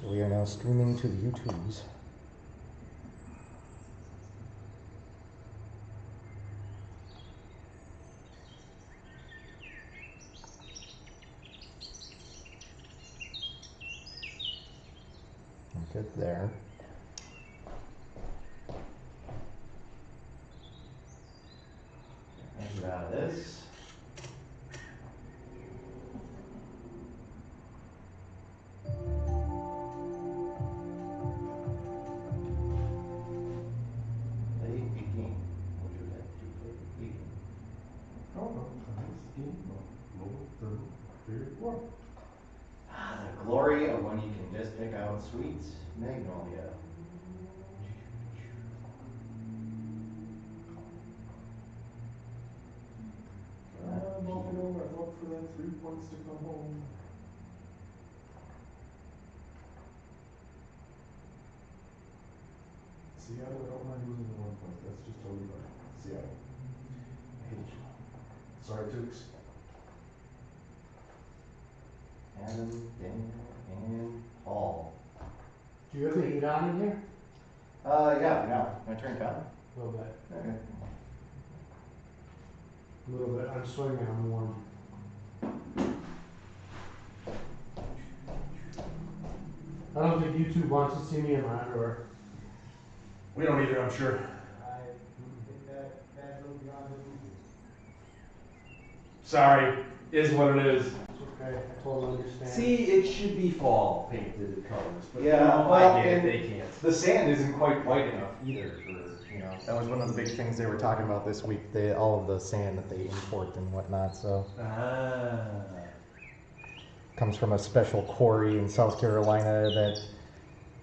We are now streaming to the YouTubes. Good there. Exit out of this. Late begin. What do you have to play? Begin. Oh, no, it's in lower third, period one. Ah, the glory of when you can just pick out Sweet Magnolia. I'm off and over. I look for that 3 points to come home. Seattle, I don't mind losing the 1 point. That's just totally fine. Seattle. I hate you. Sorry, Tukes. Adam, Dan, and Paul. Do you have the heat on in here? Yeah, no. My turn, Tom. A little bit. Okay. A little bit. I'm swimming. I'm warm. I don't think YouTube wants to see me in my underwear. We don't either, I'm sure. I think that goes beyond the Sorry. Is what it is. It's okay. I totally understand. See, it should be fall painted colors, but Yeah, no, well, I get it, and they can't. The sand isn't quite white enough either for, you know, that was one of the big things they were talking about this week, all of the sand that they import and whatnot, so. Ah. Comes from a special quarry in South Carolina that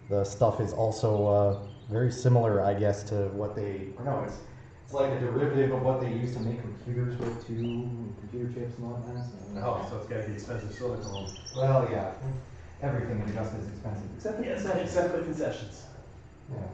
the stuff is also very similar, I guess, to what they, or no, it's like a derivative of what they use to make computers with too, and computer chips and whatnot. So. Oh, so it's gotta be expensive silicone. Well, yeah, everything in Augusta is expensive, except the concessions. Except the concessions. Yeah.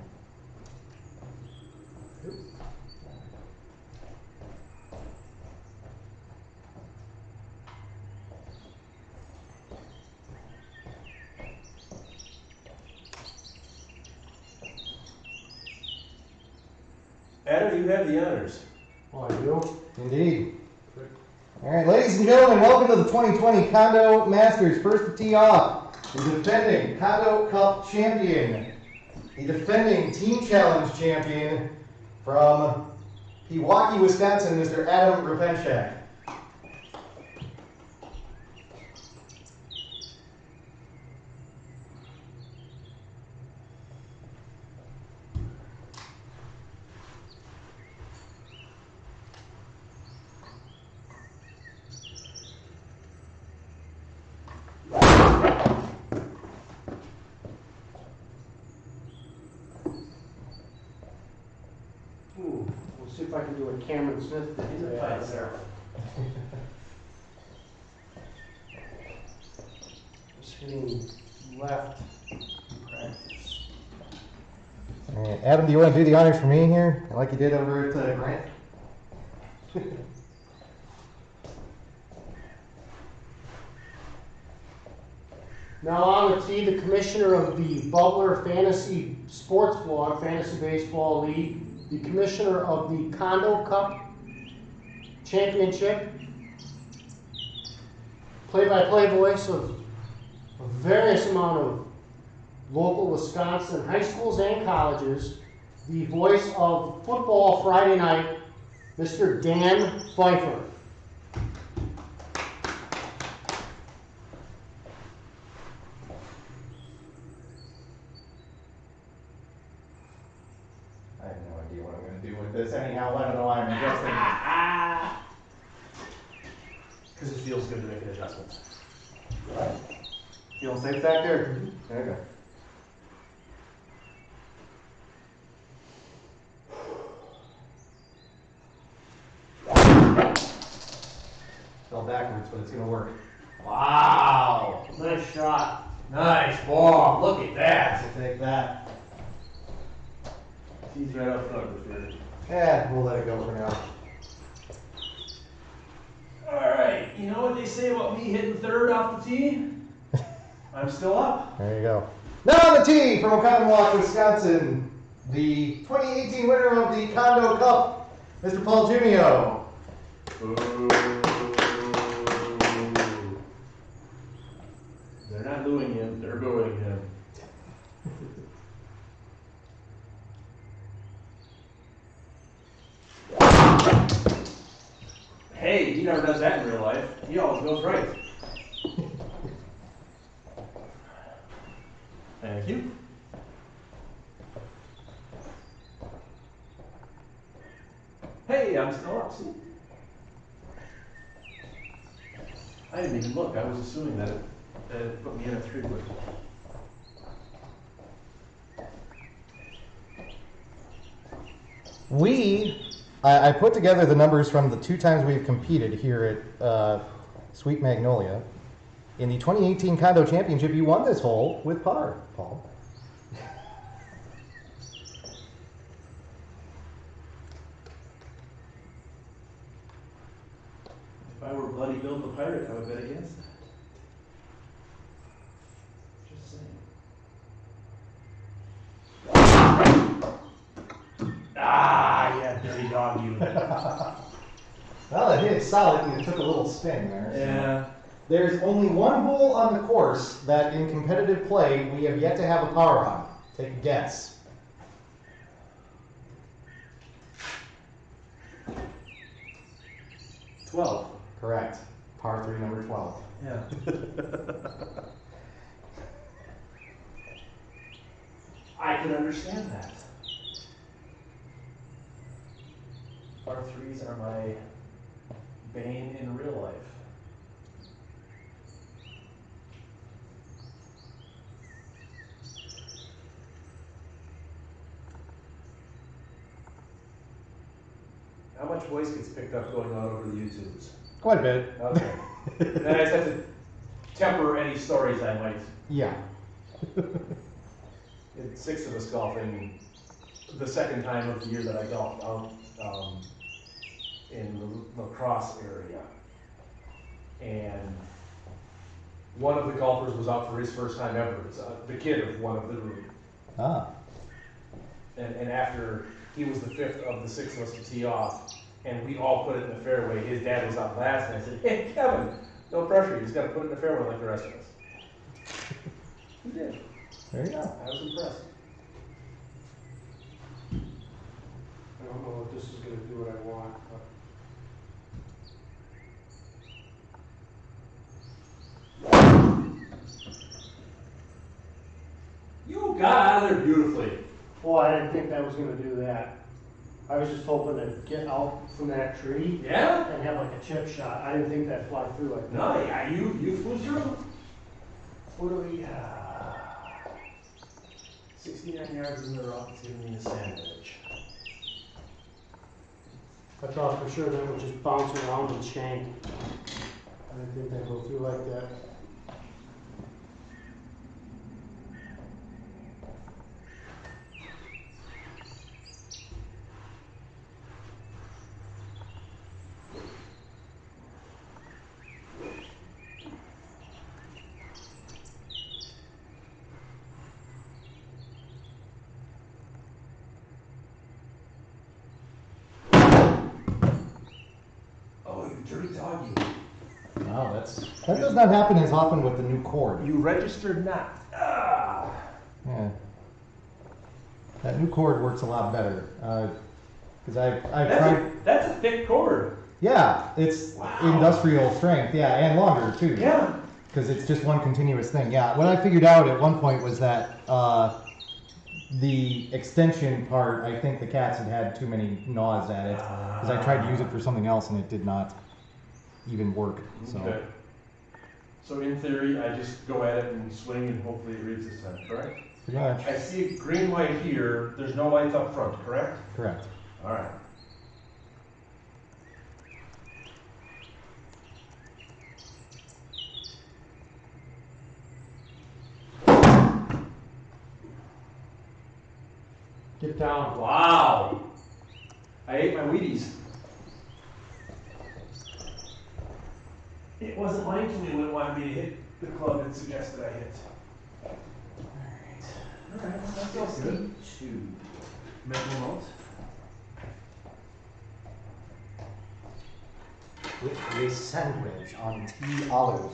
Adam, you have the honors. Oh, I do? Indeed. All right, ladies and gentlemen, welcome to the 2020 Condo Masters. First to tee off, the defending Condo Cup champion, the defending Team Challenge champion from Pewaukee, Wisconsin, Mr. Adam Repenshek. We'll see if I can do a Cameron Smith thing. He's a fight, sir. Just hitting left practice. All right, Adam, do you want to do the honors for me here, like you did over at Grant? Now on the tee, the commissioner of the Butler Fantasy Sports Blog, Fantasy Baseball League, the commissioner of the Condo Cup Championship, play-by-play voice of a various amount of local Wisconsin high schools and colleges, the voice of Football Friday Night, Mr. Dan Pfeifer. I have no idea what I'm going to do with this. Anyhow, let it know I'm adjusting. Because it feels good to make an adjustment. Feel safe back there? There you go. Fell backwards, but it's going to work. Wow! Nice shot. Nice ball. Look at that. So take that. He's right up front for sure. Yeah, we'll let it go for now. Alright, you know what they say about me hitting third off the tee? I'm still up. There you go. Now on the tee from Oconomowoc, Wisconsin, the 2018 winner of the Condo Cup, Mr. Paul Junio. They're not booing him, they're booing him. Hey, he never does that in real life. He always goes right. Thank you. Hey, I'm still up, see? I didn't even look, I was assuming that it put me in a 3-wood. I put together the numbers from the 2 times we've competed here at Sweet Magnolia. In the 2018 Condo Championship, you won this hole with par, Paul. If I were Bloody Bill the Pirate, I would bet against that. Just saying. Ah, yeah, dirty dog, you. Well, it hit solid and it took a little spin there. So. Yeah. There's only one hole on the course that in competitive play we have yet to have a par on. Take a guess. $12. Correct. Par 3, number 12. Yeah. I can understand that. Par 3s are my bane in real life. How much voice gets picked up going on over the YouTubes? Quite a bit. Okay. Then I just have to temper any stories I might. Yeah. In 6 of us golfing, the second time of the year that I golfed out in the lacrosse area. And one of the golfers was out for his first time ever. It was the kid of one of the group. Ah. And after he was the 5th of the 6 of us to tee off, and we all put it in the fairway. His dad was up last, and I said, "Hey, Kevin, no pressure. You just got to put it in the fairway like the rest of us." He did. There you go. I was impressed. I don't know if this is going to do what I want, but. You got out of there beautifully. Well, I didn't think that was going to do that. I was just hoping to get out from that tree Yeah? and have like a chip shot. I didn't think that'd fly through like that. No, yeah, you flew through. What do we 69 yards in the rough, it's giving me a sandwich. I thought for sure that would just bounce around and shank. I didn't think they'd go through like that. Dirty doggy. Wow, that does not happen as often with the new cord. You registered not. Ah. Yeah. That new cord works a lot better. Because I've tried. That's a thick cord. Yeah, it's Wow. industrial strength. Yeah, and longer too. Yeah. Because it's just one continuous thing. Yeah. What I figured out at one point was that the extension part, I think the cats had too many gnaws at it. Because I tried to use it for something else and it did not even work. So. Okay. So in theory, I just go at it and swing and hopefully it reads this time, correct? Pretty much. I see green light here. There's no lights up front, correct? Correct. All right. Get down. Wow. I ate my Wheaties. It wasn't mindfully when it wanted me to hit the club and suggested I hit. Good. 2. Mental notes. With a sandwich on tea olive.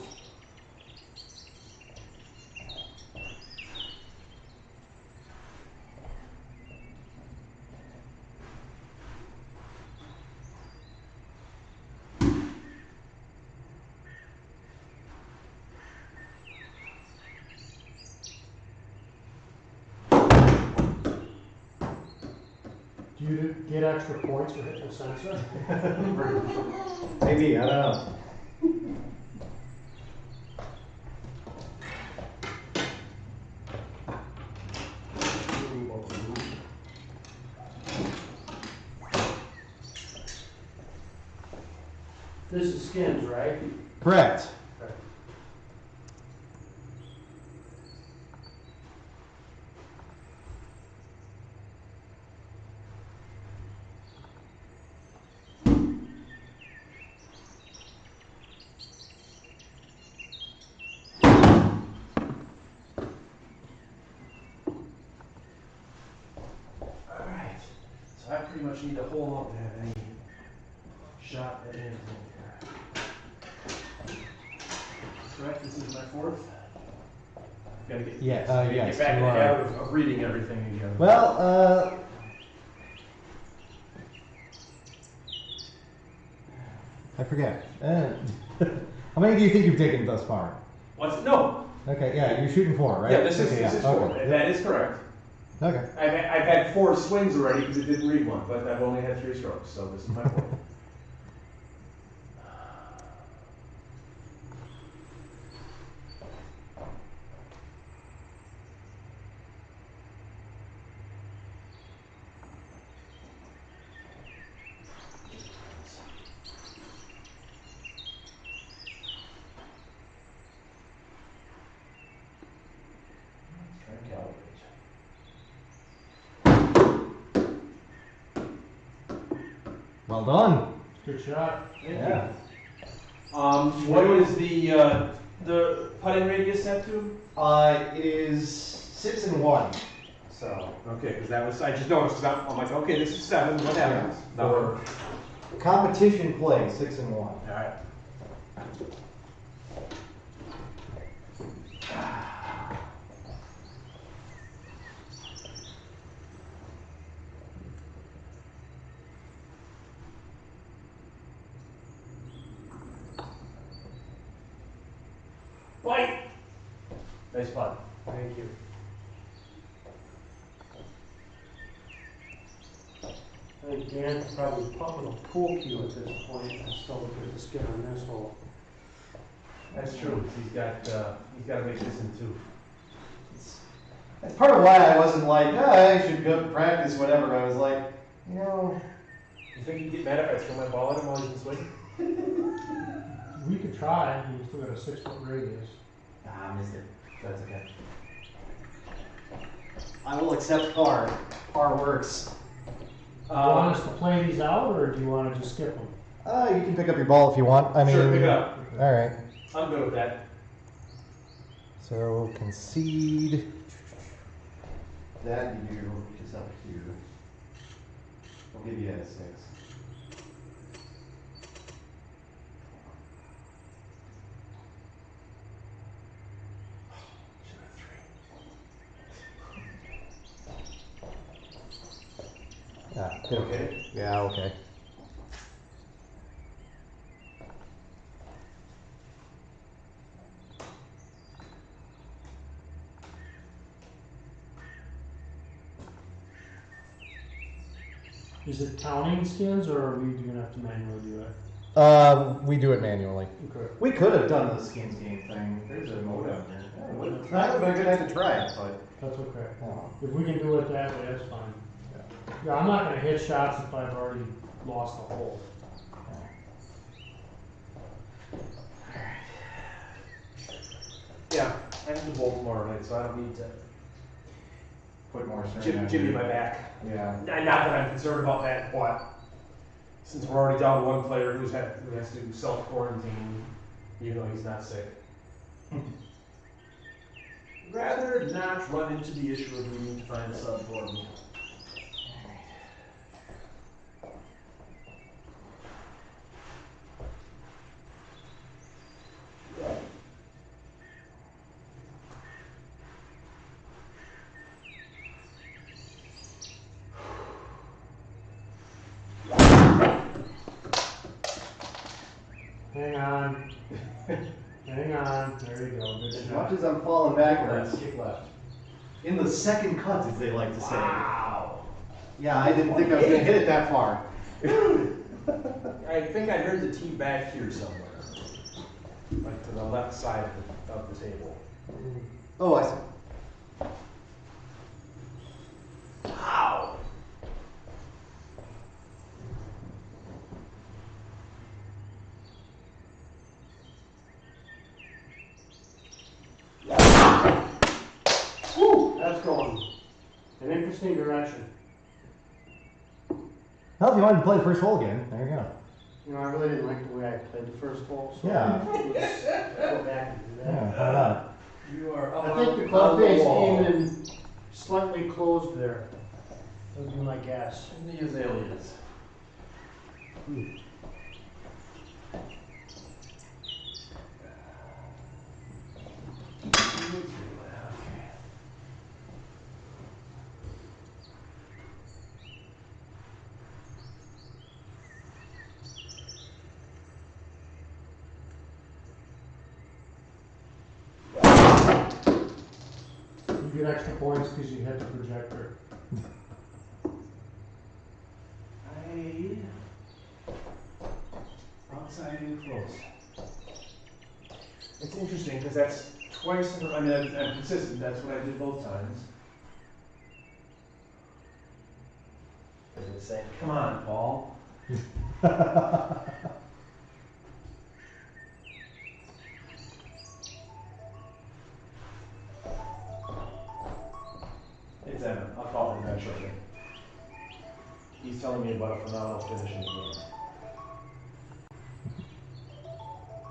Do you get extra points for hitting the sensor? Maybe, I don't know. This is skins, right? Correct. Alright. So I pretty much need a hole up to have any shot at anything here. Correct, this is my 4th. Gotta get, Yes, get yes, back in you the are. habit of reading everything again. Well, I forget. How many do you think you've taken thus far? What's no? Okay, yeah, you're shooting 4, right? Yeah, this is okay, this is yeah. 4. Okay. That is correct. Okay. I've had 4 swings already because it didn't read one, but I've only had 3 strokes, so this is my 4th. Well done. Good shot. Yeah. What is the putting radius set to? It is 6 and 1. So Okay, because that was I just noticed because I'm like, okay, this is 7. What happens? for competition play, 6 and 1. All right. Bite. Nice putt. Thank you. I think Dan's probably pumping a pool cue at this point. I'm still looking at the skin on this hole. That's true. He's got to make this in 2. That's part of why I wasn't like, I should go practice, whatever. I was like, You think he'd get mad if I throw my ball at him while he's in swing? We could try. You still got a 6-foot radius. I missed it. That's okay. I will accept par. Par works. Do you want us to play these out, or do you want to just skip them? You can pick up your ball if you want. I mean, Sure, pick it up. All right. I'm good with that. So concede. That you do is up here. I'll give you a 6. Yeah, good. Okay. Yeah, okay. Is it counting skins, or are we going to have to manually do it? We do it manually. Okay. We could have done the skins game thing. There's a mode out there. Yeah, it would not have been a good idea to try it, but. That's okay. Oh. If we can do it that way, that's fine. Yeah, I'm not going to hit shots if I've already lost the hole. Yeah, I have to bowl tomorrow night, so I don't need to Put more strain Jimmy my back. Yeah. Not that I'm concerned about that, but since we're already down to 1 player who has to do self-quarantine, even though he's not sick. rather not run into the issue of needing to find a sub for me. Hang on. Hang on. There you go. Good As shot. much as I'm falling backwards. Kick left. In the second cut, as they like to say. Wow. Yeah, I didn't think I was going to hit it that far. I think I heard the tee back here somewhere. Like to the left side of the table. Oh, I see. Wow. Woo! That's going an interesting direction. Hell, if you wanted to play the first hole again, there you go. You know, I really didn't like the way I played the first hole, so Yeah. let's go back and do Yeah, that. why not? You are up I think the club face came in slightly closed there. That would be my guess. And the azaleas. You get extra points because you hit the projector. Outside and close. It's interesting because that's twice in a row. I mean, I'm consistent. That's what I did both times. And it's saying, come on, Paul. It's Evan. I'll call him back shortly. He's telling me about a phenomenal finish in the game.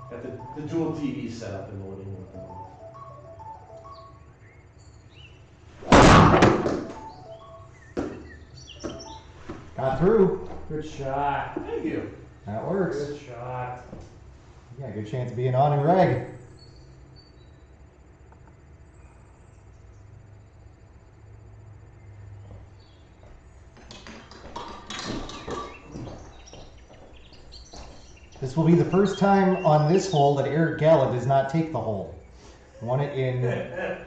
Got the dual TV set up in the living room at the moment. Got through. Good shot. Thank you. That works. Good shot. Yeah, good chance of being on and reg. This will be the first time on this hole that Eric Galla does not take the hole. Won it in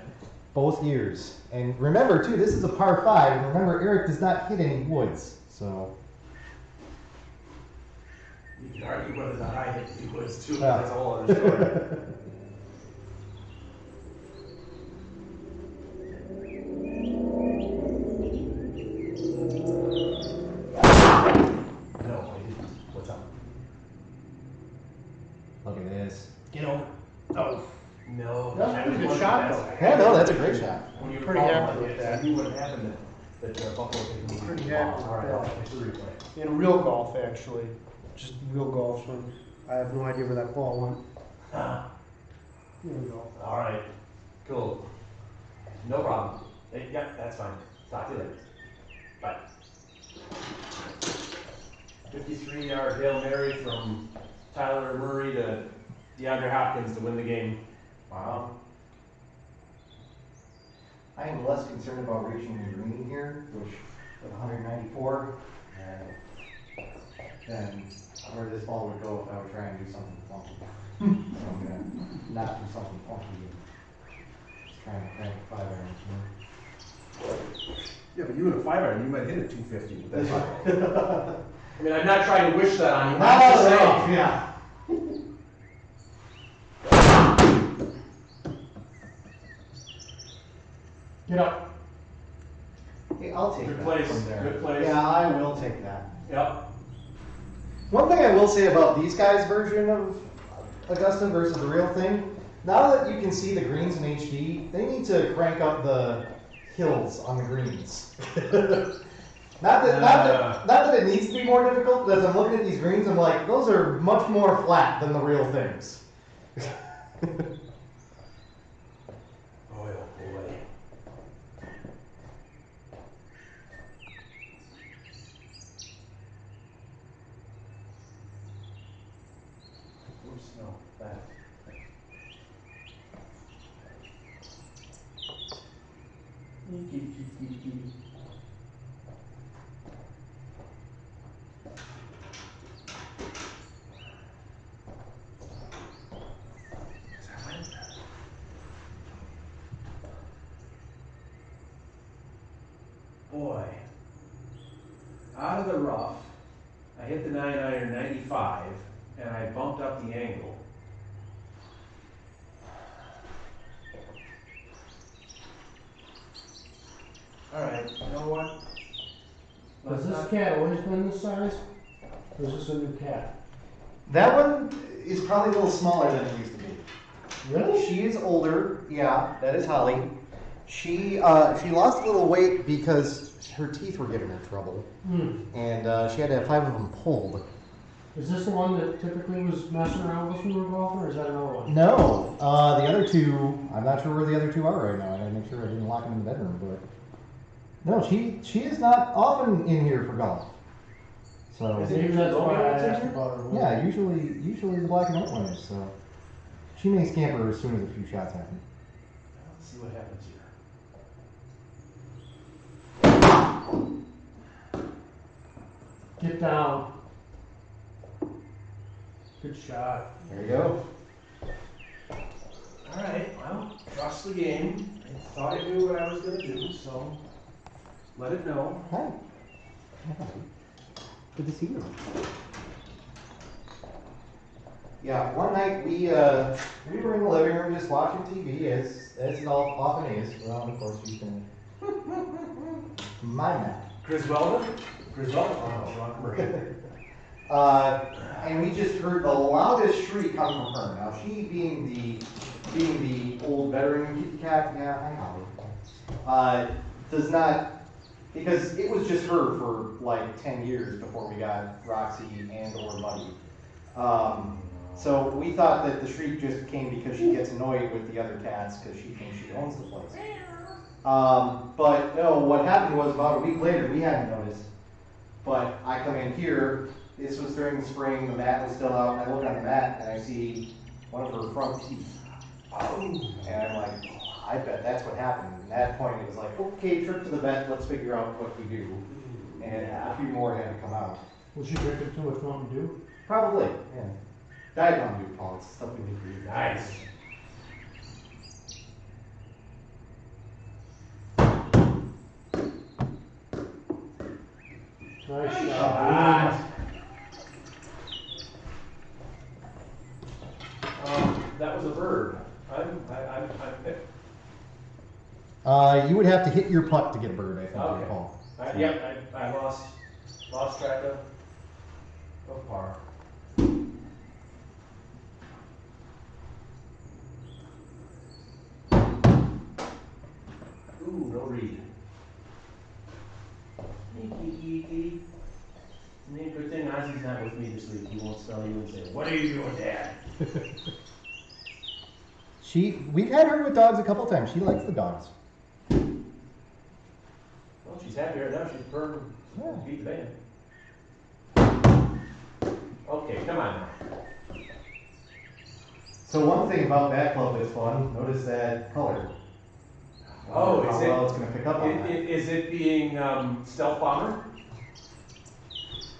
both years. And remember too, this is a par 5, and remember Eric does not hit any woods, so. You can argue whether or not I hit the woods too, but Yeah. that's a whole other story. No, I didn't. What's up? Look at this. Get over. Oh, no. That's a pretty good shot, though. Yeah, no, that's a great shot. When you were Pretty calling happy like with this, that. I knew what happened that Buffalo hit me. Pretty happy with All right, that. I'll fix the replay. In real golf, actually. Just real golf swing. I have no idea where that ball went. Here we go. All right, cool. No problem. Hey, yeah, that's fine. Talk to you later. Bye. 53-yard Hail Mary from Tyler Murray to DeAndre Hopkins to win the game. Wow. I am less concerned about reaching the green here, which with 194, than where this ball would go if I were trying to do something funky. So I'm gonna not do something funky and just trying to crank a 5-iron. Yeah, but you in a 5-iron, you might hit a 250 with that. I mean, I'm not trying to wish that on you. I'm just saying. Yeah. Get up. Hey, I'll take Good that place, from there. good place. Yeah, I will take that. Yep. One thing I will say about these guys' version of Augusta versus the real thing, now that you can see the greens in HD, they need to crank up the hills on the greens. not that it needs to be more difficult, but as I'm looking at these greens, I'm like, those are much more flat than the real things. Boy, oh Boy, out of the rough, I hit the 9-iron 95, and I bumped up the angle. All right, you know what? Has this cat always been this size? Or is this a new cat? That one is probably a little smaller than it used to be. Really? She is older. Yeah, that is Holly. She lost a little weight because her teeth were giving her trouble, and she had to have 5 of them pulled. Is this the one that typically was messing around with us when we were golfing, or is that another one? No, the other two, I'm not sure where the other two are right now. I gotta make sure I didn't lock them in the bedroom, but no, she is not often in here for golf. So Maybe that's why I asked about her. yeah, usually the black and white one is. So she may scamper as soon as a few shots happen. Let's see what happens here. Get down. Good shot. There you go. All right, well, trust the game. I thought I knew what I was going to do, so let it know. Hi. Hi. Good to see you. Yeah, one night we were in the living room just watching TV as it often is. Well, of course she's been my man. Griswelda? Griswelda? Oh, no, wrong commercial. And we just heard the loudest shriek come from her. Now she being the old veteran kitty cat, yeah, I know. Does not, because it was just her for like 10 years before we got Roxy and or Muddy. So we thought that the shriek just came because she gets annoyed with the other cats because she thinks she owns the place. But no, what happened was about a week later, we hadn't noticed. But I come in here, this was during the spring, the mat was still out, and I look on the mat and I see one of her front teeth. Oh. And I'm like, oh, I bet that's what happened. And at that point it was like, okay, trip to the vet, let's figure out what we do. And a few more had to come out. Was she drinking too much Mountain Dew? Probably, yeah. Diet Mountain Dew, Paul, it's stuff we do for you. Nice. Nice shot. That was a bird. You would have to hit your putt to get a bird, I think, Okay. Paul. Yep, I lost track of par. Ooh, no read. Good thing Ozzy's not with me this week. He won't smell you and say, "What are you doing, Dad?" We've had her with dogs a couple times. She likes the dogs. Well, she's happy right now. She's purring. Yeah. Beat the band. Okay, come on now. So one thing about that club that's fun, notice that color. Oh, how is well it? It's going to pick up on that. Is it being stealth bomber?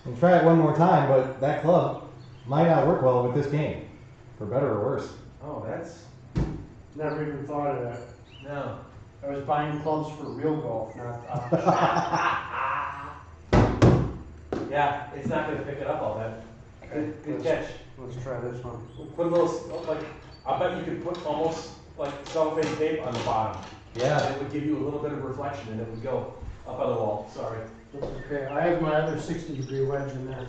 We'll try it one more time, but that club might not work well with this game, for better or worse. Oh, that's Never even thought of that. no. I was buying clubs for real golf, not Yeah, it's not going to pick it up all that. Good catch. Let's try this one. Put a little like I bet you could put almost like cellophane tape on the bottom. Yeah. And it would give you a little bit of reflection, and it would go up on the wall. Sorry. Okay, I have my other 60-degree wedge in there.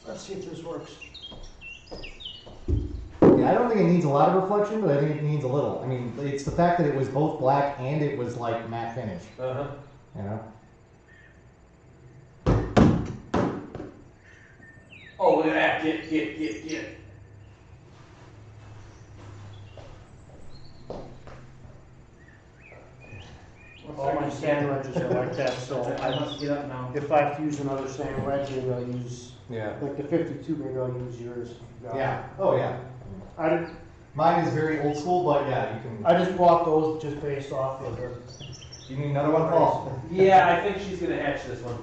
Let's see if this works. Yeah, I don't think it needs a lot of reflection, but I think it needs a little. I mean, it's the fact that it was both black and it was like matte finish, Uh-huh. you know? Oh, look at that. Get. All my sand wedges are like that, so I must get up now. if I have to use another sand wedge, maybe I'll use, Yeah. like the 52, maybe I'll use yours. Yeah. Oh, yeah. I Mine is very old school, but yeah, you can. just bought those just based off of the You need another one, Paul? Yeah, I think she's gonna hatch this one.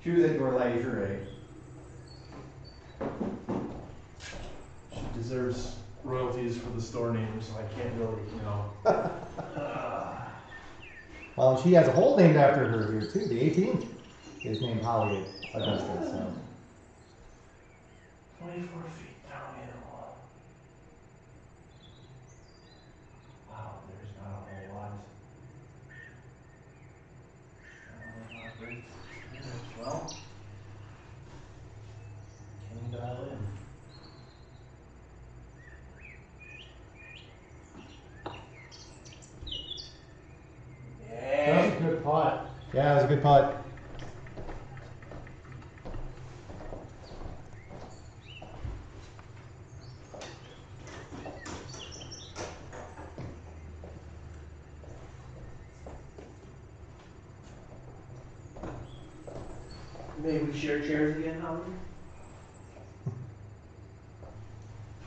Choose at your leisure, eh? She deserves royalties for the store name, so I can't really, you know. Well, she has a hole named after her here too. The 18th is named Holly at Augusta. So 24 feet downhill. Wow, there's not a whole lot. Well, can we dial in? That was a good putt. yeah, it was a good putt. Maybe we share chairs again, Holly?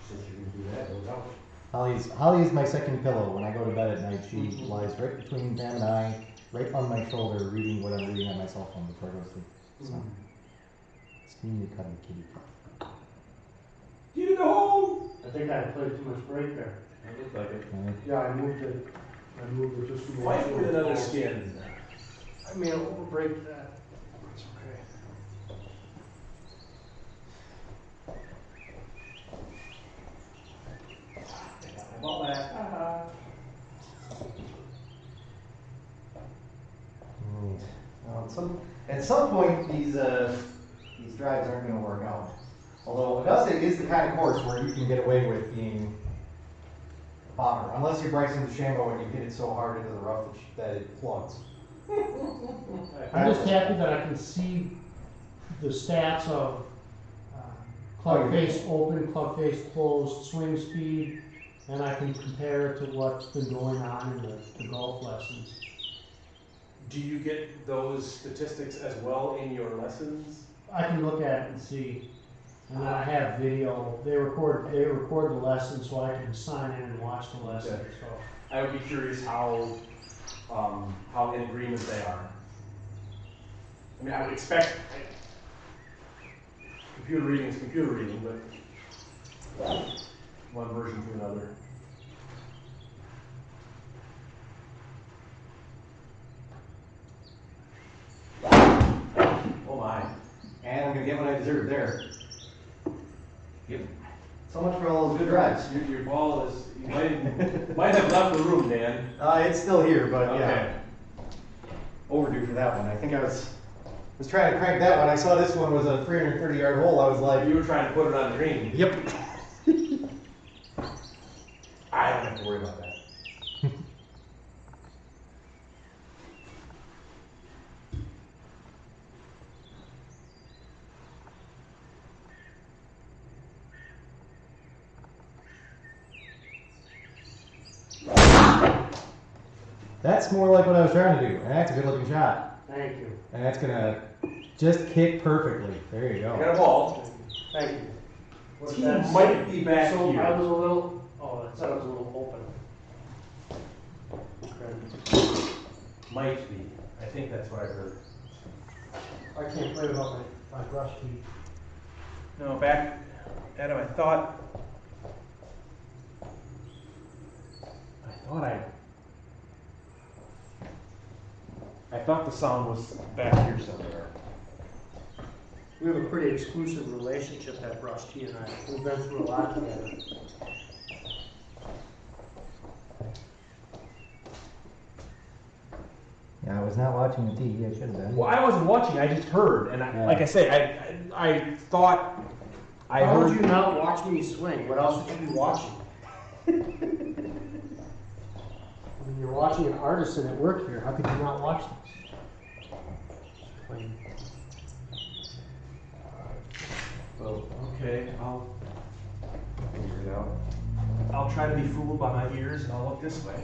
Since you're gonna do that, no doubt. Holly is my second pillow. When I go to bed at night, she lies right between Pam and I, right on my shoulder, reading what I'm reading on my cell phone before I go to sleep. So it's me to cuddle kitty. Get in the hole! I think I played too much break there. That looked like it. Yeah, I moved it just a little. Fight with another skin. I may overbreak that. It's okay. Ball back. Well, at some point, these drives aren't going to work out. Although Augusta is the kind of course where you can get away with being a bomber, unless you're Bryson DeChambeau and you hit it so hard into the rough that it plugs. I'm just happy that I can see the stats of club face open, club face closed, swing speed, and I can compare it to what's been going on in the golf lessons. Do you get those statistics as well in your lessons? I can look at it and see, and then I have video. They record the lesson, so I can sign in and watch the lesson. Okay. So I would be curious how in agreement they are. I mean, I would expect computer reading is computer reading, but one version to another. Oh my. And I'm going to get what I deserve there. Yep. So much for all those good drives. Your ball is, you might have left the room, Dan. It's still here, but Okay. yeah. Overdue for that one. I think I was trying to crank that one. I saw this one was a 330-yard hole. I was like, You were trying to put it on the green. yep. I don't have to worry about that. That's more like what I was trying to do. And that's a good looking shot. thank you. And that's going to just kick perfectly. There you I got go. a ball. Thank you. What's Team that? might be back So here. I was a little. Oh, it said I was a little open. Okay. Might be. I think that's what I heard. I can't play without my brush teeth. No, back, Adam, I thought the sound was back here somewhere. We have a pretty exclusive relationship, that brush T and I. We've been through a lot together. Yeah, I was not watching the TV. I should have been. Well, I wasn't watching, I just heard, and like I say, I thought I How heard. would you not watch me swing? What else would you be watching? I mean, you're watching an artisan at work here. How could you not watch this? Well, okay, I'll Figure it out. try to be fooled by my ears, and I'll look this way.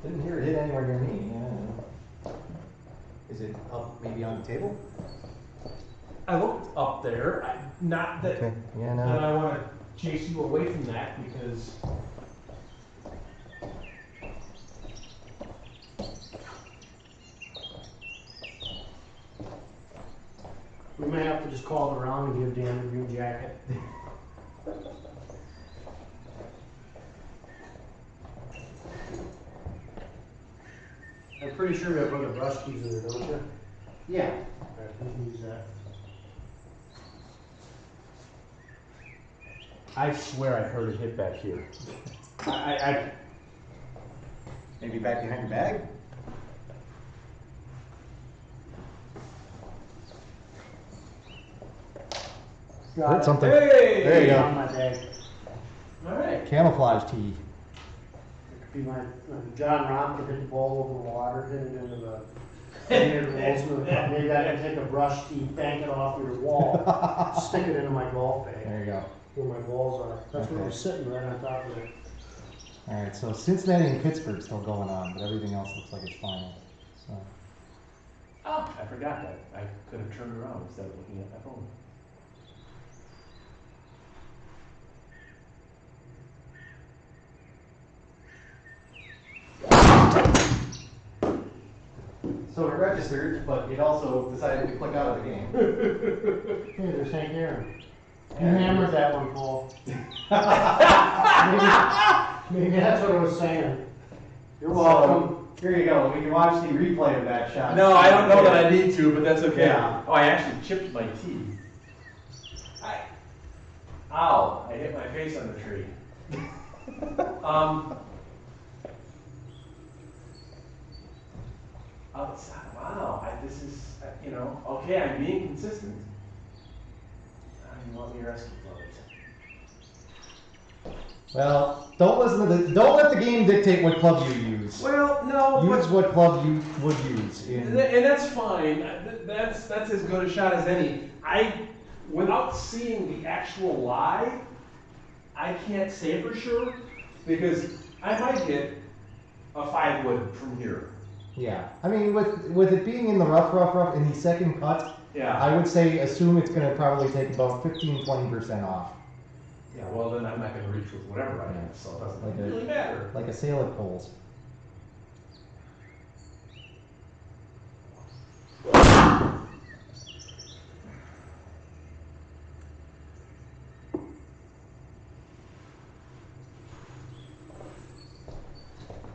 Didn't hear it hit anywhere near me. Yeah. Is it up maybe on the table? I looked up there. not that, Okay. Yeah, that no. I want to chase you away from that because We may have to just call it around and give Dan the green jacket. I'm pretty sure you have other brush keys in there, don't you? Yeah. Alright, we can use that. I swear I've heard it hit back here. I Maybe back behind your bag? Got Hit it. something. Hey! There you On go. my bag. all right. Camouflage tee. It could be my John Rahm could hit the ball over the water, hit it into the standard rules. Maybe I can take a brush tee, bank it off your wall, stick it into my golf bag There you go. where my balls are. That's where Okay. we're sitting, right on top of it. All right, so Cincinnati and Pittsburgh still going on, but everything else looks like it's final. So, Oh, I forgot that. I could have turned around instead of looking at my phone. So it registered, but it also decided to click out of the game. Hey, there's Hank Aaron. You hammered that one, Paul. Maybe that's what I was saying. You're welcome. So, here you go. We can watch the replay of that shot. No, I don't know that I need to, but that's okay. Yeah. Oh, I actually chipped my tee. Ow, I hit my face on the tree. Wow, this is, okay, I'm being consistent. I don't even want me to rescue clothes. well, don't let the game dictate what club you use. Well, no, Use what club you would use. and that's fine. That's as good a shot as any. Without seeing the actual lie, I can't say for sure because I might hit a 5-wood from here. Yeah, I mean, with it being in the rough, in the second cut, Yeah. I would say assume it's going to probably take about 15-20% off, Yeah. Well, then I'm not going to reach with whatever I have, so it doesn't Like really matter. like a sail at poles.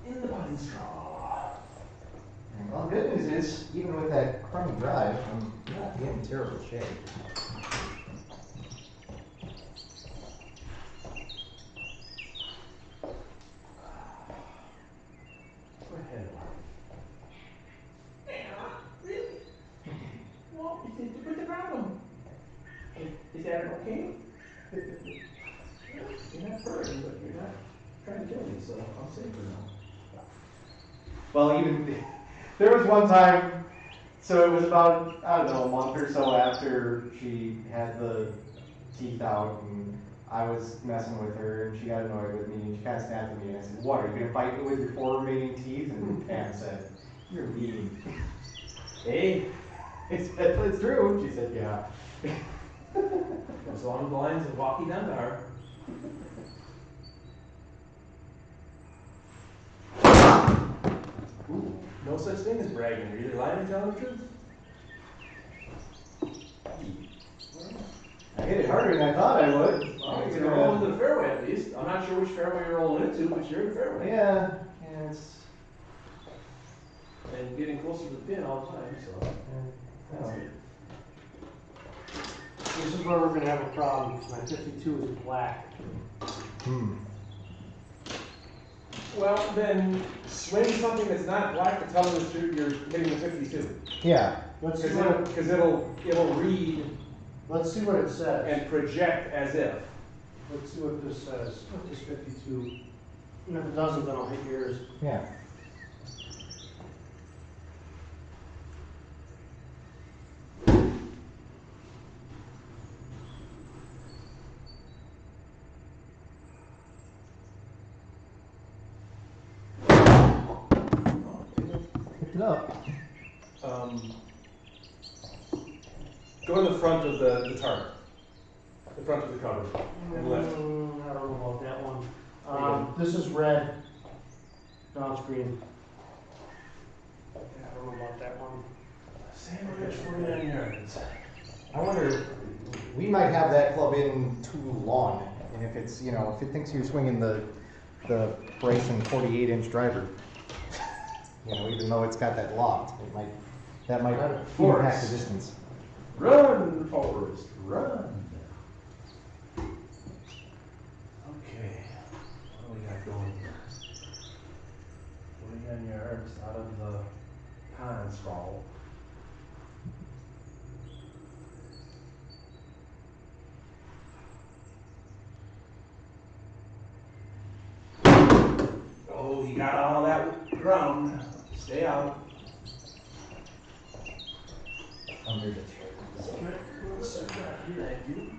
In the putting straw. Well, the good news is, even with that crummy drive, I'm not in terrible shape. Go ahead. Really? Well, what's the problem? Is that okay? You're not hurting, but you're not trying to kill me, so I'm safe for now. Well, even there was one time, so it was about, I don't know, a month or so after she had the teeth out, and I was messing with her, and she got annoyed with me, and she kind of snapped at me, and I said, "What, are you going to fight me with your 4 remaining teeth?" And Pam said, "You're mean." Hey, I said, "It's true." She said, "Yeah." it's along the lines of walking down there. Ooh, no such thing as bragging. Are you either lying or telling the truth? I hit it harder than I thought I would. Well, you're gonna roll into the fairway at least. I'm not sure which fairway you're rolling into, but you're in the fairway. Yeah, it's. And getting closer to the pin all the time, so that's good. This is where we're gonna have a problem, because my 52 is black. Well, then swing something that's not black to tell them that you're hitting the 52. Yeah. Let's see what Because it'll read let's see what it says. and project as if. Let's see what this says. What is 52? And if it doesn't, then I'll hit yours. Yeah. Picked it up. Go in the front of the target. front of the cover and lift. I don't know about that one. This is red. No, it's green. Yeah, I don't know about that one. Sandwich 49 yards. I wonder, we might have that club in too long, and if it's, you know, if it thinks you're swinging the Bryson 48-inch driver, you know, even though it's got that loft, that might impact the distance. Run, Forrest, run. Okay, what do we got going here? 49 yards out of the pond sprawl. Oh, he got all that ground. Stay out. Under the chair. Thank you.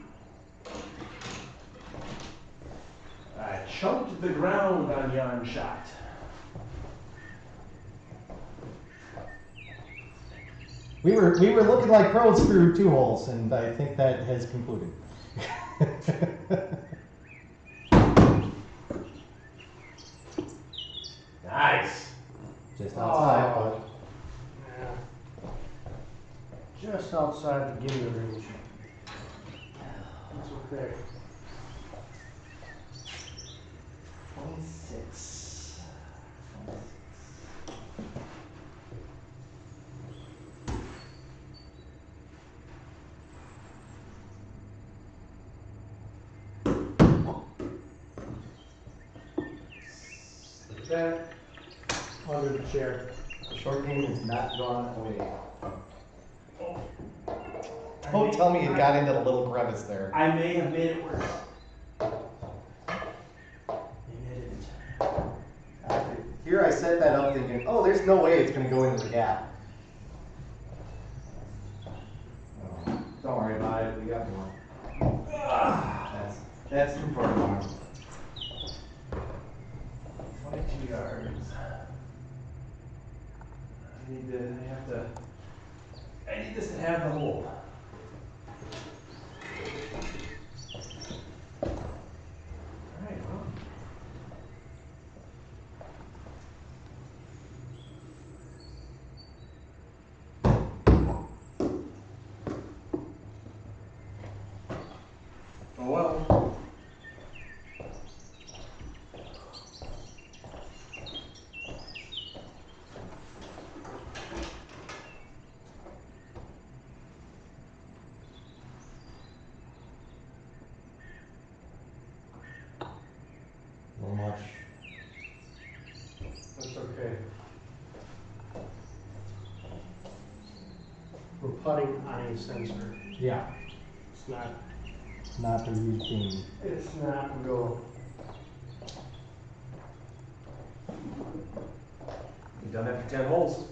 I chunked the ground on yon shot. We were looking like pros through 2 holes, and I think that has concluded. Nice. Just outside, but Yeah. Just outside the gimme range. That's okay. 26. Look at that. Under the chair. The short game has not gone away. Oh. Don't tell me it got into the little crevice there. I may have made it worse. Maybe I didn't. Here I set that up thinking, oh, there's no way it's going to go into the gap. Oh, don't worry about it. We got more. That's too far along. 22 yards. I need this to have the hole. Alright, well. Oh well. No much. That's okay. We're putting on a sensor. Yeah. It's not. Not the routine. It's not real. You've done that for 10 holes.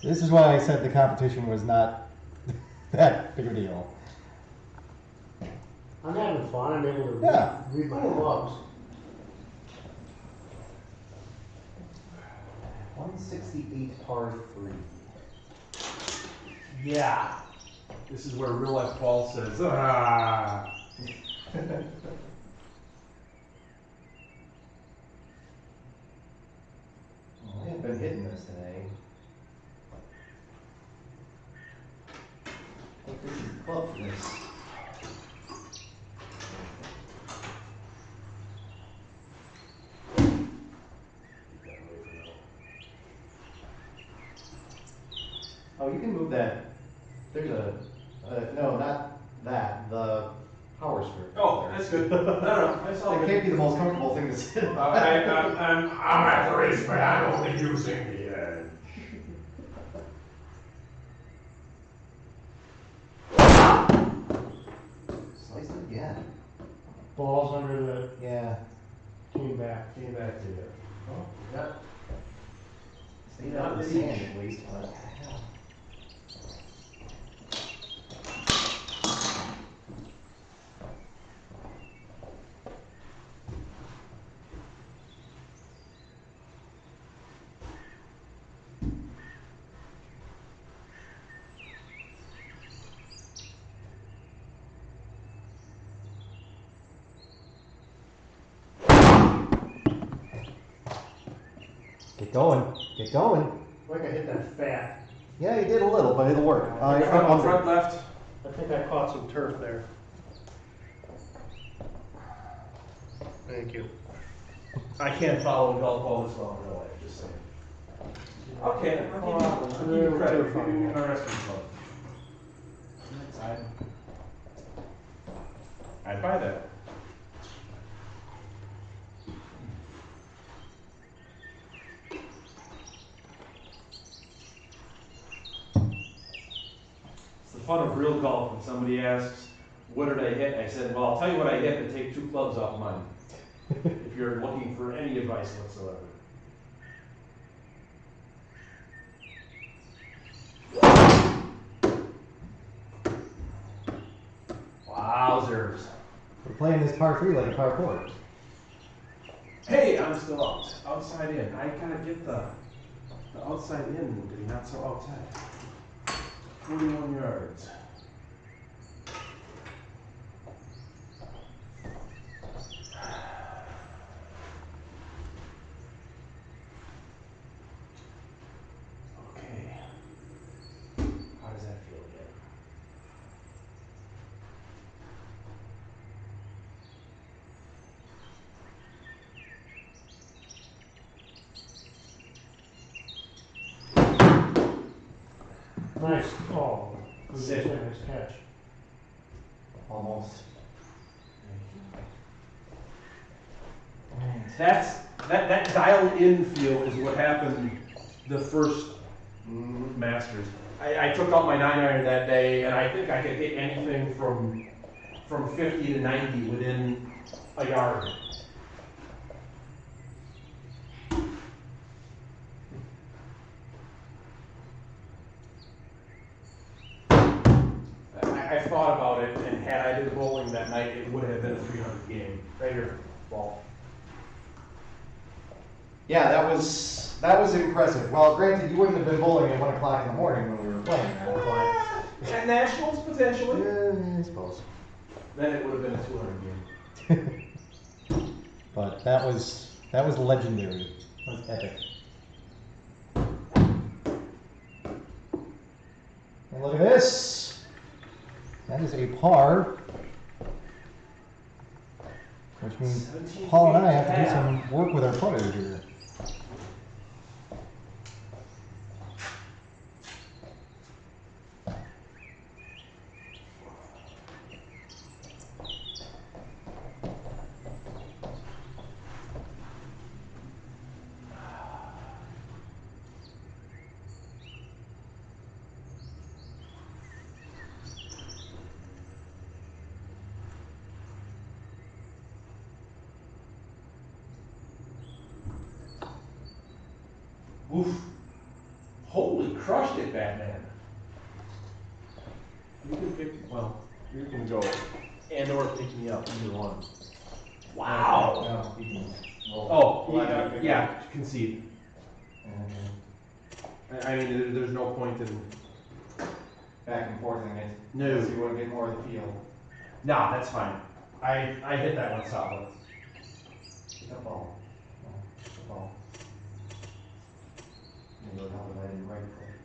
This is why I said the competition was not that big a deal. I'm having fun. I'm able to Yeah. read my clubs. 168 par 3. Yeah. This is where real life Paul says, ah. I haven't been hitting this today. I think this is the club for this. Oh, you can move that. There's no, not that, the power strip. Oh, that's good. No, that's all That good. can't be the most comfortable thing to sit on. I'm at the race, but I'm only using the edge. Slice it again. Balls under the Yeah. came back. Came back to you. Oh, yeah. Stay out of the sand at least. But... Get going. Get going. Like I hit that fat. Yeah, you did a little, but it'll work. Front left. I think I caught some turf there. Thank you. I can't follow golf ball as well in real life, just saying. Okay, I'll give you credit for being our wrestling club. I'd buy that. It's the fun of real golf when somebody asks, what did I hit? I said, well, I'll tell you what I hit, but take 2 clubs off mine. If you're looking for any advice whatsoever. Wowzers. We're playing this par 3 like a par 4. Hey, I'm still outside in. I gotta get the outside in to be not so outside. 41 yards. Okay. How does that feel again? Nice. Oh, good Sit. nice catch. Almost. That dialed-in feel is what happened the first Masters. I took out my 9-iron that day, and I think I could hit anything from 50 to 90 within a yard. I thought about it, and had I did bowling that night, it would have been a 300 game. Right here, ball. Yeah, that was impressive. Well, granted, you wouldn't have been bowling at 1 o'clock in the morning when we were playing that, but At Nationals, potentially. yeah, I suppose. Then it would have been a 200 game. But that was legendary. That was epic. And look at this. That is a par, which means Paul and I have to do some work with our putter here. Oof. Holy crushed it, Batman. You can pick, well, you can go and or pick me up, either one. Wow. No, you can roll. Oh, yeah, concede. I mean, there's no point in. Back and forthing it. No. So you want to get more of the feel. Nah, that's fine. I hit that one solid. Get the ball. No, the ball. Maybe it'll help if I didn't right click.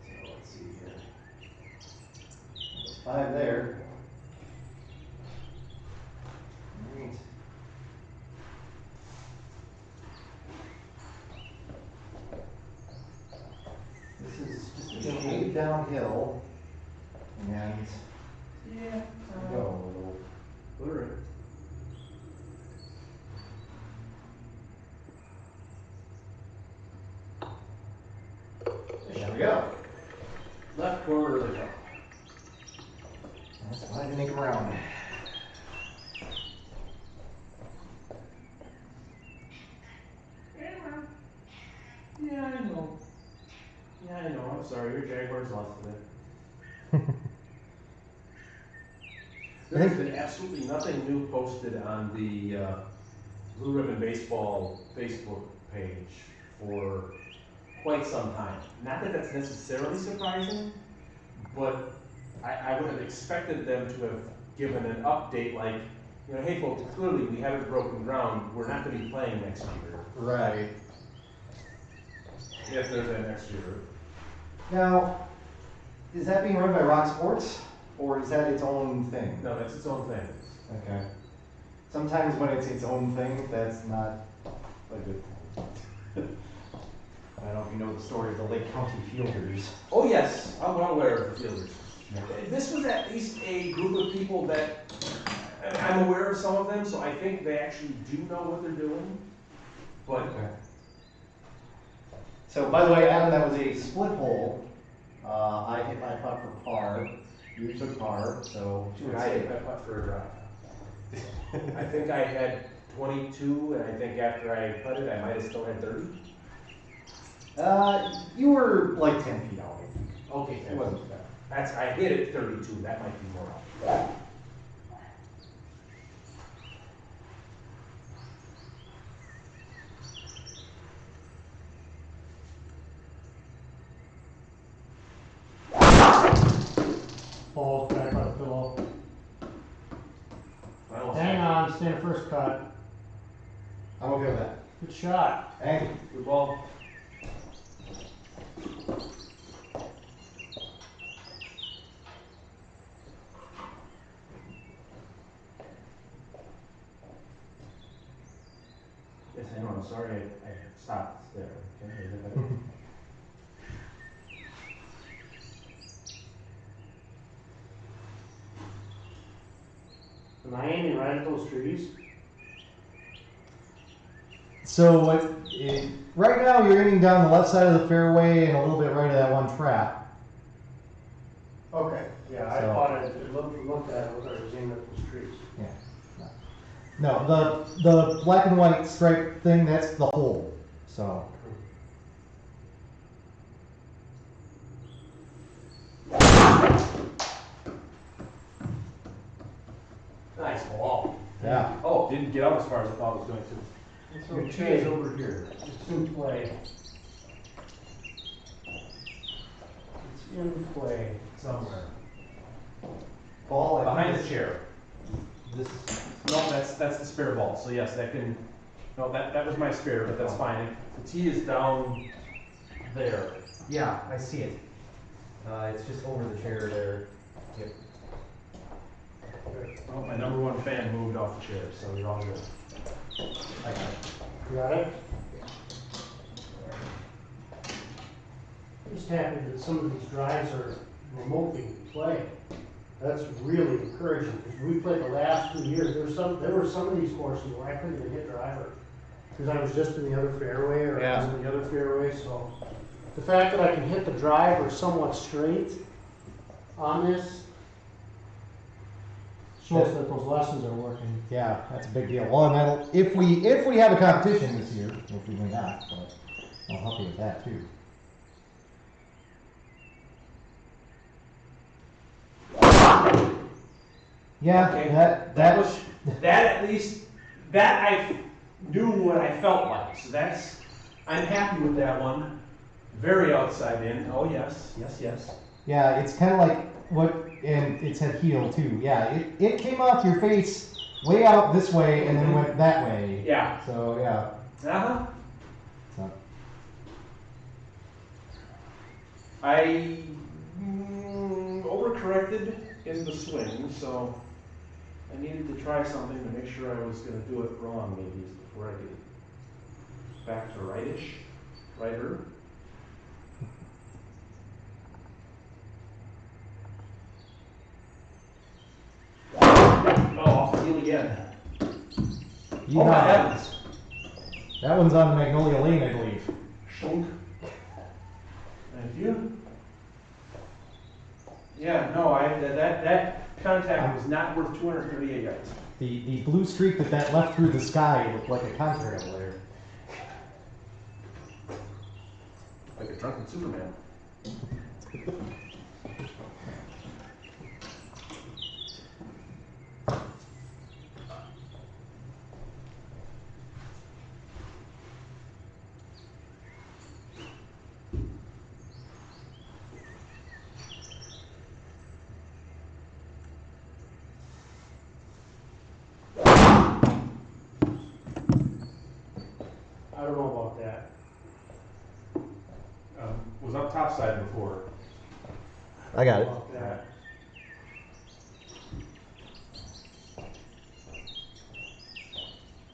So let's see here. There's 5 there. Neat. This is just a shade downhill. And Yeah. go. Alright. There we go. Left corner of the cup. That's why I didn't come around. Yeah, I know. Yeah, I know. I'm sorry. Your Jaguars lost today. There's been absolutely nothing new posted on the Blue Ribbon Baseball Facebook page for quite some time. Not that that's necessarily surprising, but I would have expected them to have given an update like, you know, hey folks, clearly we haven't broken ground. We're not going to be playing next year. Right. Yes, there's that next year. Now, is that being run by Rock Sports, or is that its own thing? No, that's its own thing. Okay. Sometimes when it's its own thing, that's not a good thing. I don't know if you know the story of the Lake County Fielders. Oh, yes, I'm well aware of the fielders. This was at least a group of people that, I'm aware of some of them, so I think they actually do know what they're doing. But, Okay. So, by the way, Adam, that was a split hole. I hit my putt for par. You took par, so I hit my putt for a drive. I think I had 22, and I think after I putted, I might have still had 30. You were like 10 feet out, I think. Okay, It wasn't bad. I hit it 32, that might be more. Falls back by the pillow. I almost Hang had- on, stand first cut. I'm okay with that. Good shot. Thank you. Good ball. Yes, I know, I'm sorry, I stopped there. Okay, is that better? Am I aiming right at those trees? So right now you're aiming down the left side of the fairway and a little bit right of that one trap. Okay, yeah, I So- thought it looked at it, I was aiming at those trees. Yeah. No, the black and white stripe thing, that's the hole. So Nice ball. yeah. Oh, didn't get out as far as I thought it was going to. It's Your okay. tee is over here. It's in play. It's in play. Somewhere. Ball, I Behind think the chair. This, no, that's the spare ball, so yes, that can, no, that was my spare, but that's fine. The tee is down there. Yeah, I see it. It's just over the chair there. Yep. Well, my number one fan moved off the chair, so you're all good. I got it. You got it? I'm just happy that some of these drives are remotely play. That's really encouraging, because we played the last 2 years, there were some of these courses where I couldn't even hit driver, because I was just in the other fairway, or I was in the other fairway, so. The fact that I can hit the driver somewhat straight on this shows that those lessons are working. Yeah, that's a big deal. Well, and that'll, if we have a competition this year, which we may not, but I'll help you with that too. Yeah, Okay, that was, that at least, that I knew what I felt like, so that's, I'm happy with that one. Very outside in, oh yes, yes, yes. yeah, it's kind of like what, and it's at heel too. Yeah, it came off your face way out this way and then went that way. Yeah. So yeah. Uh-huh. So. I overcorrected in the swing, so I needed to try something to make sure I was going to do it wrong maybe before I get back to rightish, righter. Oh, off the heel again. You Oh my got it. heavens. That one's on Magnolia Lane, I believe. Shunk. Thank you. Yeah, no, that contact was not worth 238 yards. The blue streak that left through the sky looked like a contrail there. Like a drunken Superman. I don't know about that. topside before. I got it. Yeah.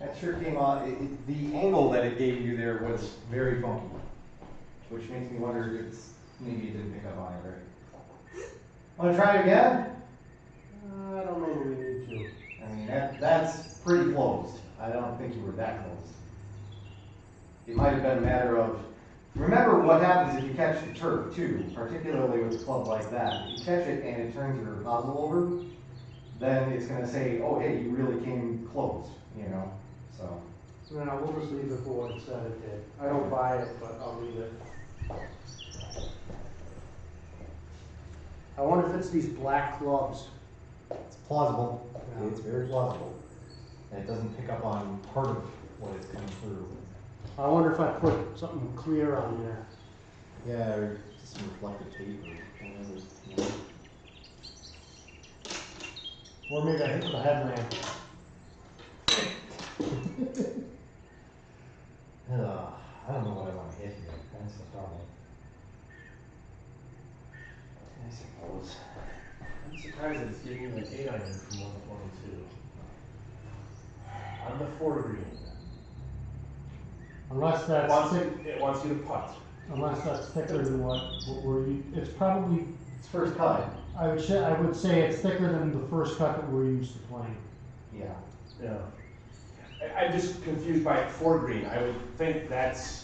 That sure came on, the angle that it gave you there was very funky, which makes me wonder if maybe it didn't pick up on it right. Want to try it again? I don't know that we need to. I mean, that's pretty closed. I don't think you were that close. It might have been a matter of, remember what happens if you catch the turf too, particularly with a club like that. If you catch it and it turns your nozzle over, then it's going to say, oh hey, you really came close, you know, so. No, we'll just leave it for what it said it did. I don't buy it, but I'll leave it. I wonder if it's these black clubs. It's plausible. Yeah. It's very plausible. And it doesn't pick up on part of what it's coming through. I wonder if I put something clear on there. Yeah, or just some reflective tape or whatever. You know. Or maybe I hit with a headlamp. I don't know what I want to hit here. That's the problem. I suppose. I'm surprised that it's giving you an 8 iron from 122. On the 4 green. Unless that's thick, It wants you to putt. unless that's thicker than what we're it's probably, It's first cut. I would say it's thicker than the first cut that we're used to playing. Yeah. Yeah. I'm just confused by 4 green. I would think that's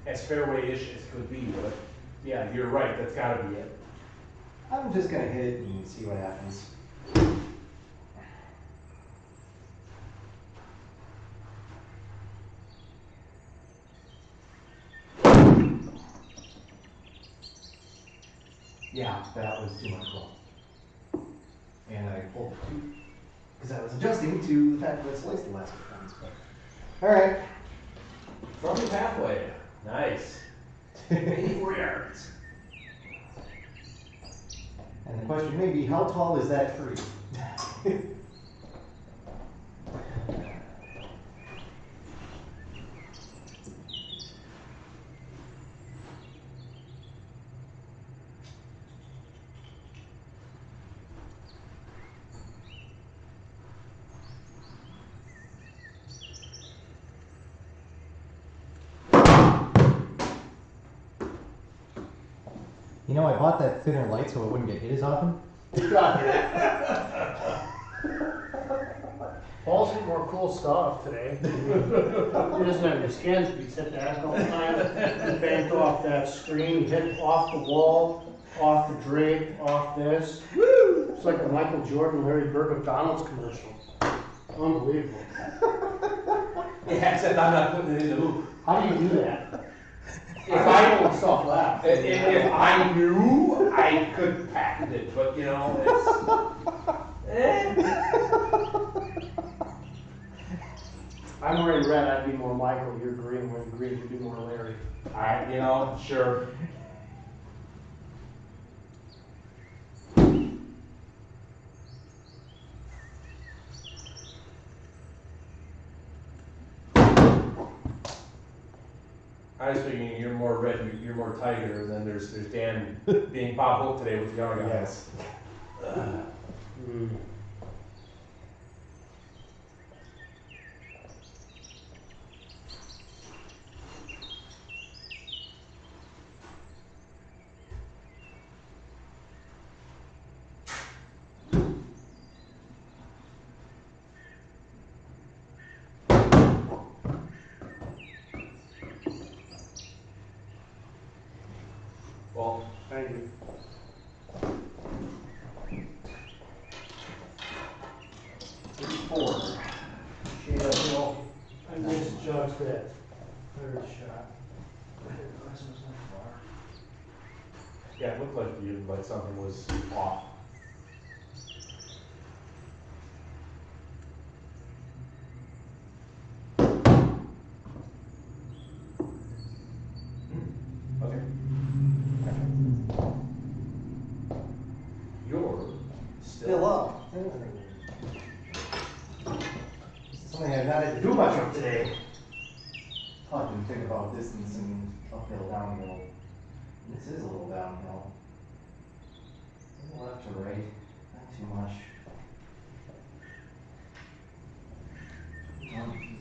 as fairway-ish as could be, but yeah, you're right. That's got to be it. I'm just going to hit it and see what happens. Yeah, that was too much ball. And I pulled it too, because I was adjusting to the fact that it's sliced the last few times. But. All right. From the pathway. Nice. 84 yards. And the question may be, how tall is that tree? You know, I bought that thinner light so it wouldn't get hit as often. Paul's getting more cool stuff today. He doesn't have any skins, but he's hit that a couple times. He banked off that screen, he hit off the wall, off the drape, off this. Woo! It's like a Michael Jordan, Larry Bird, McDonald's commercial. Unbelievable. Yeah, except I'm not putting it in the hoop. How do you do that? If I don't stop laughing. If I knew, I could patent it, but you know, it's. I'm wearing red, I'd be more Michael, you're green, wearing green, you'd be more Larry. You know, sure. I was thinking you're more red, you're more tiger, and then there's Dan being Bob Hope today with the young guys. Well, Thank you. Four. I misjudged that third shot. yeah, it looked like something was off. Okay. You're Still up. Something I've not had to do much of today. Talk and think about distance and uphill, downhill. This is a little downhill. A little left to right, not too much. 1 feet.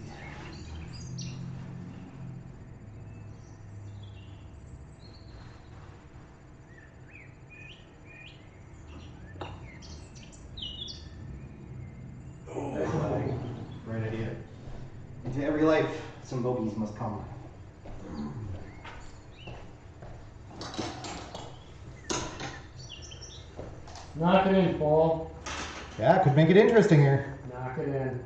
Right idea. Into every life, some bogeys must come. Knock it in, Paul. Yeah, could make it interesting here. Knock it in.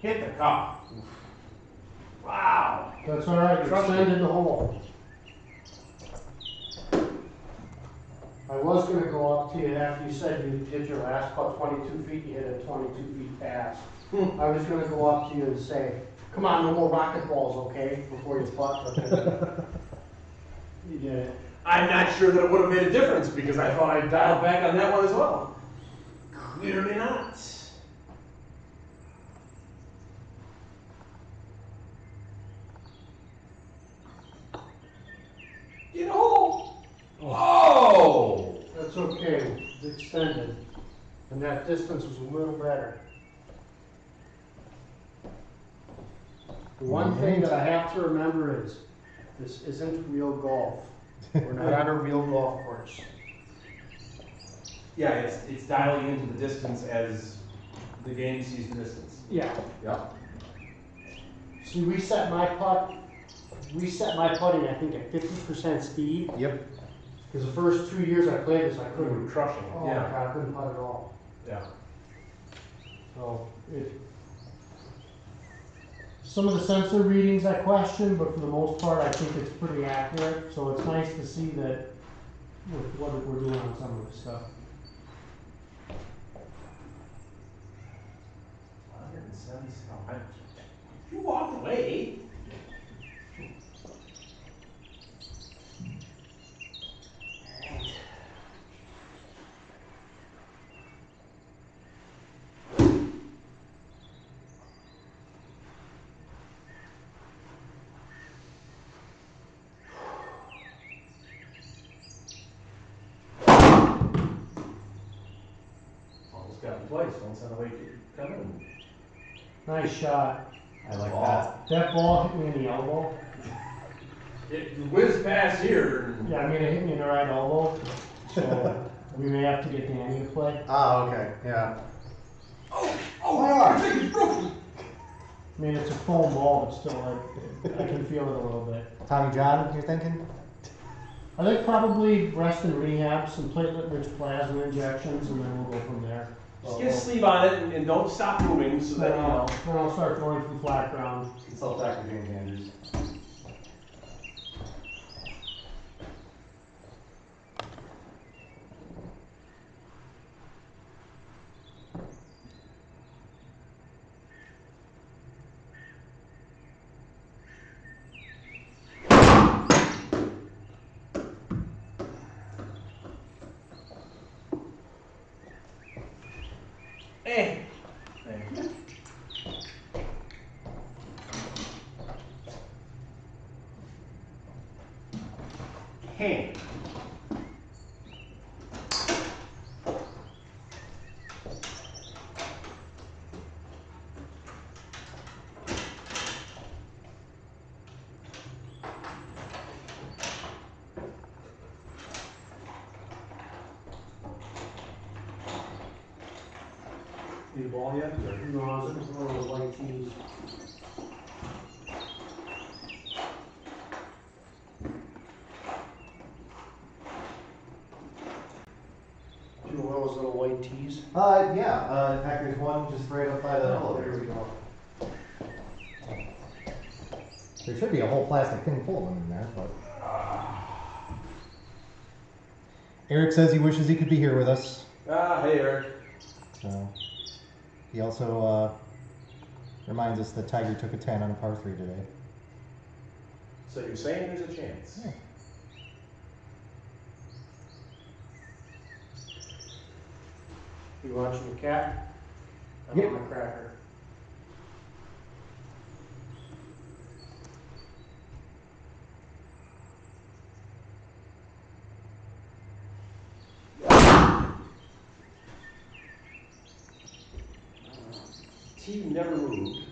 Hit the cup. Wow. That's all right. You extended the hole. I was going to go up to you after you said you hit your last putt 22 feet. You hit it 22 feet past. I was going to go up to you and say, come on, no more rocket balls, okay, before you putt. But you did it. I'm not sure that it would have made a difference because I thought I dialed back on that one as well. Clearly not. Get a hole. Oh! That's okay. It's extended. And that distance was a little better. The one thing that I have to remember is this isn't real golf. We're not on a real golf course. Yeah, it's dialing into the distance as the game sees the distance. Yeah. Yep. See, we set my putting, I think, at 50% speed. Yep. Because the first 2 years I played this, I We couldn't. were crushing it. Oh my Yeah. God, I couldn't putt at all. Yeah. So some of the sensor readings I question, but for the most part, I think it's pretty accurate. So it's nice to see that with what we're doing on some of this stuff. 177. You walked away. Almost got me twice. Once on the way to come in. Nice shot. I like that. That ball hit me in the elbow. It whizzed past here. Yeah, I mean, it hit me in the right elbow. So we may have to get Danny to play. Ah, okay, yeah. Oh, my arm. I think it's broken. I mean, it's a foam ball, but still, I can feel it a little bit. Tommy John, you're thinking? I think probably rest and rehab, some platelet-rich plasma injections, and then we'll go from there. Just get a sleeve on it and don't stop moving so that you know. Then I'll start throwing from flat ground. Consult Dr. James Andrews. Thank you. Hey. Need a ball yet? Or? No, I was looking for one of those white tees. Do you know one of those little white tees? Yeah, in fact, there's one just right up by the elevator. There we go. There should be a whole plastic thing full of them in there, but. Eric says he wishes he could be here with us. Hey Eric. So, he also reminds us that Tiger took a 10 on a par 3 today. So you're saying there's a chance? Yeah. You watching the cat? I'm Yep. on the cracker. Tee never moved.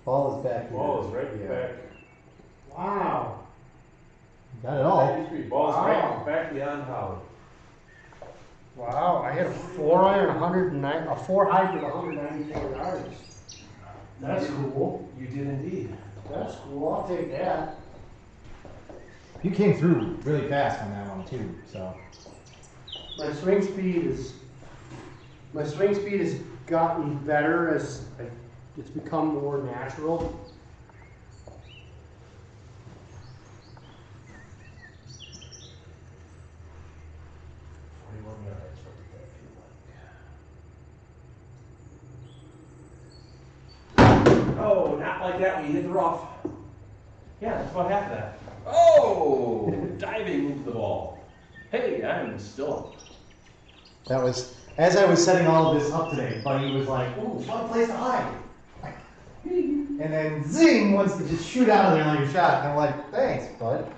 Ball is back here. Ball is right back. Wow. Got it all. 93. Ball's Wow. right back beyond Holly. Wow, I hit a 4-iron, 109, a 4-iron with 194 yards. That's cool. You did indeed. That's cool. I'll take that. You came through really fast on that one too, so. My swing speed has gotten better as it's become more natural. Oh, not like that when you hit the rough. Yeah, that's about half of that. Oh, diving into the ball. Hey, I'm still. That was, as I was setting all of this up today, Buddy was like, ooh, fun place to hide. And then zing, wants to just shoot out of there like a shot. And I'm like, thanks, bud.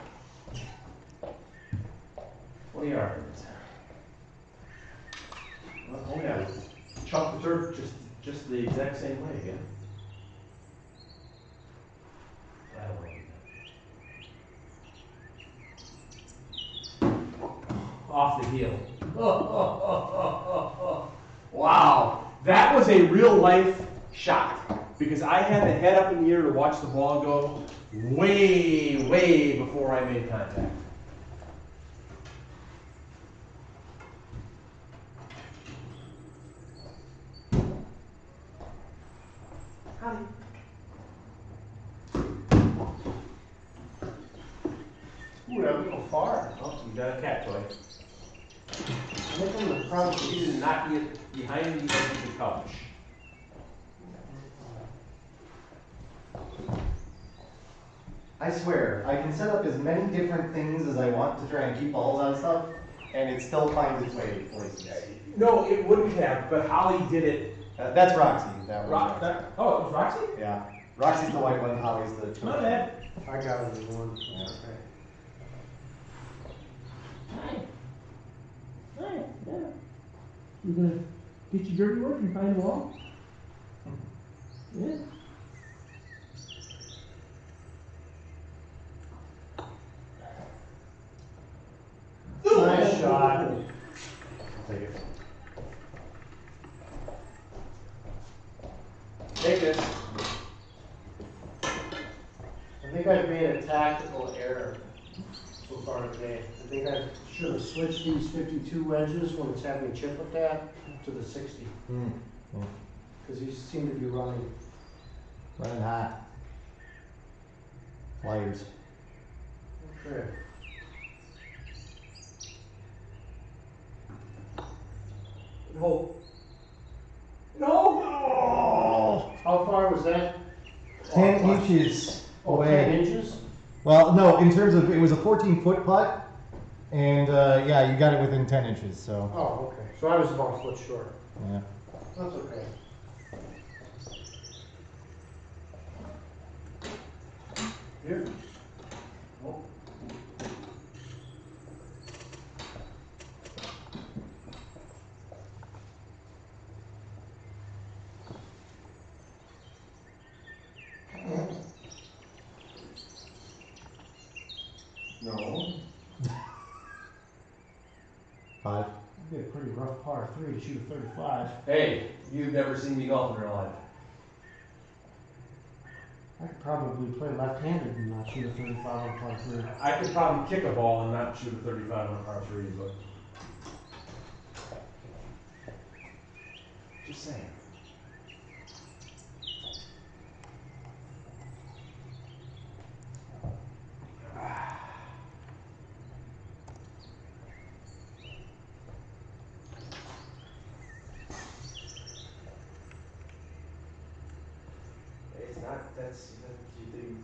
20 yards. Well, oh yeah, chop the turf just the exact same way again. Off the heel. Wow, that was a real life shot because I had to head up in the air to watch the ball go way, way before I made contact. Howdy. Ooh, that went far. Oh, you got a cat toy. I think I'm the front. You did not get behind the edge of the couch. I swear, I can set up as many different things as I want to try and keep balls on stuff, and it still finds its way to places. No, it wouldn't have, but Holly did it. That's Roxy. That was Roxy. Oh, it was Roxy? Yeah. Roxy's the white one, Holly's the My bad. I got it in one. Yeah. Hi. Hi. Yeah. You gonna get your dirty work and find the wall? Yeah. Nice shot. I'll take it. Take this. I think I've made a tactical error so far today. I think I should have switched these 52 wedges when it's having a chip with that to the 60. Because these seem to be running. Running hot. Flyers. Okay. No. No. Oh, How far was that? 10 inches Oh, away. 10 inches? Well, no, in terms of, it was a 14-foot putt, and yeah, you got it within 10 inches, so, Oh, okay. So I was about a foot short. yeah. That's okay. Here. Oh. No. 5. That'd be a pretty rough par 3 to shoot a 35. Hey, you've never seen me golf in real life. I could probably play left-handed and not shoot a 35 on par 3. I could probably kick a ball and not shoot a 35 on a par 3, but just saying.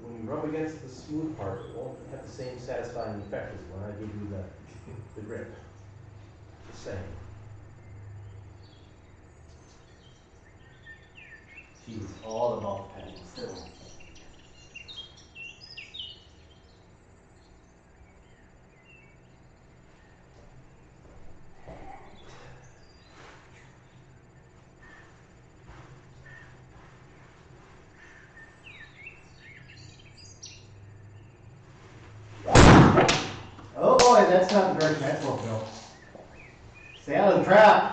when you rub against the smooth part, it won't have the same satisfying effect as when I give you the grip. The same. She was all about the petting still. Oh boy, that's not the direction that's supposed to go. Stay out of the trap.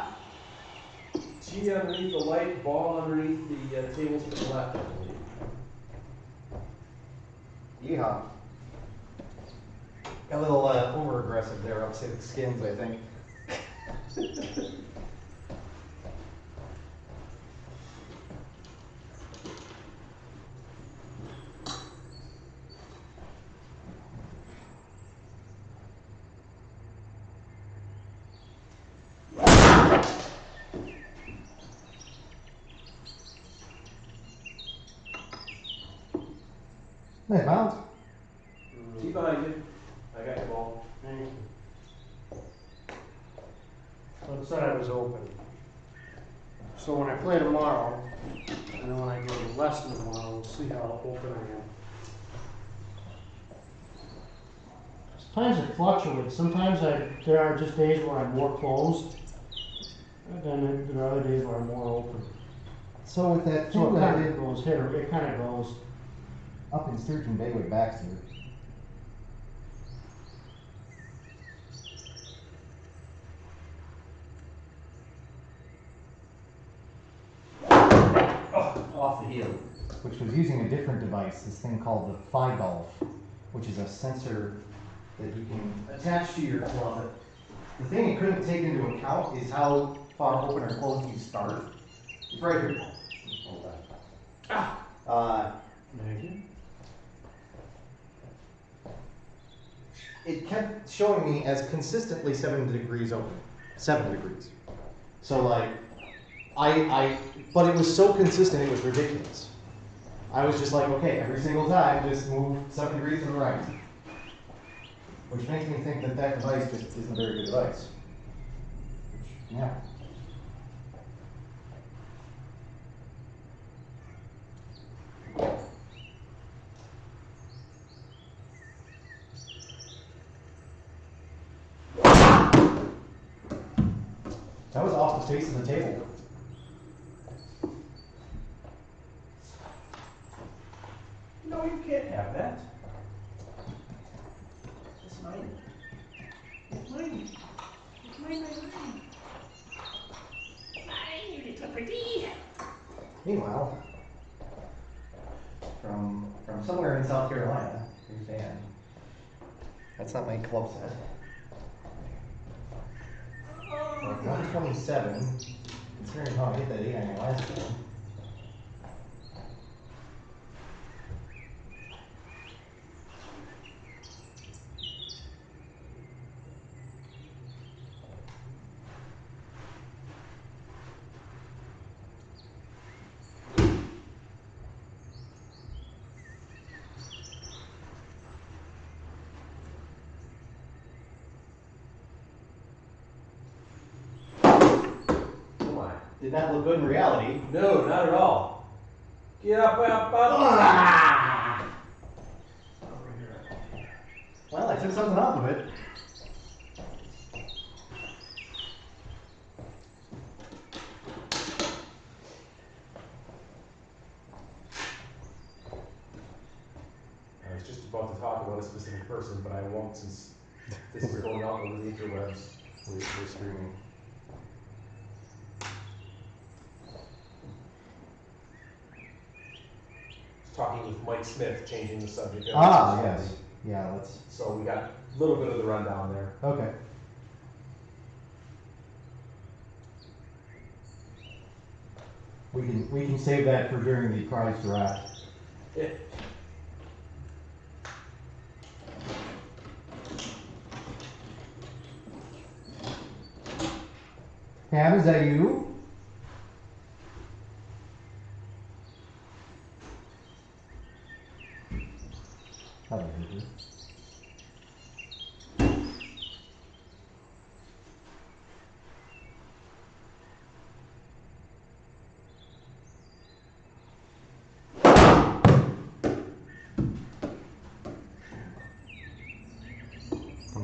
Tee underneath the light, ball underneath the tables to the left, I believe. Yeehaw. Got a little over aggressive there, upset the skins, I think. Nice bounce. Tee behind you. I got the ball. Thank you. Like I said, I was open. So when I play tomorrow, and then when I go to lesson tomorrow, we'll see how open I am. Sometimes it fluctuates. Sometimes there are just days where I'm more closed, and then there are other days where I'm more open. So with that So too, it kind of goes it kind of goes. up in Sturgeon Bay with Baxter. Off the heel. Which was using a different device, this thing called the Phi Golf, which is a sensor that you can attach to your club. The thing it couldn't take into account is how far open or closed you start. It's right here. Hold on. Thank you. It kept showing me as consistently 7 degrees open. 7 degrees. So like, but it was so consistent, it was ridiculous. I was just like, okay, every single time, just move 7 degrees to the right. Which makes me think that that device just isn't a very good device. Yeah. That was off the face of the table. No, you can't have that. It's mine. It's mine. It's mine. Mine, it's a pretty. Meanwhile, from somewhere in South Carolina, here's Dan. That's not my club set. 127, considering how I hit that 8 on your last one. Did not look good in reality. No, not at all. Get up. Ah! Well, I took something off of it. I was just about to talk about a specific person, but I won't since this is going out over the interwebs. We're streaming. Talking with Mike Smith, changing the subject. Ah, yes. Yeah, let's. So we got a little bit of the rundown there. Okay. We can save that for during the prize draft. Yeah. Pam, is that you?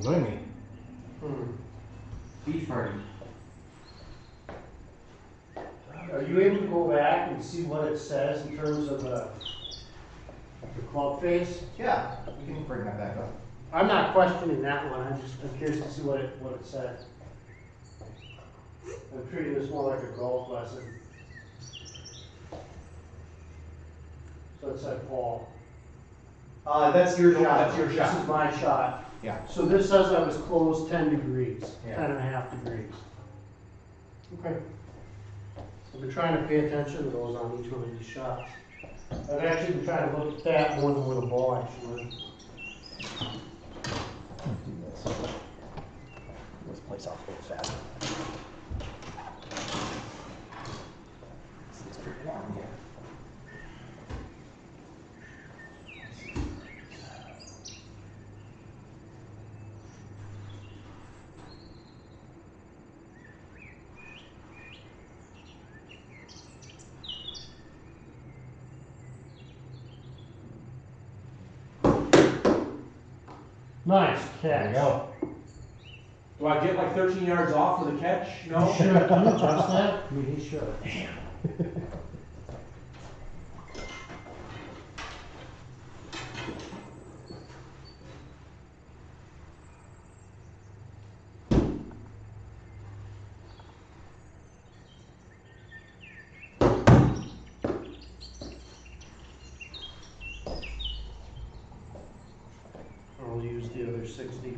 Join me. Beach party. Are you able to go back and see what it says in terms of the club face? Yeah, we can bring that back up. I'm not questioning that one, I'm curious to see what it said. I'm treating this more like a golf lesson. So it said Paul. That's your shot. That's your This shot. is my shot. Yeah. So this says I was closed 10 degrees, Yeah. 10.5 degrees. Okay. I've been trying to pay attention to those on each one of these shots. I've actually been trying to look at that more than with a ball, actually. Do this. This place off a little faster. It's pretty warm here. Nice catch. There we go. Do I get like 13 yards off for the catch? No? He should. Can you adjust that? I mean, he should. I'll use the other 60.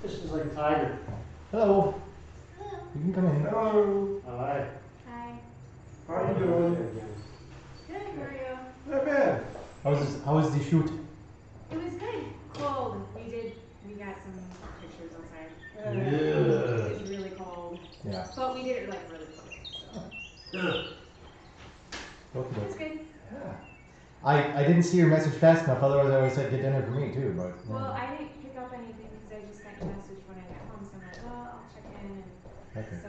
This is like Tiger. Hello. You can come in. Hello. Alright. Hi. How are you doing? Good, how are you? Not bad. How was the shoot? It was good. Cold. We got some pictures outside. Yeah. It was really cold. Yeah. But we did it like really quick, so. Okay. It was good. Yeah. I didn't see your message fast enough, otherwise I would have said get dinner for me too, but. Yeah. Well, I didn't pick up anything because I just got your message when I got home, so I'm like, well, I'll check in and Okay. so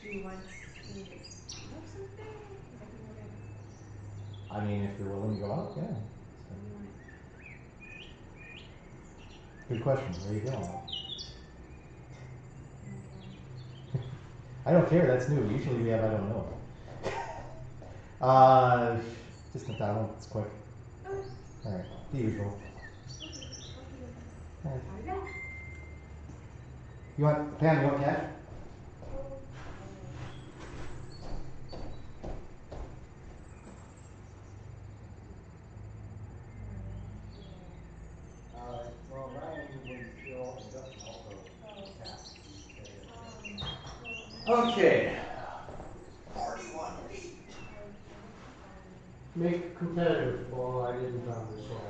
do you want me to have something? Is that what you're I mean, if you're willing to go out, yeah. So, you want? good question. Where are you going? Okay. I don't care. That's new. Usually we have I don't know. Just McDonald's. It's quick. Okay. All right. The usual. All right. I'll be back. You want Pam? You want cash? Well, Ryan was still Augusta also. Okay. Make competitive. Well, I didn't on this one.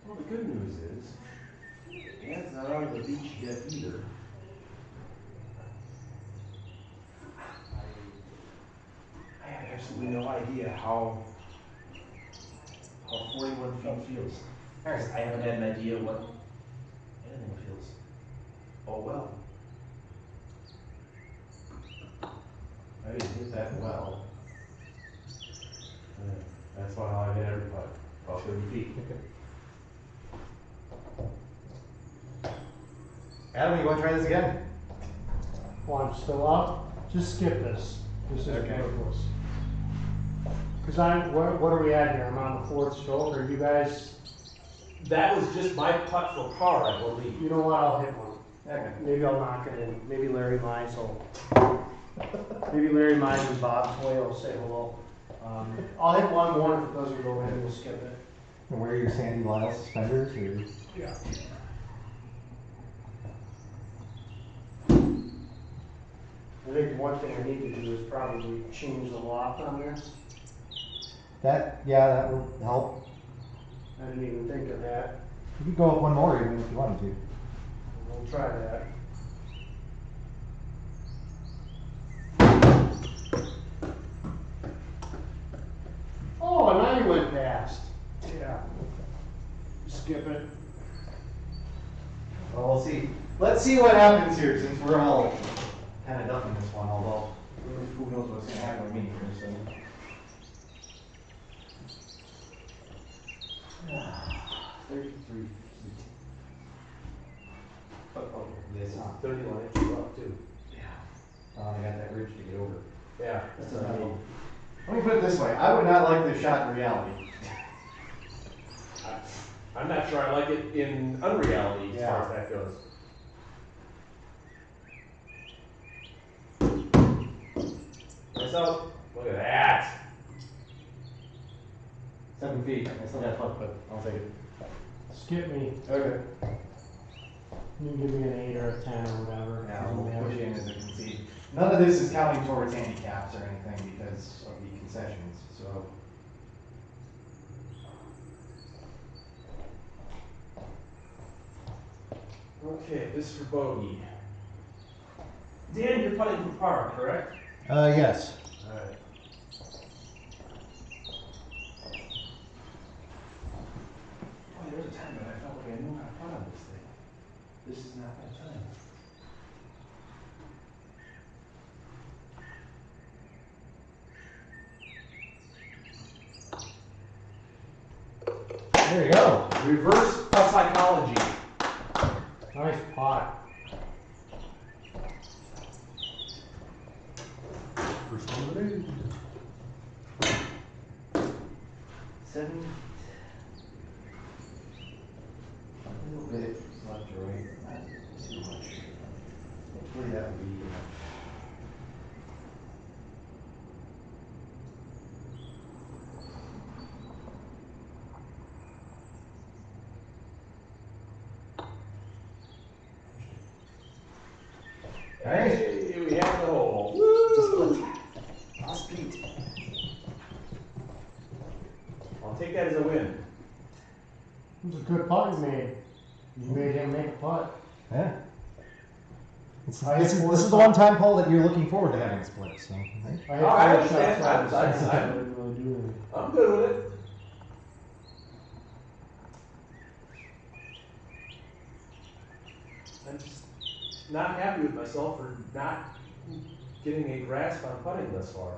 Well, the good news is, Dan's not out of the beach yet either. I have absolutely no idea how 41 feet feels. I haven't had an idea what anything feels. Oh well. I didn't hit that well. That's about how I hit every putt. About 30 feet. Adam, you want to try this again? Well, I'm still up. Just skip this. This is Okay. ridiculous. Because what are we at here? I'm on the 4th stroke. Are you guys? That was just my putt for par, I believe. You know what? I'll hit one. Okay. Maybe I'll knock it in. Maybe Larry Mines will. Maybe Larry Mines and Bob Toy will say hello. I'll hit one more. If it doesn't go in, we'll skip it. And wear your Sandy Lyle suspenders, or Yeah. I think one thing I need to do is probably change the lock on this. that? Yeah, that would help. I didn't even think of that. You could go up one more even if you wanted to. We'll try that. Oh, and now you went past. Yeah. Skip it. Well, we'll see. Let's see what happens here since we're all kind of ducking this one, although who knows what's going to happen with me here. So. 33 feet. Oh, yes. 31 inches up too. Yeah. I got that ridge to get over. Yeah, that's what I mean. Let me put it this way. I would not like this shot in reality. I'm not sure I like it in unreality as Yeah. far as that goes. So, look at that. 7 feet. I still got putt, but I'll take it. Skip me. Okay. You can give me an 8 or a 10 or whatever. Now we'll push in as a concede. None of this is counting towards handicaps or anything because of the concessions. So. Okay, this is for bogey. Dan, you're putting for par, correct? Yes. Alright. Boy, there was a time that I felt like I knew how to putt on this thing. This is not that time. There you go. Reverse putt psychology. Nice pot. First one of the day. 7. A little bit left or right, but not too much. Hopefully that would be enough. Hey, we have the hole. Just last beat. I'll take that as a win. It was a good putt you made. You made him make a putt. Yeah. This is the one time, Paul, that you're looking forward to having a split. So, right? I had Oh, I 4 understand. shots out of the I'm- second, I didn't really do anything. I'm good with it. I'm just not happy with myself for not getting a grasp on putting thus far.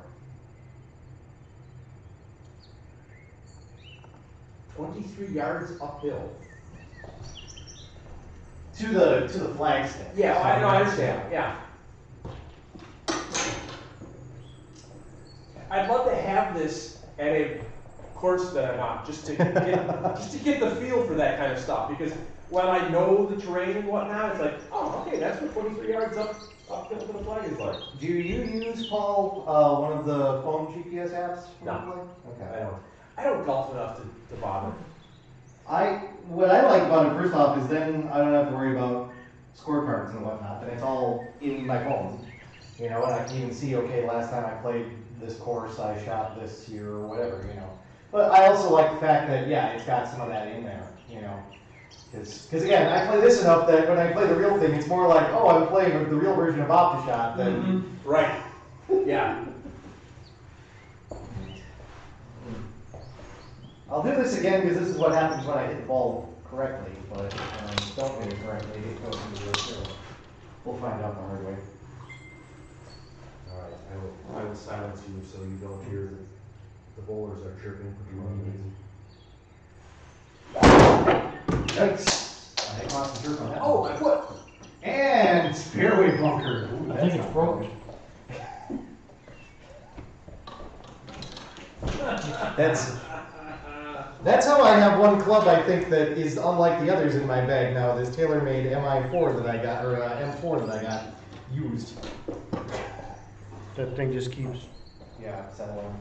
23 yards uphill. To the flag stick. Yeah, I know, I understand, yeah. I'd love to have this at a course that I'm on, just to get the feel for that kind of stuff, because when I know the terrain and whatnot, it's like, oh, okay, that's what 23 yards uphill to the flag is like. Do you use, Paul, one of the phone GPS apps? No. Okay. I don't golf enough to bother. What I like about it, first off, is then I don't have to worry about scorecards and whatnot. Then it's all in my phone, you know, and I can even see, okay, last time I played this course, I shot this here or whatever, you know. But I also like the fact that, yeah, it's got some of that in there, you know. Because again, I play this enough that when I play the real thing, it's more like, oh, I'm playing the real version of OptiShot than. Right. Yeah. I'll do this again because this is what happens when I hit the ball correctly, but don't hit it correctly, it goes into the zero. We'll find out the hard way. All right, I will silence you so you don't hear the bowlers are chirping for 2 minutes. Yikes. I lost the jerk on that. Oh, my foot! And fairway bunker. Ooh, I think it's broken. That's how I have one club I think that is unlike the others in my bag now. This TaylorMade MI4 that I got, or M4 that I got used. That thing just keeps. Yeah, settling.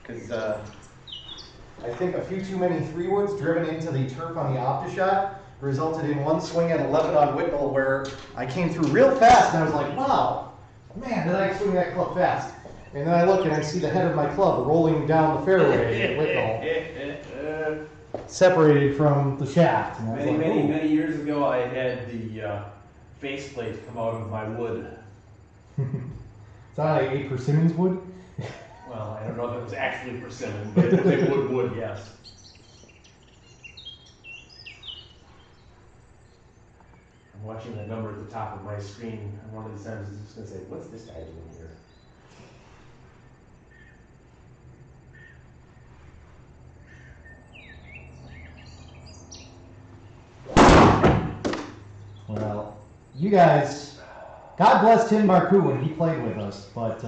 Because I think a few too many 3-woods driven into the turf on the OptiShot resulted in one swing at 11 on Whitnall where I came through real fast and I was like, wow, man, did I swing that club fast. And then I look and I see the head of my club rolling down the fairway at Wicknall, separated from the shaft. And I was like, "Ooh." Many years ago, I had the faceplate come out of my wood. Is that a persimmons wood? Well, I don't know if it was actually persimmon, but it was wood, yes. I'm watching the number at the top of my screen, and one of these times it's just going to say, what's this guy doing here? Well, you guys, God bless Tim Barku when he played with us, but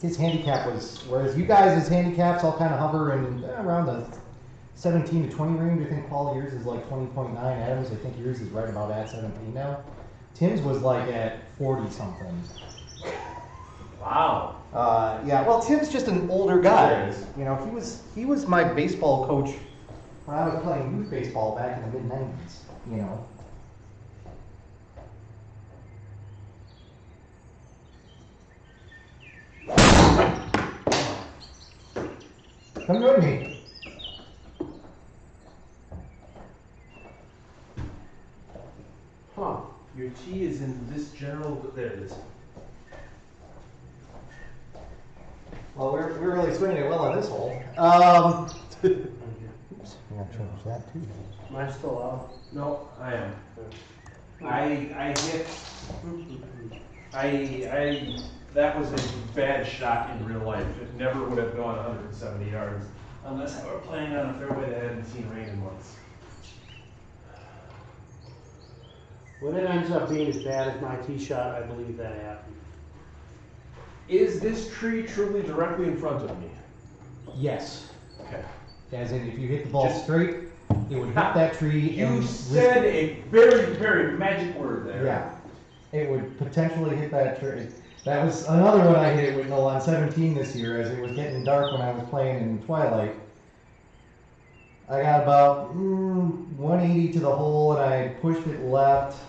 his handicap was, whereas you guys' handicaps all kind of hover in around the 17 to 20 range. I think Paul, yours is like 20.9. Adams, I think yours is right about at 17 now. Tim's was like at 40 something. Wow. Yeah, well, Tim's just an older guy. You know, he was my baseball coach when I was playing youth baseball back in the mid 90s. You know. Come join me. Huh. Your tee is in this general, there it is. Well, we're really swinging it well on this hole. Oops, I'm gonna change that too. Am I still out? No, I am. I hit, that was a bad shot in real life. It never would have gone 170 yards unless I were playing on a fairway that hadn't seen rain in months. When it ends up being as bad as my tee shot, I believe that happened. Is this tree truly directly in front of me? Yes. Okay. As in, if you hit the ball straight, it would hit that tree. You and said a very, very magic word there. Yeah. It would potentially hit that tree. That was another one I hit with Noel on 17 this year, as it was getting dark when I was playing in twilight. I got about 180 to the hole, and I pushed it left,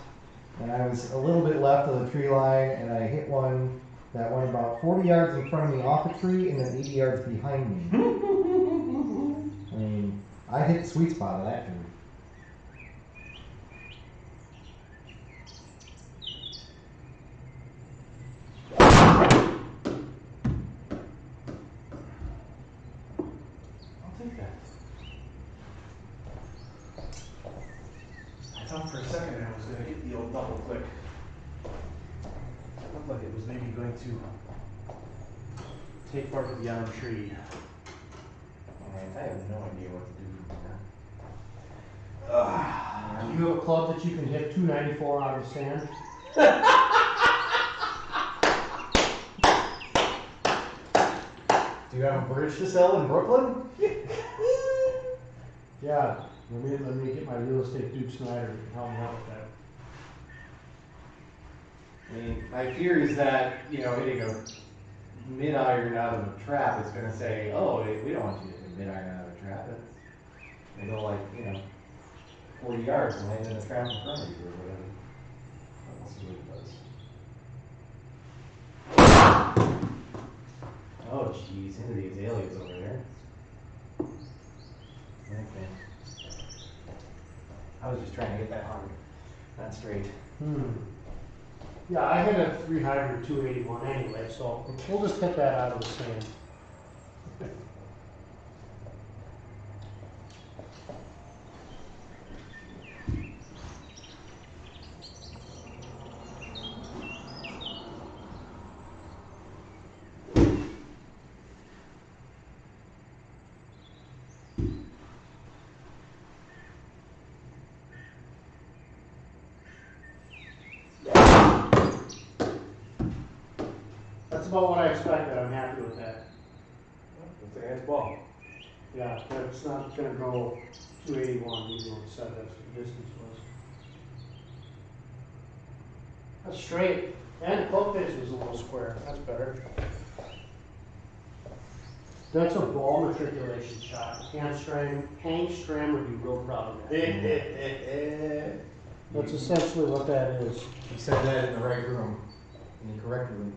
and I was a little bit left of the tree line, and I hit one that went about 40 yards in front of me off a tree, and then 80 yards behind me. I mean, I hit the sweet spot of that tree. I thought for a second I was going to hit the old double click. It looked like it was maybe going to take part of the arm tree. I have no idea what to do from You have a club that you can hit 294 out of the sand? Do you have a bridge to sell in Brooklyn? Yeah. Let me get my real estate Duke Snyder to help me out with that. I mean, my fear is that, hitting a mid-iron out of a trap is going to say, oh, we don't want you to hit a mid-iron out of a trap. They go like, 40 yards and land in a trap in front of you or whatever. We'll see what it does. Oh, jeez, into the azaleas over there. Okay. I was just trying to get that hard, not straight. Yeah, I had a 300 281 anyway, so we'll just hit that out of the sand. That's about what I expected. I'm happy with that. It's a hand's ball. Yeah, that's not going to go 281, even though it said that's what the distance was. That's straight. And the club face was a little square. That's better. That's a ball matriculation shot. Hank Stram would be real proud of that. That's essentially what that is. He said that in the right room, in the correct room.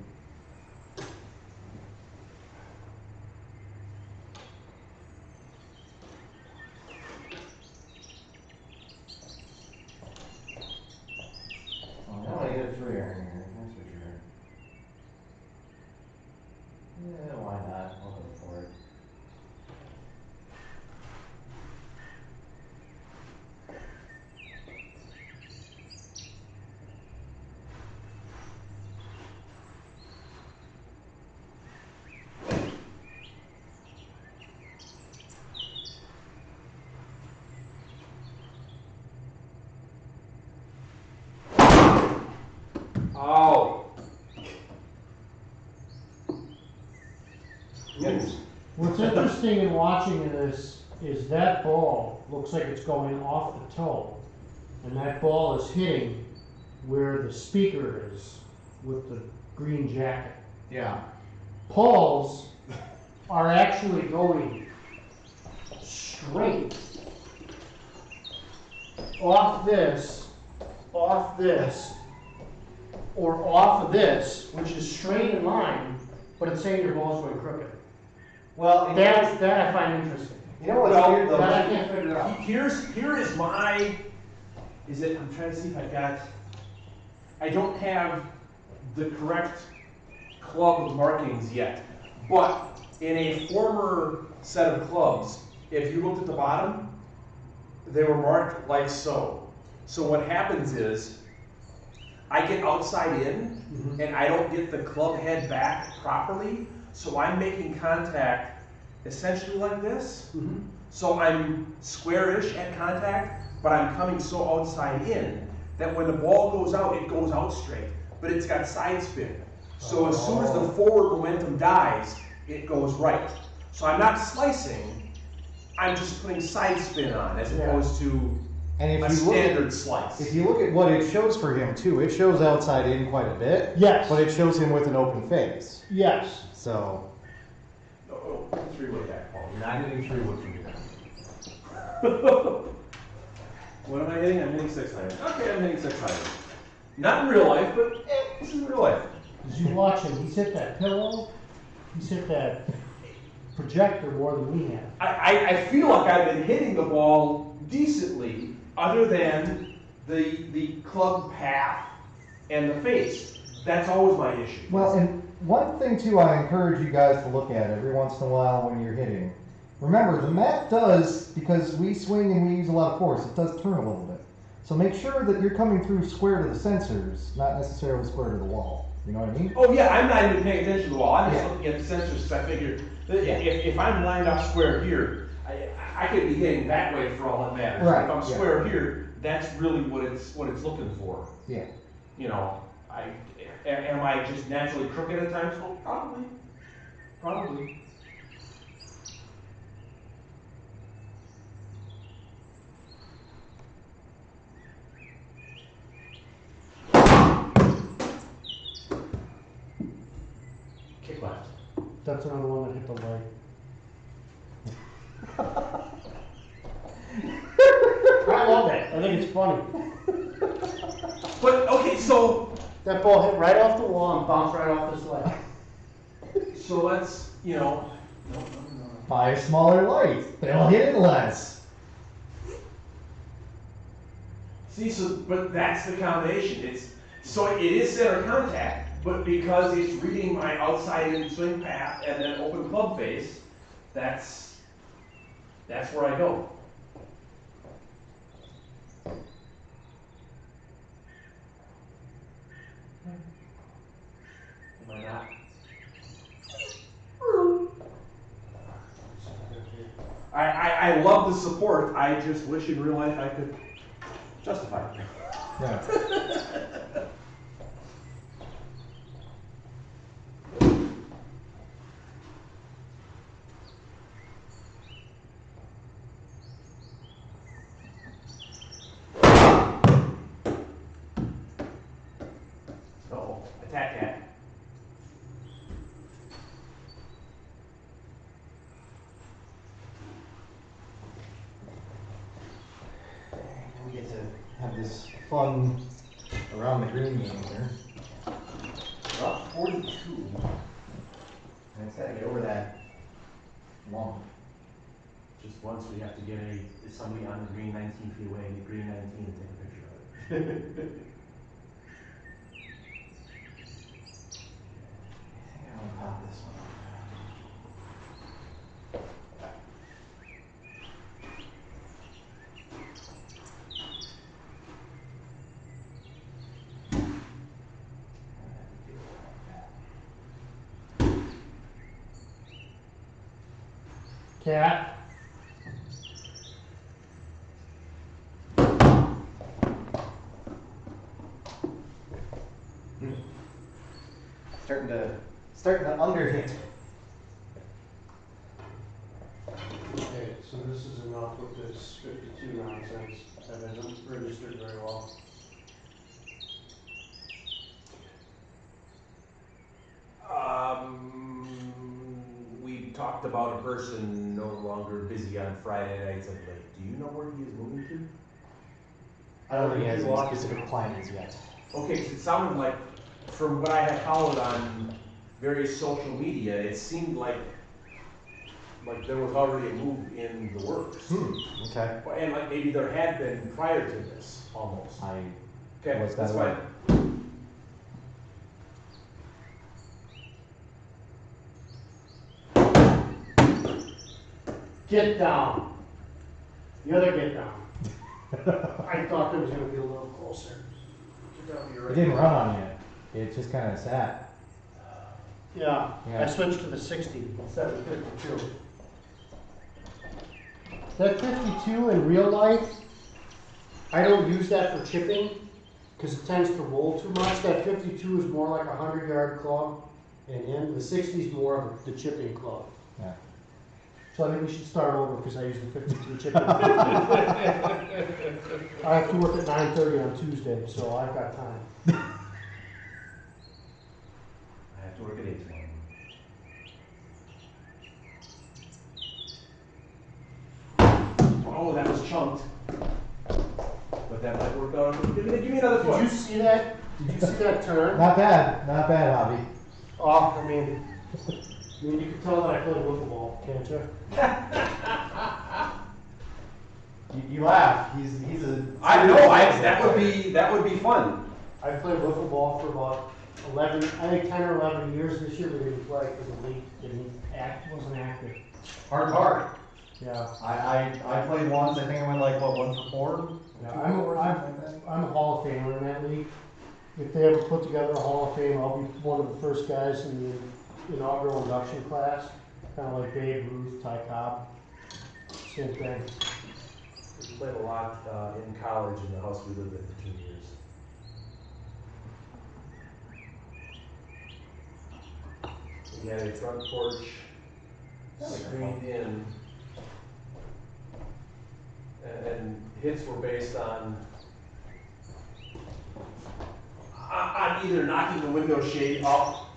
interesting in watching this is that ball looks like it's going off the toe, and that ball is hitting where the speaker is with the green jacket. Yeah. Paul's are actually going straight off this, or off of this, which is straight in line, but it's saying your ball's going crooked. Well, That I find interesting. you know what's Well, weird though? That I can't figure it out. Here is my, I'm trying to see if I don't have the correct club markings yet, but in a former set of clubs, if you looked at the bottom, they were marked like so. So what happens is, I get outside in, and I don't get the club head back properly, so I'm making contact essentially like this. So I'm square-ish at contact, but I'm coming so outside in that when the ball goes out, it goes out straight, but it's got side spin. So as soon as the forward momentum dies, it goes right. So I'm not slicing, I'm just putting side spin on as opposed to And a if you look at, standard slice. if you look at what it shows for him too, it shows outside in quite a bit. Yes. But it shows him with an open face. Yes. So Oh, three-way back, Paul. you're not hitting 3-wood from here. What am I hitting? I'm hitting 6-iron. Okay, I'm hitting 6-iron. Not in real life, but this is real life. As you watch him, he's hit that pillow, he's hit that projector more than we have. I feel like I've been hitting the ball decently, other than the club path and the face. That's always my issue. Well, and one thing too, I encourage you guys to look at every once in a while when you're hitting. Remember, the mat does, because we swing and we use a lot of force, it does turn a little bit. So make sure that you're coming through square to the sensors, not necessarily square to the wall. You know what I mean? Oh yeah, I'm not even paying attention to the wall. I'm just Yeah. looking at the sensors because I figure that if I'm lined up square here, I could be hitting that way for all that matters. Right, If I'm yeah. square here, that's really what it's looking for. Yeah. You know, am I just naturally crooked at times? Oh, probably. Kick left. That's another one that hit the leg. I love that. I think it's funny. But okay, so That ball hit right off the wall and bounced right off his leg. let's no. Buy a smaller light. They'll hit it less. See, but that's the combination. It is center contact, but because it's reading my outside in swing path and then open club face, that's where I go. Am I not? I love the support. I just wish in real life I could justify it. Yeah. Uh-oh, attack cat. We get to have this fun around the green game here. We're up 42. And it's got to get over that lump. Just once we have to get somebody on the green 19 feet away and get green 19 and take a picture of it. I think I'm gonna pop this one. Cat. Starting to under hit. so this is enough with this 52 nonsense that isn't registered very well. We talked about a person no longer busy on Friday nights of late. Do you know where he is moving to? I don't think he has any specific plans yet. Okay, 'cause it sounded like, from what I had followed on various social media, it seemed like there was already a move in the works. Okay. And like maybe there had been prior to this, almost. Okay, was that's that fine. Get down. The other get down. I thought it was gonna be a little closer. It didn't run on you. It just kind of sat. Yeah, Yeah. I switched to the 60 instead of 52. That 52 in real life, I don't use that for chipping because it tends to roll too much. That 52 is more like a 100-yard club, and in the 60 is more of the chipping club. Yeah. So I think we should start over because I use the 52 chipping. I have to work at 9:30 on Tuesday, so I've got time. I have to work at 8 tomorrow. Oh, that was chunked. But that might work out. Give me another foot. Did you see that? Did you see that turn? Not bad, Hobby. Oh, I mean, you can tell that I played wiffle ball, can't you? You laugh. He's a. I know. That would be fun. I played wiffle ball for about 10 or 11 years. This year we didn't play because the league wasn't active. Hard. Yeah. I played once. I think I went like, what, 1 for 4? Yeah, I'm a Hall of Famer in that league. If they ever put together a Hall of Fame, I'll be one of the first guys in the inaugural induction class. Kind of like Babe Ruth, Ty Cobb. Same thing. We played a lot in college in the house we lived in for 2 years. We had a front porch screened in, and hits were based on either knocking the window shade up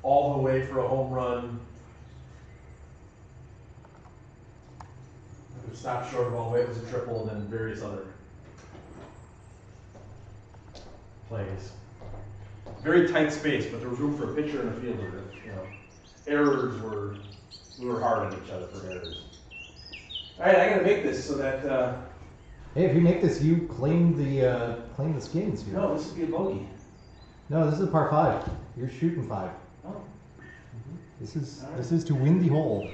all the way for a home run, it stopped short of all the way, it was a triple, and then various other plays. Very tight space, but there was room for a pitcher and a fielder. We were hard on each other for errors. All right, I gotta make this so that. Hey, if you make this, you claim the skins here. No, this would be a bogey. No, this is a par 5. You're shooting 5. Oh. This is to win the hole.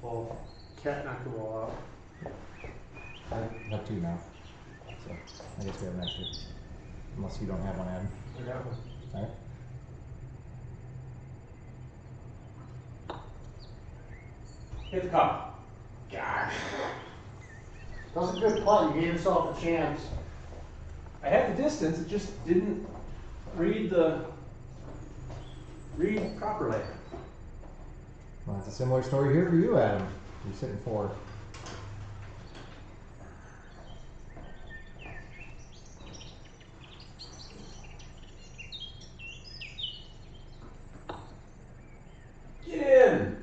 Well, cat knocked the ball out. I have 2 now. So I guess we have an extra. Unless you don't have one, Adam. I got one. Alright. Hit the cup. Gosh. That was a good putt. You gave yourself a chance. I had the distance, it just didn't read properly. Well, it's a similar story here for you, Adam. You're sitting 4. Get in!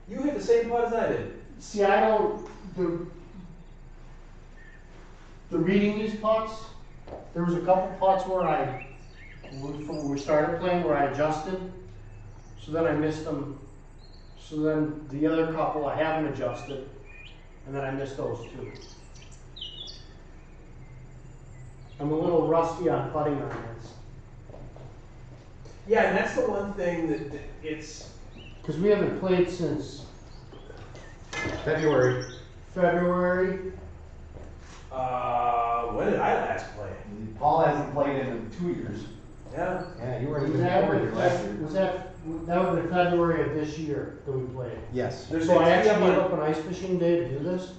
You hit the same putt as I did. See, I don't, the reading these putts, there was a couple putts where when we started playing, where I adjusted, so then I missed them. So then the other couple I haven't adjusted, and then I missed those 2. I'm a little rusty on putting on this. Yeah, and that's the one thing that it's. Because we haven't played since February. When did I last play? Paul hasn't played in 2 years. Yeah. Yeah, you were Was even that over here last year. that would have been February of this year that we played? Yes. There's So I a- actually gave up an ice fishing day to do this?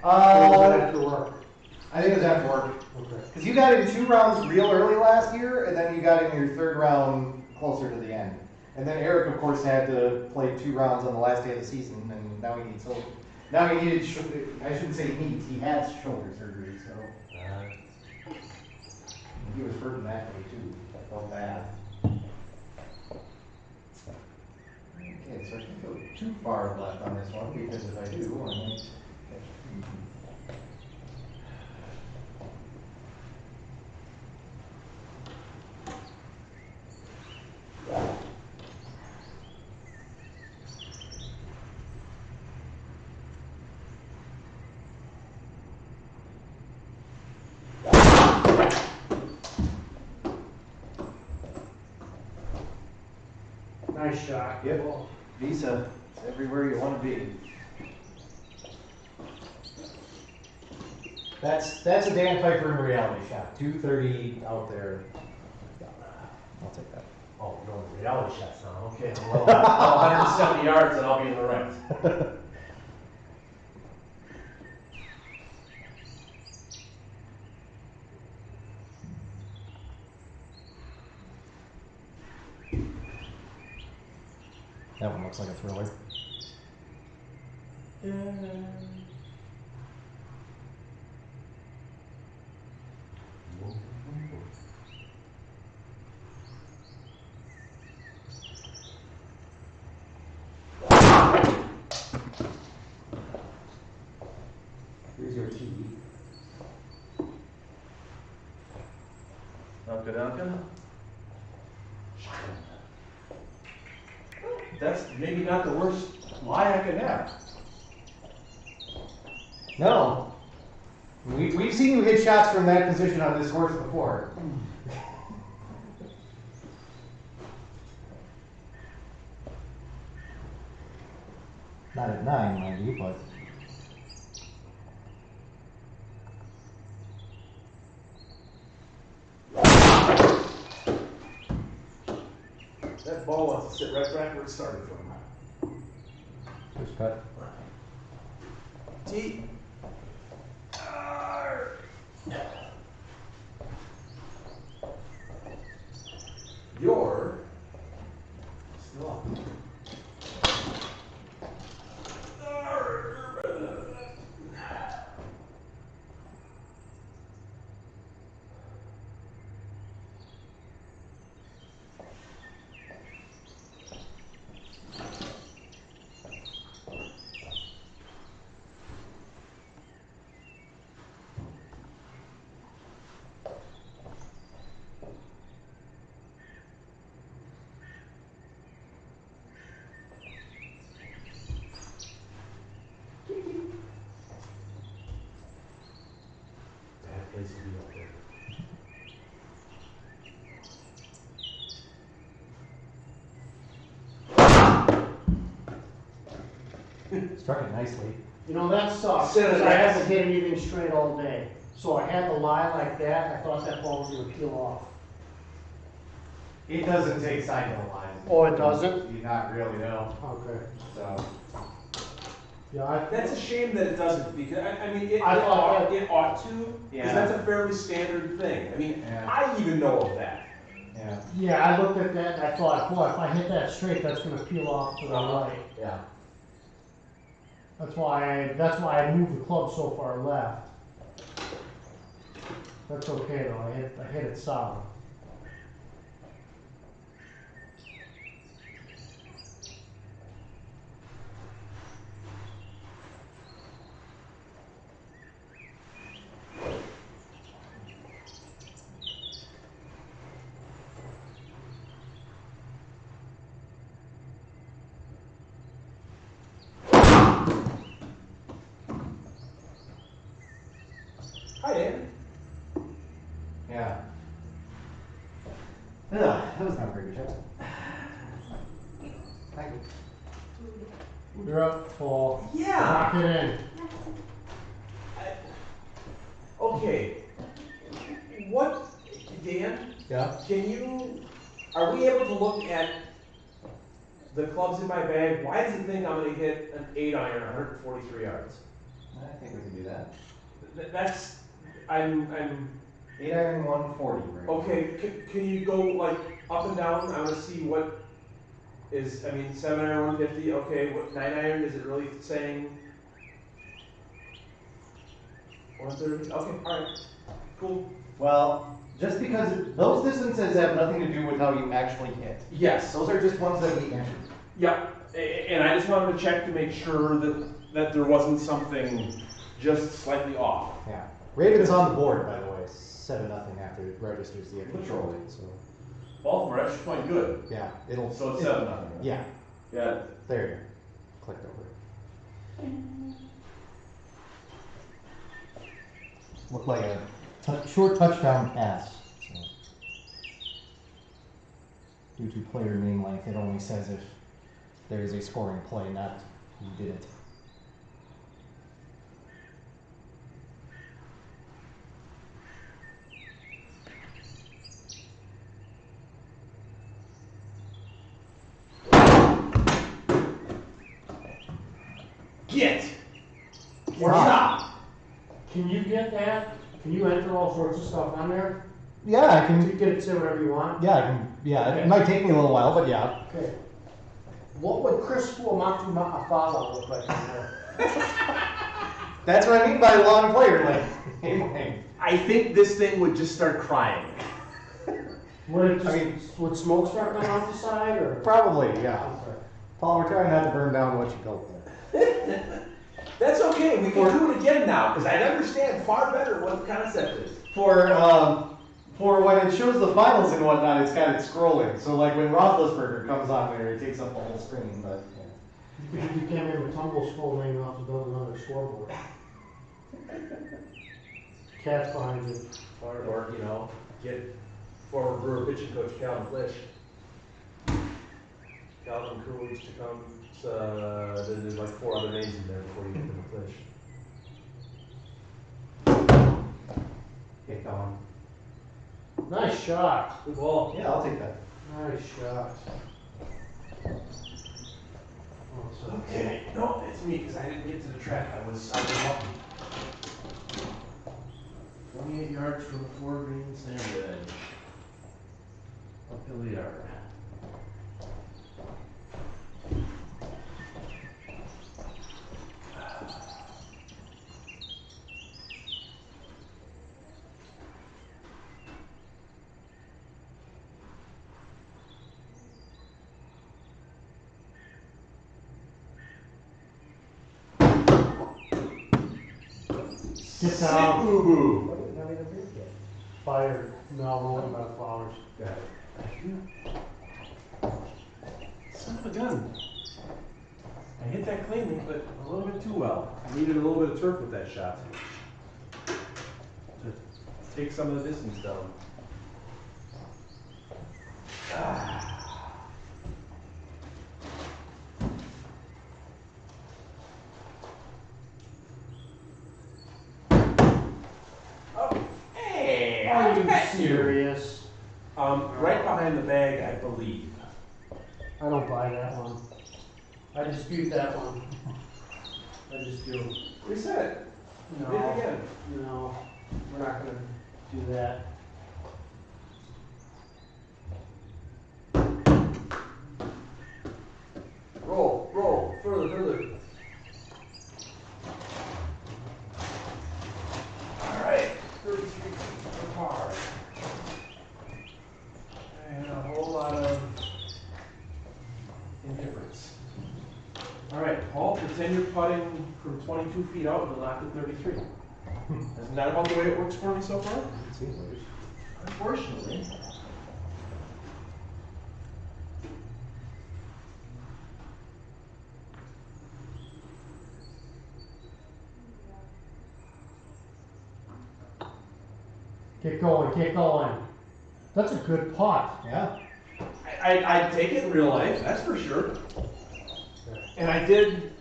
Or was it after work? I think it was after work. Okay. Because you got in 2 rounds real early last year, and then you got in your 3rd round closer to the end. And then Eric, of course, had to play 2 rounds on the last day of the season, and now he needs now he needed, I shouldn't say needs, he had shoulder surgery, so. He was hurting that day too, I felt bad. Okay, so I can't go too far left on this one, because if I do, I might catch. Nice shot. Yep. Visa, it's everywhere you want to be. That's a Dan Pfeifer in reality shot. 230 out there. I'll take that. Oh, we're going to reality shots now, okay. Well, 170 yards and I'll be in the right. That one looks like a thriller. Here's your tee. Duncan. That's maybe not the worst lie I could have. No. We've seen you hit shots from that position on this course before. Not at 9, mind you, but. That ball wants to sit right back where it started from. First cut. Tee. You're still up. Bad place to be up there. Struck it nicely. You know, that sucks, Sit because it I out. haven't hit anything straight all day. So I had to lie like that, I thought that ball was gonna peel off. It doesn't take side hill lines. Oh, it doesn't? You not really know, Okay. so. Yeah, That's a shame that it doesn't, because, I mean, it I thought ought to, Yeah. because that's a fairly standard thing. I mean, Yeah. I even know of that. Yeah. I looked at that and I thought, boy, if I hit that straight, that's gonna peel off to the right. Yeah. That's why I moved the club so far left. That's okay though, I hit it solid. Hi, Dan. Yeah. Ugh, that was not a very good shot. Thank you. You're up, Paul. Yeah. Lock it in. Okay. What, Dan, Yeah. are we able to look at the clubs in my bag? Why does it think I'm gonna hit an 8-iron 143 yards? I think we can do that. That's, I'm 8-iron 140, right? okay, can you go like up and down? I wanna see what is, I mean, 7 iron 150, okay, what, 9 iron, is it really saying 130? Okay, alright, cool. Well, just because those distances have nothing to do with how you actually hit. Yes. Those are just ones that we measured. Yep, and I just wanted to check to make sure that there wasn't something just slightly off. Yeah. Raven's on the board, by the way, 7-0 after it registers the control. So Baltimore, extra point, good. yeah, it'll. So it's 7-0. Yeah. Yeah. There you go. Clicked over. Looked like a short touchdown pass. So. Due to player name length, it only says if there is a scoring play, not who did it. Get! Stop. Can you get that? Can you enter all sorts of stuff on there? Yeah, I Can you can. get it to say whatever you want? Yeah, I can. Yeah, Okay. it might take me a little while, but yeah. Okay. What would Chris Fuamatu Ma'afala look like on there? That's what I mean by long player length. I think this thing would just start crying. Would it just, I mean- would smoke start coming off the side or? Probably, yeah. Okay. Paul, we're trying not to burn down what you built there. That's okay, we can do it again now, because I understand far better what the concept is. For when it shows the finals and whatnot, it's got it scrolling. So like when Roethlisberger comes on there, it takes up the whole screen. But yeah. You came in with tumble skull laying off to build another scoreboard. Cat's behind you. Or, you know, get former Brewer pitching coach Calvin Flish. Calvin Coolidge to come, there's like 4 other names in there before you get to the Flish. Get going. Nice shot. Good ball. Yeah, I'll take that. Nice shot. Oh, so- Okay, no, it's me, because I didn't get to the track, I was lucky. 28 yards from the 4 green sand edge. Uphill the yard. Get down. Boo boo. Fired. No, rolling by the flowers. Got it. Son of a gun. I hit that cleanly, but a little bit too well. I needed a little bit of turf with that shot. To take some of the distance down. Oh, hey! Are you back here. serious? Right behind the bag, I believe. I don't buy that one. I dispute that one. I just do. Reset it. No. Hit it again. No, we're not gonna do that. Roll, further. Alright, 33 feet for par. And a whole lot of indifference. Alright, Paul, pretend you're putting from 22 feet out and knock to 33. Isn't that about the way it works for me so far? It seems like it. Unfortunately. Get going, get going. That's a good putt. Yeah. I'd take it in real life, that's for sure. And I did.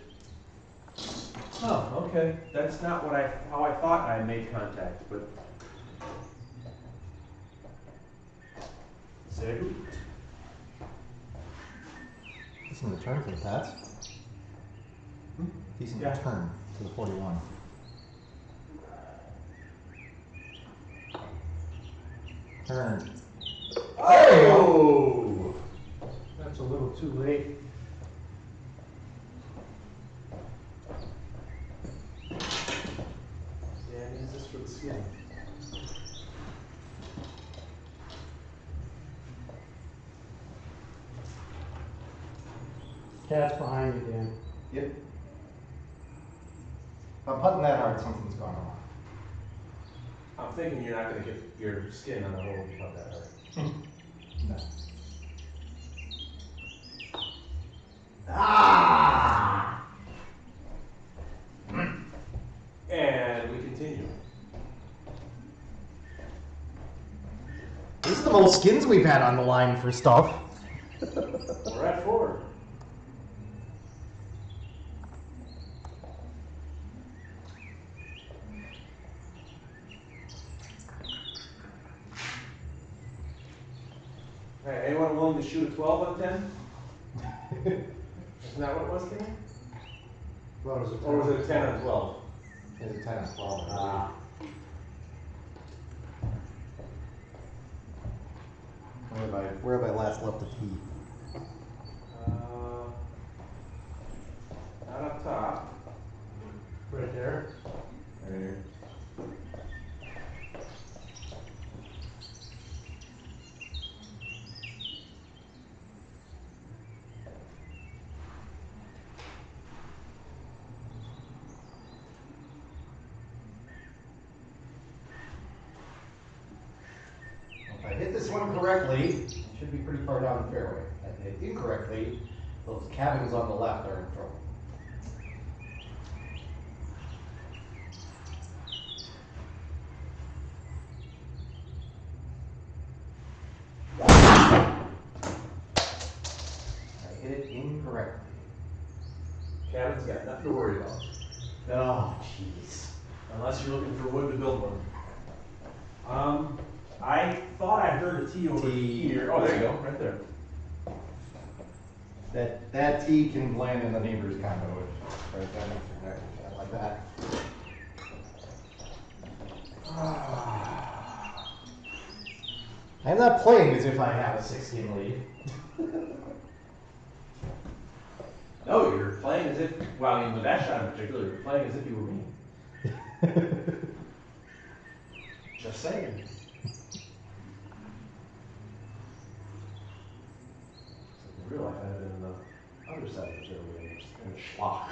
Oh, okay. That's not how I thought I made contact, but. Segu? Decent return for the pass. Decent Yeah. return to the 41. Turn. Oh! That's a little too late. skin. Cat's behind you, Dan. Yep. If I'm putting that hard, something's going on. I'm thinking you're not gonna get your skin on the hole if you putt that hard. No. Ah! And we continue. This is the most skins we've had on the line for stuff. We're at 4. Hey, anyone willing to shoot a 12 on 10? Isn't that what it was, Kenny? What was it? Or was it a 10 on 12? It's a 10 and 12. Ah. Where have I last left the tee? Not up top. Right there. Right here. If I hit this one correctly, it should be pretty far down the fairway. If I hit it incorrectly, those cabins on the left are in trouble. I hit it incorrectly. Cabin's got nothing to worry about. Oh, jeez. Unless you're looking for wood to build one. I thought I heard a T over T. here. Oh, there you go, right there. That tee can land in the neighbor's condo. Right there, next to that, like that. I'm not playing as if I have a 6-game lead. No, you're playing as if, well, I mean, with that shot in particular, you're playing as if you were me. Just saying. In real life, I'd have been on the other side of the fairway in a schlock.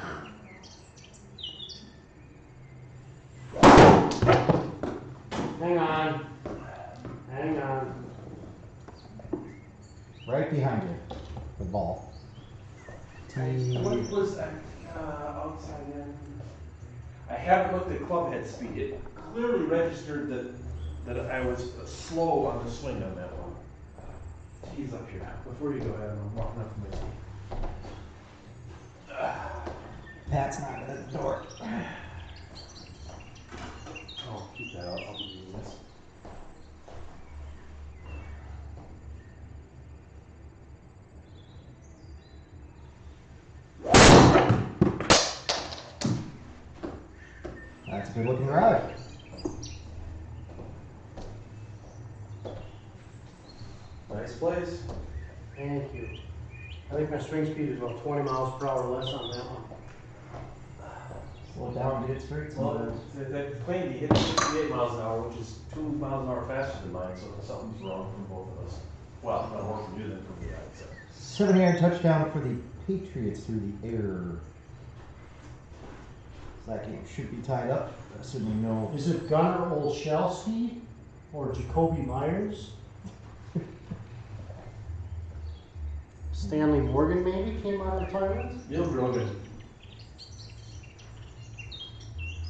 Hang on. Hang on. Right behind you, the ball. What was that? Outside in? I haven't looked at club head speed. It clearly registered that I was slow on the swing on that one. Tee's up here. Before you go ahead, I'm walking up from my tee. Pat's knocking at the door. Oh, keep that out. I'll be using this. That's a good looking ride. Nice place. Thank you. I think my swing speed is about 20 miles per hour less on that one. Slow down, get straight. Well, that claim he hit 68 miles an hour, which is 2 miles an hour faster than mine, so something's wrong for both of us. Well, not more for you than for me, I'd say. 7-yard touchdown for the Patriots through the air. So that game should be tied up. Assuming no. Is it Gunnar Olszewski or Jacoby Myers? Stanley Morgan maybe came out of retirement? Neil Grogan.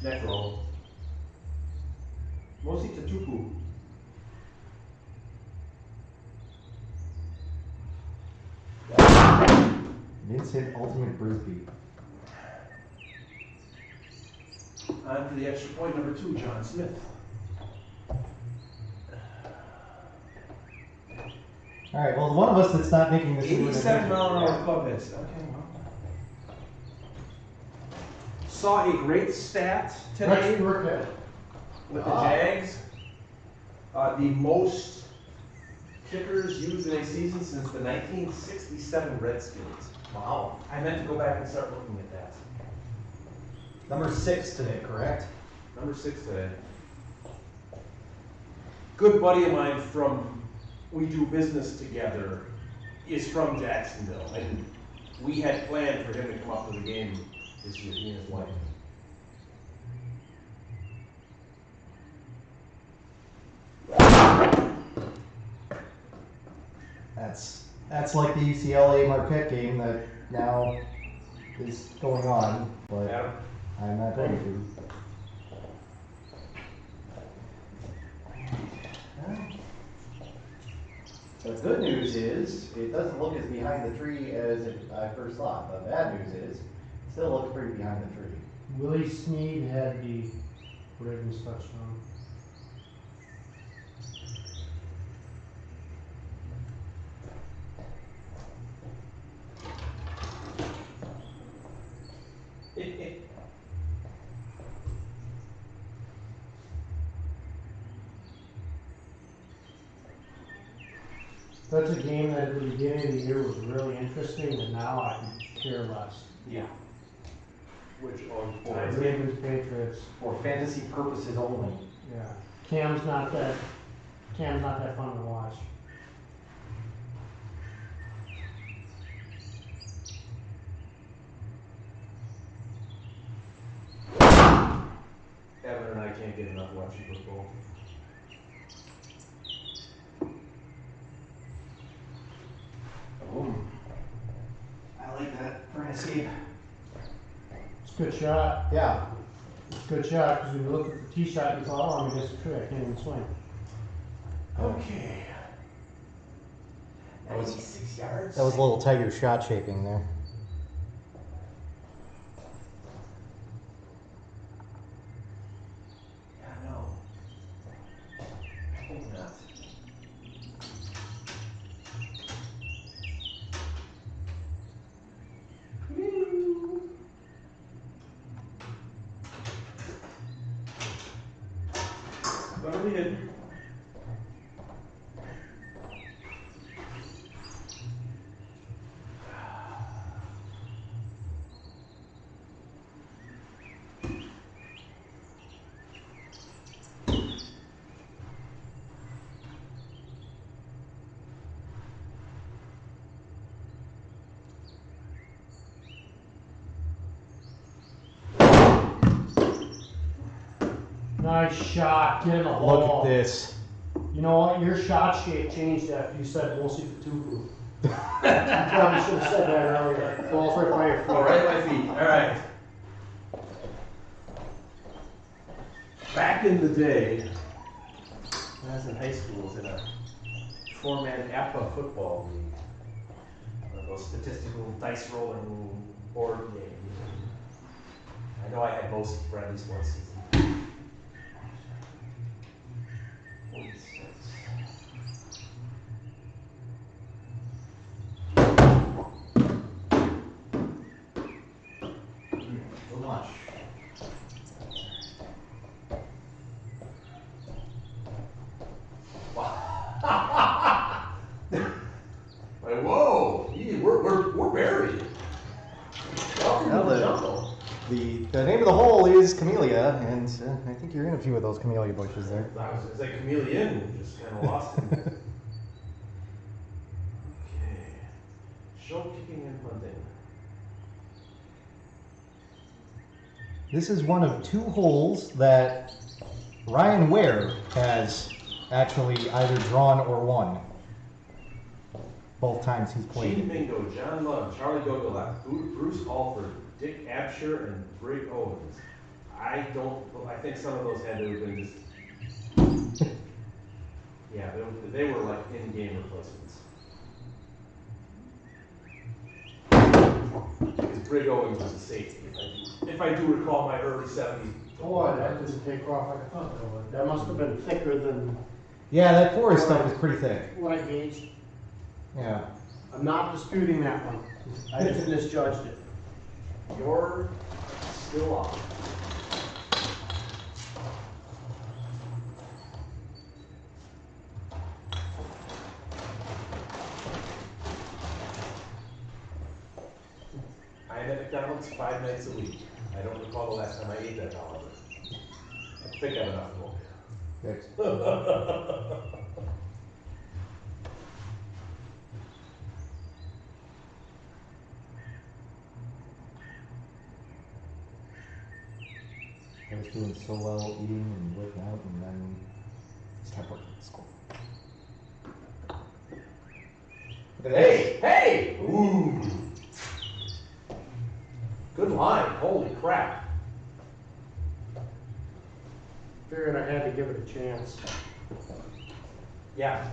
Neck roll. Mosi Tatupu. Vince hit ultimate Brisbee. On to the extra point number 2, John Smith. All right. Well, one of us that's not making this. 87 mile an hour club heads. Okay, well. Saw a great stat today with the Jags. The most kickers used in a season since the 1967 Redskins. Wow. I meant to go back and start looking at that. Number 6 today, correct? Number 6 today. good buddy of mine we do business together, is from Jacksonville, and we had planned for him to come up to the game this year, he and his wife. That's like the UCLA Marquette game that now is going on, but Adam? I'm not going to. The good news is, it doesn't look as behind the tree as I first thought. The bad news is, it still looks pretty behind the tree. Willie Snead had the Ravens touchdown. That's a game that at the beginning of the year was really interesting, and now I can care less. Yeah. Which Ravens Patriots. For fantasy purposes only. Yeah. Cam's not that fun to watch. Evan and I can't get enough watching football. Boom. I like that for an escape. It's a good shot. Yeah. It's a good shot because when you look at the tee shot, you thought, oh, I'm against the tree. I can't even swing. Okay. That was 96 yards. a little tiger shot shaping there. Yeah, no. I hope not. What do we did? Nice shot. Get in the hole. Look at this. You know what? Your shot shape changed after you said we'll see the two You probably should have said that earlier. Ball's right by your foot. All right, my feet. All right. Back in the day, when I was in high school, I was in a four-man APA football league. One of those statistical dice rolling board games. I know I had most for at least one season. 46. So much. Like, whoa, we're buried. Welcome Now to the the- jungle. The name of the hole is Camellia, and I think you're in a few of those camellia bushes there. I was gonna say chameleon, just kind of lost him. Okay. Show kicking and punting. This is one of two holes that Ryan Ware has actually either drawn or won. Both times he's Gene played. Mingo, John Love, Charlie Gogolak, Bruce Alford, Dick Absher, and Brig Owens. I think some of those had to have been just. Yeah, they were like in-game replacements. Because Brig Owens was a safety, if I do recall my early 70s. Boy, that doesn't take off like I thought it would. That must have been thicker than Yeah, that forest stuff is pretty thick. what I gauged. Yeah. I'm not disputing that one. I just misjudged it. You're still on. I am at McDonald's 5 nights a week. I don't recall the last time I ate that, however. I think I have enough milk. Fixed. I was doing so well eating and working out, and then stopped working at school. Look at this. Hey! Ooh. Good line. Holy crap. Figured I had to give it a chance. Yeah.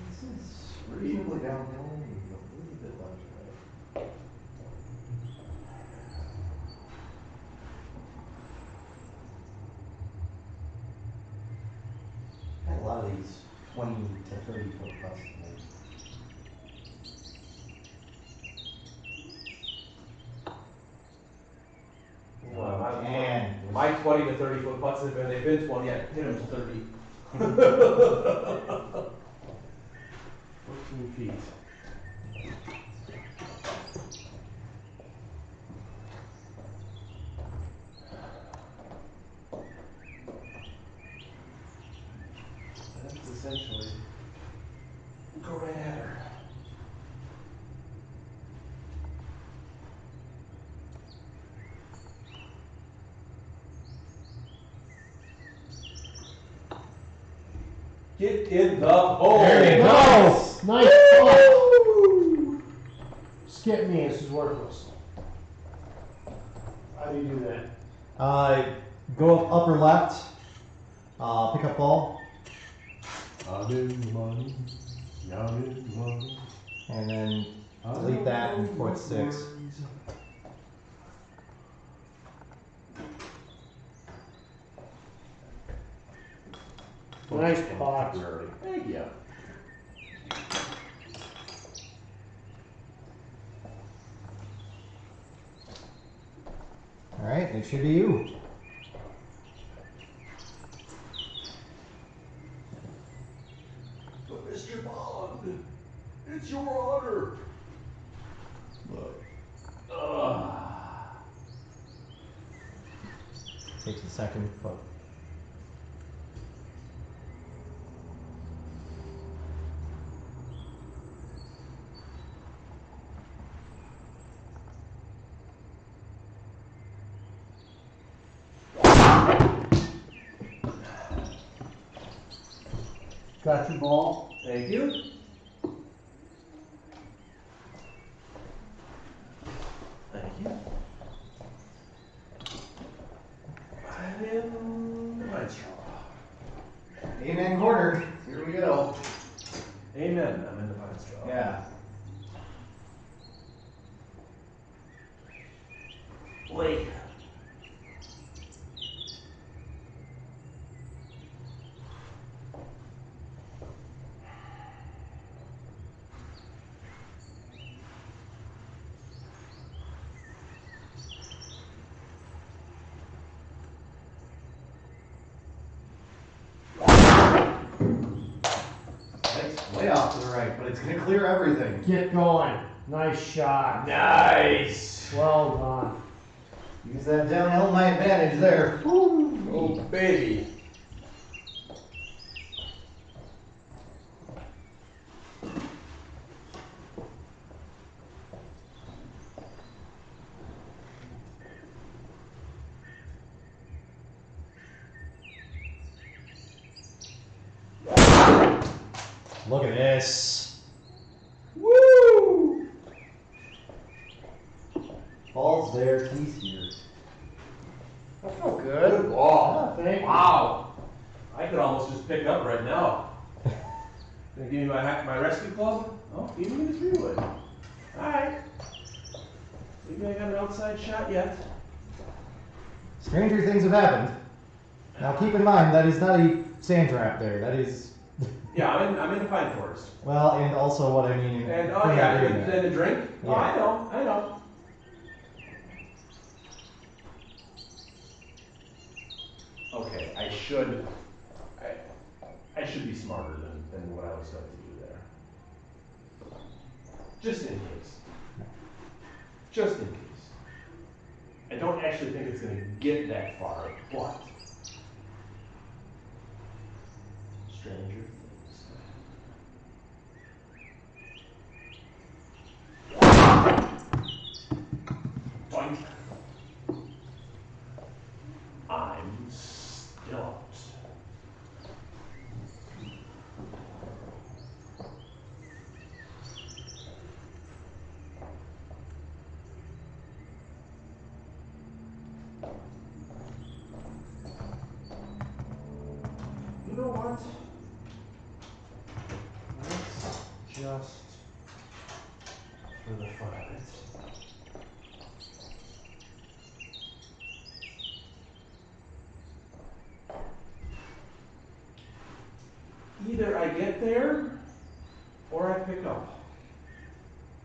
This is reasonably downhill and a little bit left right. Had a lot of these 20 to 30 foot putts today. My 20 to 30 foot putts have been, they've been 20, I hit them to 30. 14 feet. That's essentially, go right at her. Get in the hole. There you go. Nice putt. Skip me, this is worthless. How do you do that? Go up upper left, pick up ball, I'm in money. I'm in money. and then delete that and put 6. Nice putt. Thank you. All right, it should be you. But Mr. Bond, it's your honor. Takes a second, but Got your ball? Thank you. Thank you. I'm in the pine straw. amen quarter. Here we go. Amen. I'm in the pine straw. Yeah. Wait. Way off to the right, but it's going to clear everything. Get going. Nice shot. Nice. Well done. Use that downhill my advantage there. Oh, baby. Look at this. Woo! Ball's there, he's here. That felt Good good. ball. Yeah, thank you. Wow. I could almost just pick it up right now. Gonna give me my rescue club? Oh, give me the 3-wood. Alright. Maybe I got an outside shot yet. Stranger things have happened. Now keep in mind, that is not a sand trap there. That is, Yeah, I'm in the pine forest. well, and also what I mean. And oh from yeah, that area. and the drink? Oh, Yeah. I know. Okay, I should be smarter than what I was going to do there. Just in case. Just in case. I don't actually think it's going to get that far, but stranger things. Doink. I'm stumped. You know what? Let's just, for the fun of it, either I get there or I pick up.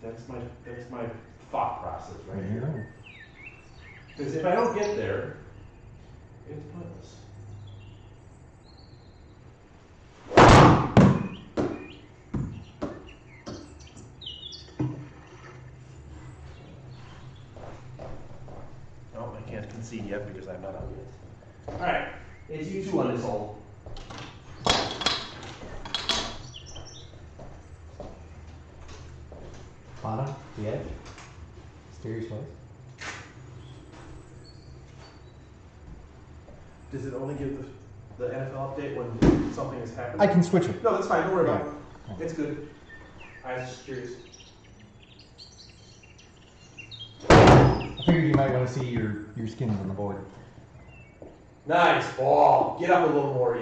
That's my thought process right here. Because if I don't get there, it's pointless. No, I can't concede yet because I'm not out yet. All right, it's you two on this hole. Bottom, the edge. Steer your choice. Does it only give the NFL update when something has happened? I can switch it. No, that's fine. Don't worry about it. Yeah. It's good. I was just curious. I figured you might want to see your skins on the board. Nice ball. Get up a little more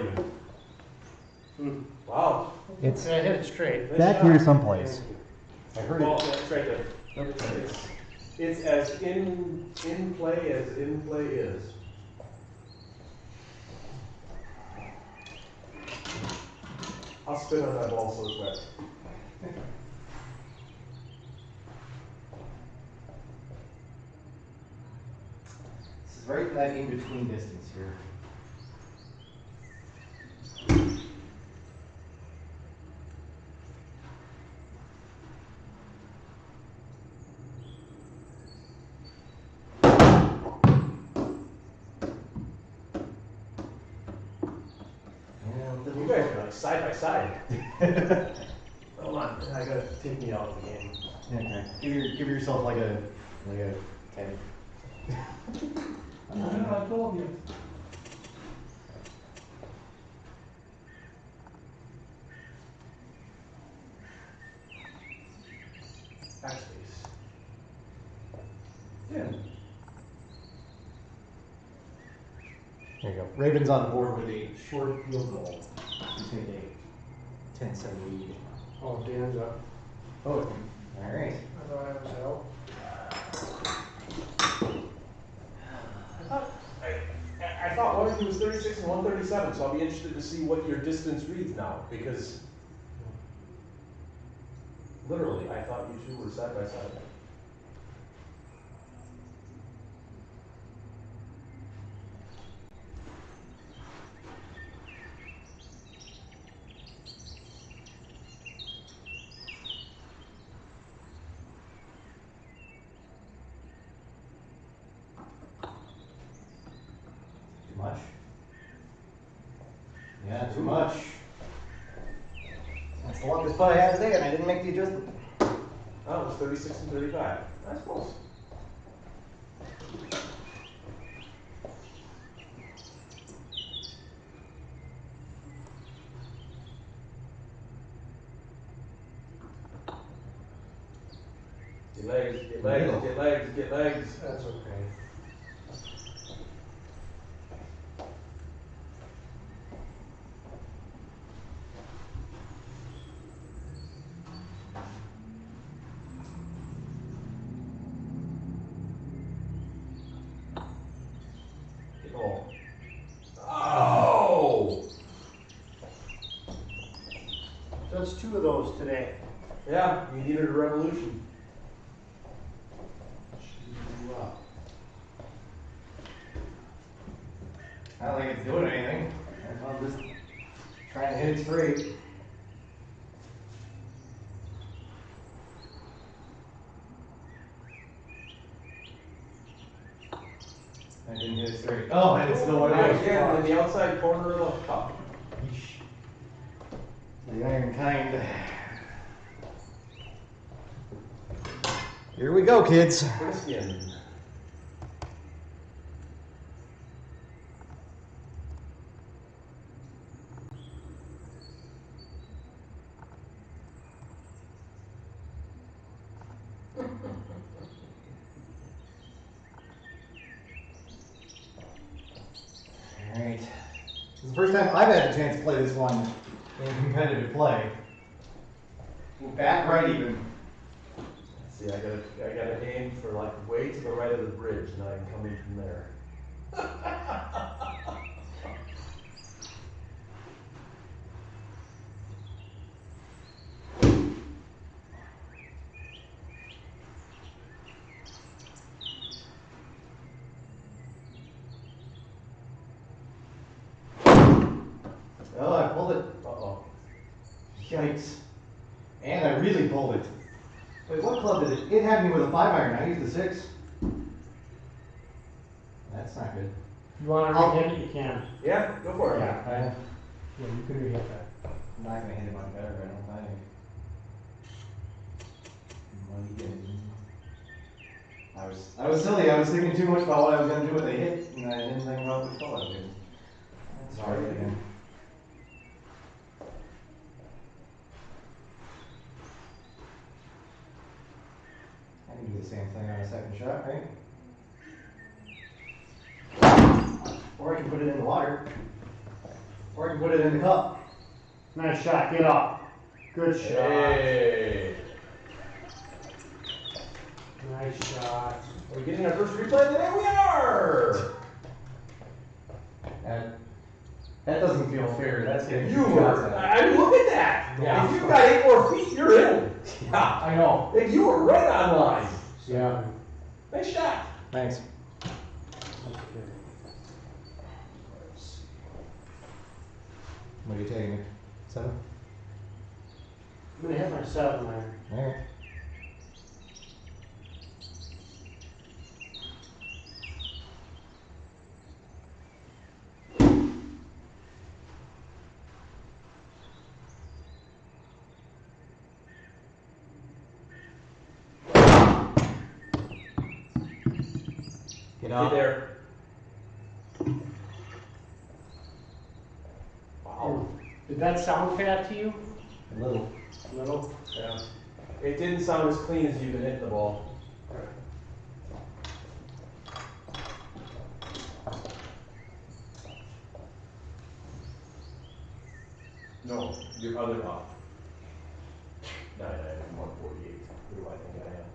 even. Wow. It's I hit it straight. Nice back shot. here someplace. I heard Well, it. that's right there. It's as in play as in play is. I'll spin on that ball so it's wet. This is right in that in-between distance here. You guys are like side by side. Hold on, I gotta take me out of the game. Okay. Give yourself like a 10. I told you. Backspace. Yeah. There you go. Ravens on the board with a short field goal. He's going to take 10-7 lead. Oh, Dan's up. Oh, all right. I thought I was out. I thought one of you was 36 and 137, so I'll be interested to see what your distance reads now, because literally, I thought you two were side by side. Too much? Yeah, too much. That's the longest putt I had today, and I didn't make the adjustment. Oh, it was 36 and 35. That's close. Get legs, get legs, get legs, get legs. That's okay. Get home. Oh! That's two of those today. Yeah, you needed a revolution. I don't think it's doing anything. I'm just trying to hit it straight. I didn't hit it straight. Oh, and it's still Not working. again, in the outside corner of the cup. The iron kind. Here we go, kids. Christian. Alright. This is the first time I've had the chance to play this one in competitive play. We're back right even. See, I gotta aim for like way to the right of the bridge, and I'm coming from there. Oh, I pulled it. Uh-oh. Yikes. And I really pulled it. Wait, what club did it? It had me with a 5-iron. I used a 6. That's not good. You want to re-hit it, you can. Yeah, go for it. Yeah, you can re-hit that. I'm not going to hit it much better, I don't think. I was silly. I was thinking too much about what I was going to do with the hit, and I didn't think about the club I was doing. Sorry again. I can do the same thing on a second shot, right? Or I can put it in the water. Or I can put it in the cup. Nice shot, get up. Good shot. Hey. Nice shot. Are we getting our first replay today? We are! That doesn't feel fair. That's getting You two were. shots at it. I mean, look at that. Yeah. If you got 8 more feet, you're in. Yeah, I know. If you were right on line. Yeah. Nice shot. Thanks. Okay. What are you taking? 7? I'm gonna hit my 7-iron. Alright. Get Stay up. there. Wow. Did that sound bad to you? A little. A little? Yeah. It didn't sound as clean as you've been hitting the ball. No, your other off. 148. Who do I think I am?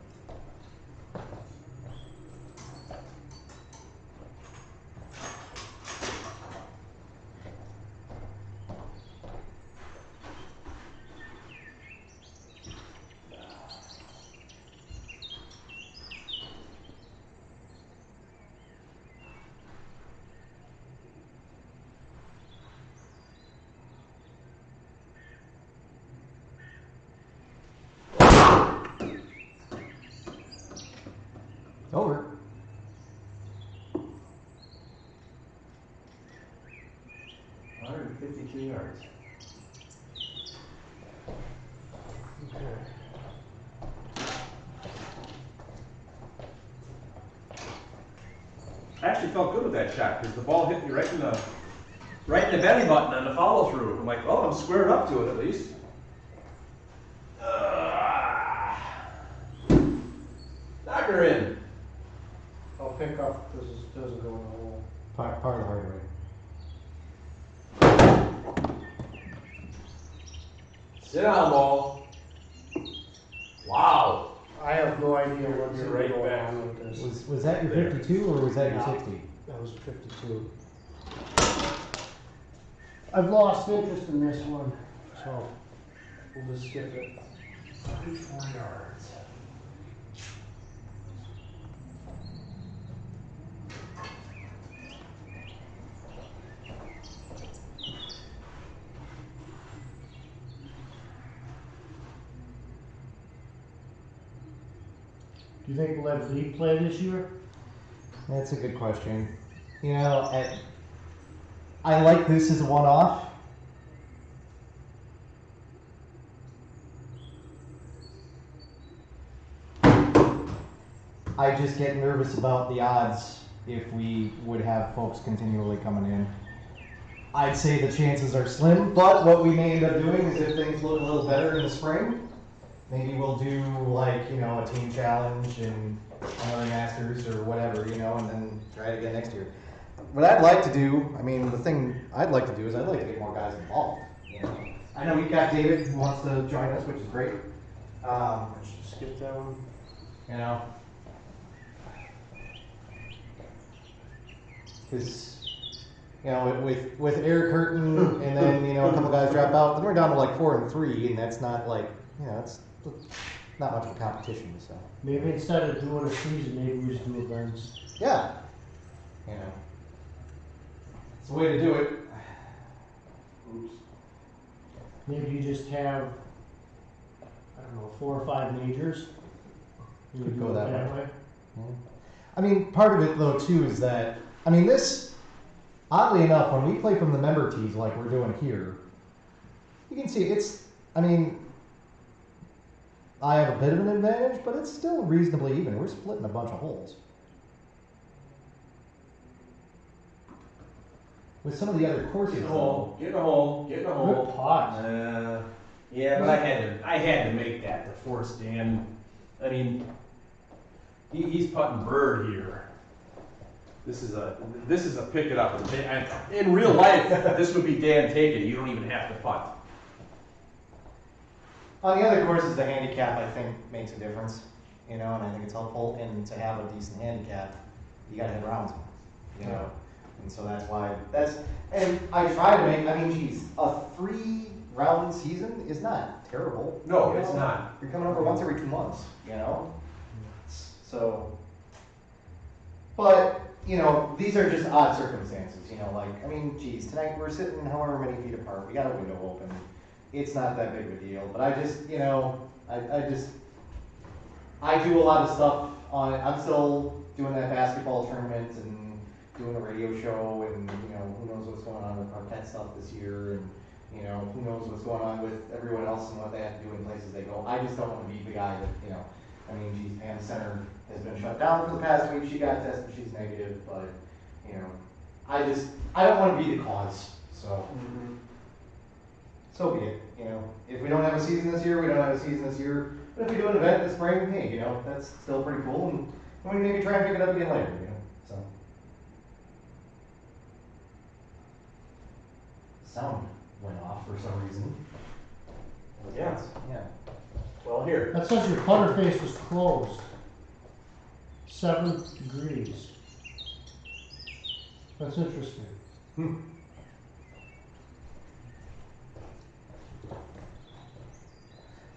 Over. $152 yards. Okay. I actually felt good with that shot because the ball hit me right in the belly button on the follow through. I'm like, oh, I'm squared up to it at least. Knock her in. I'll pick up because it doesn't go in the hole. Part of the hard way. Sit down, ball. Wow. I have no idea what's You're right going back. on with this. Was that your 52 or was that your 60? That was 52. I've lost interest in this one, so we'll just skip it. 34 yards. Do you think we'll have league play this year? That's a good question. you know, I like this as a one-off. I just get nervous about the odds if we would have folks continually coming in. I'd say the chances are slim, but what we may end up doing is if things look a little better in the spring, maybe we'll do like, you know, a team challenge and another Masters or whatever, you know, and then try it again next year. What I'd like to do, I mean, the thing I'd like to do is I'd like to get more guys involved, you know. I know we've got David who wants to join us, which is great. Skip that one. You know, because, you know, with Eric Hurton and then, you know, a couple guys drop out, then we're down to like 4 and 3, and that's not like, you know, it's not much of a competition, so. Maybe instead of doing a season, maybe we just do events. Yeah. You know, it's the way to do it. Oops. Maybe you just have, I don't know, 4 or 5 majors. You Could do go it that way. Yeah. I mean, part of it though too is that, I mean, this, oddly enough, when we play from the member tees like we're doing here, you can see it's, I mean, I have a bit of an advantage, but it's still reasonably even. We're splitting a bunch of holes. With some of the other courses, Get in a hole, get in a hole, get in a hole. Good pot. Yeah, but I had to make that to force Dan. I mean, he's putting bird here. This is a pick it up. In real life, this would be Dan take it. You don't even have to putt. on the other courses, the handicap, I think, makes a difference, you know, and I think it's helpful. And to have a decent handicap, you gotta hit rounds more, you know? And so that's why, and I try to make, I mean, geez, a 3-round season is not terrible. No, you it's know? not. You're coming over once every 2 months, you know? So, but, you know, these are just odd circumstances, you know, like, I mean, geez, tonight we're sitting however many feet apart, we got a window open. It's not that big of a deal, but I just, you know, I do a lot of stuff on, I'm still doing that basketball tournament and doing a radio show, and, you know, who knows what's going on with Marquette stuff this year, and, you know, who knows what's going on with everyone else and what they have to do in places they go. I just don't want to be the guy that, you know, I mean, geez, Pam Center has been shut down for the past week. She got tested, she's negative, but, you know, I don't want to be the cause, so. So be it, you know. If we don't have a season this year, we don't have a season this year. But if we do an event in the spring, hey, you know, that's still pretty cool, and we maybe try and pick it up again later, you know, so. Sound went off for some reason. Yeah. Yeah. Well, here. That says your putter face was closed. 7 degrees. That's interesting.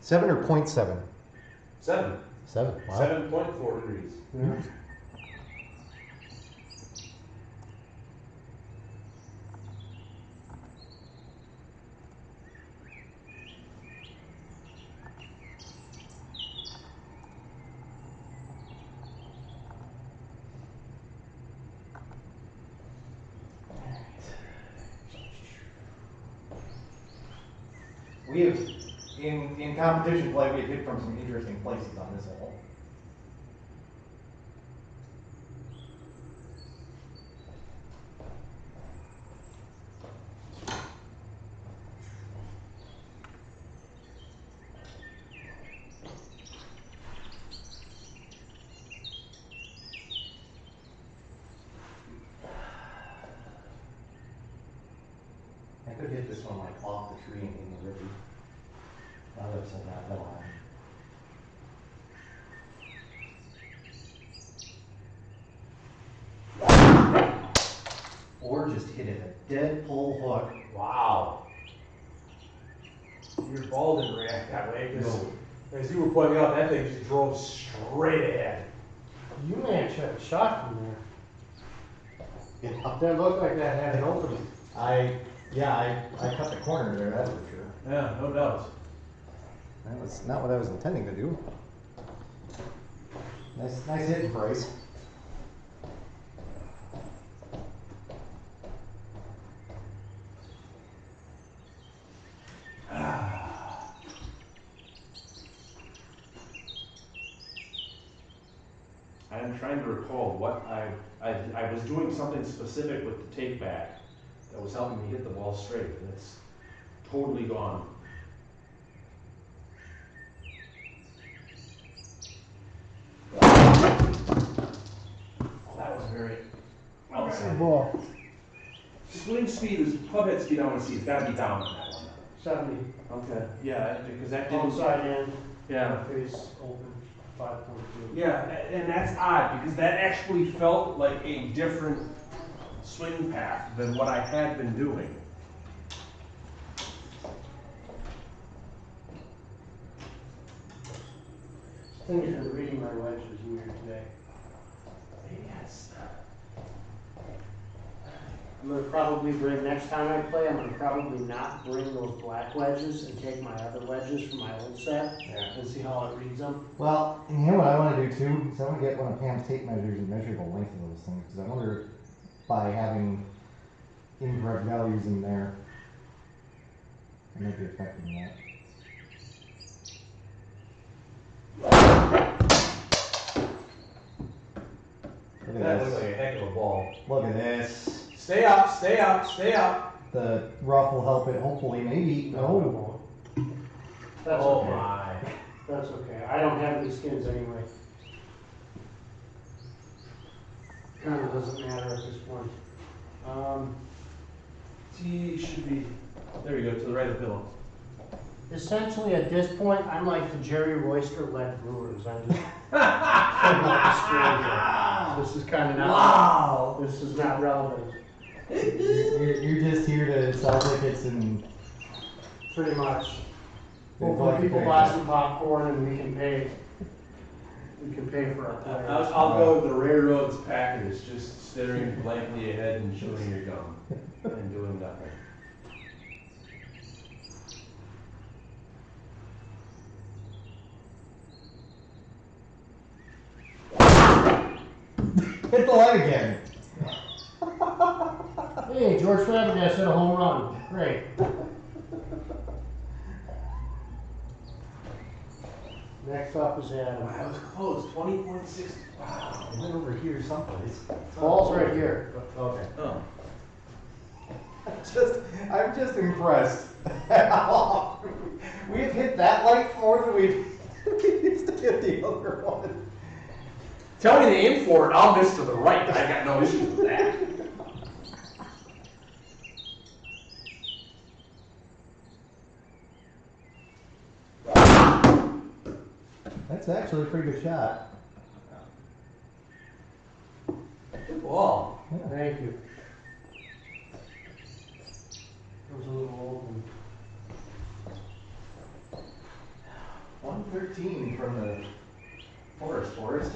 Seven or 0.7? 7. 7, wow. 7.4 degrees. Yeah. We have, in competition play, we have hit from some interesting places on this hole. I could hit this one like off the tree and in the river. Now that upside down, that line. Or just hit it a dead pull hook. Wow. Your ball didn't react that way, because No. as you were pointing out, that thing just drove straight ahead. You may have checked a shot from there. Yeah. That looked like that had an opening. I cut the corner there, that's for sure. Yeah, no doubt. That was not what I was intending to do. Nice hitting, Bryce. I'm trying to recall what I was doing something specific with the take back that was helping me hit the ball straight, and it's totally gone. That was very Good ball. swing speed is club head speed. I want to see. It's got to be down on that one. 70. Okay. Yeah, because that didn't. Outside in. Yeah. Face open. 5.2. Yeah, and that's odd because that actually felt like a different swing path than what I had been doing. Thing is, I'm reading my wedge is weird today. Yes. I'm gonna probably bring, next time I play, I'm gonna probably not bring those black wedges and take my other wedges from my old set and see how it reads them. Well, and you know what I want to do too? Is I want to get one of Pam's tape measures and measure the length of those things. Because I wonder if by having incorrect values in there, it might be affecting that. Look That at looks like this. a heck of a ball. Look at this. Stay up, stay up, stay up. The rough will help it, hopefully, maybe. No. That's Oh okay. my. That's okay. I don't have any skins anyway. Kind of doesn't matter at this point. T should be, there you go, to the right of the pillow. Essentially, at this point, I'm like the Jerry Royster-led Brewers. I'm just I'm this is kind of not. Wow. This is not relevant. You're just here to sell tickets and Pretty much. Yeah, Hopefully, people great. buy some popcorn and we can pay. We can pay for our players. I'll go with the railroads package, just staring blankly ahead and chewing your gum and doing nothing. hit the light again. Hey, George Fabregas hit a home run. Great. Next up is Adam. That was close, 20.6. Wow. Is it over here someplace? Ball's right here. Okay. Oh. I'm just impressed. We've hit that light more than we used to hit the other one. Tell me to aim for it, I'll miss to the right. I got no issues with that. That's actually a pretty good shot. Good ball. Thank you. It was a little open. 113 from the forest.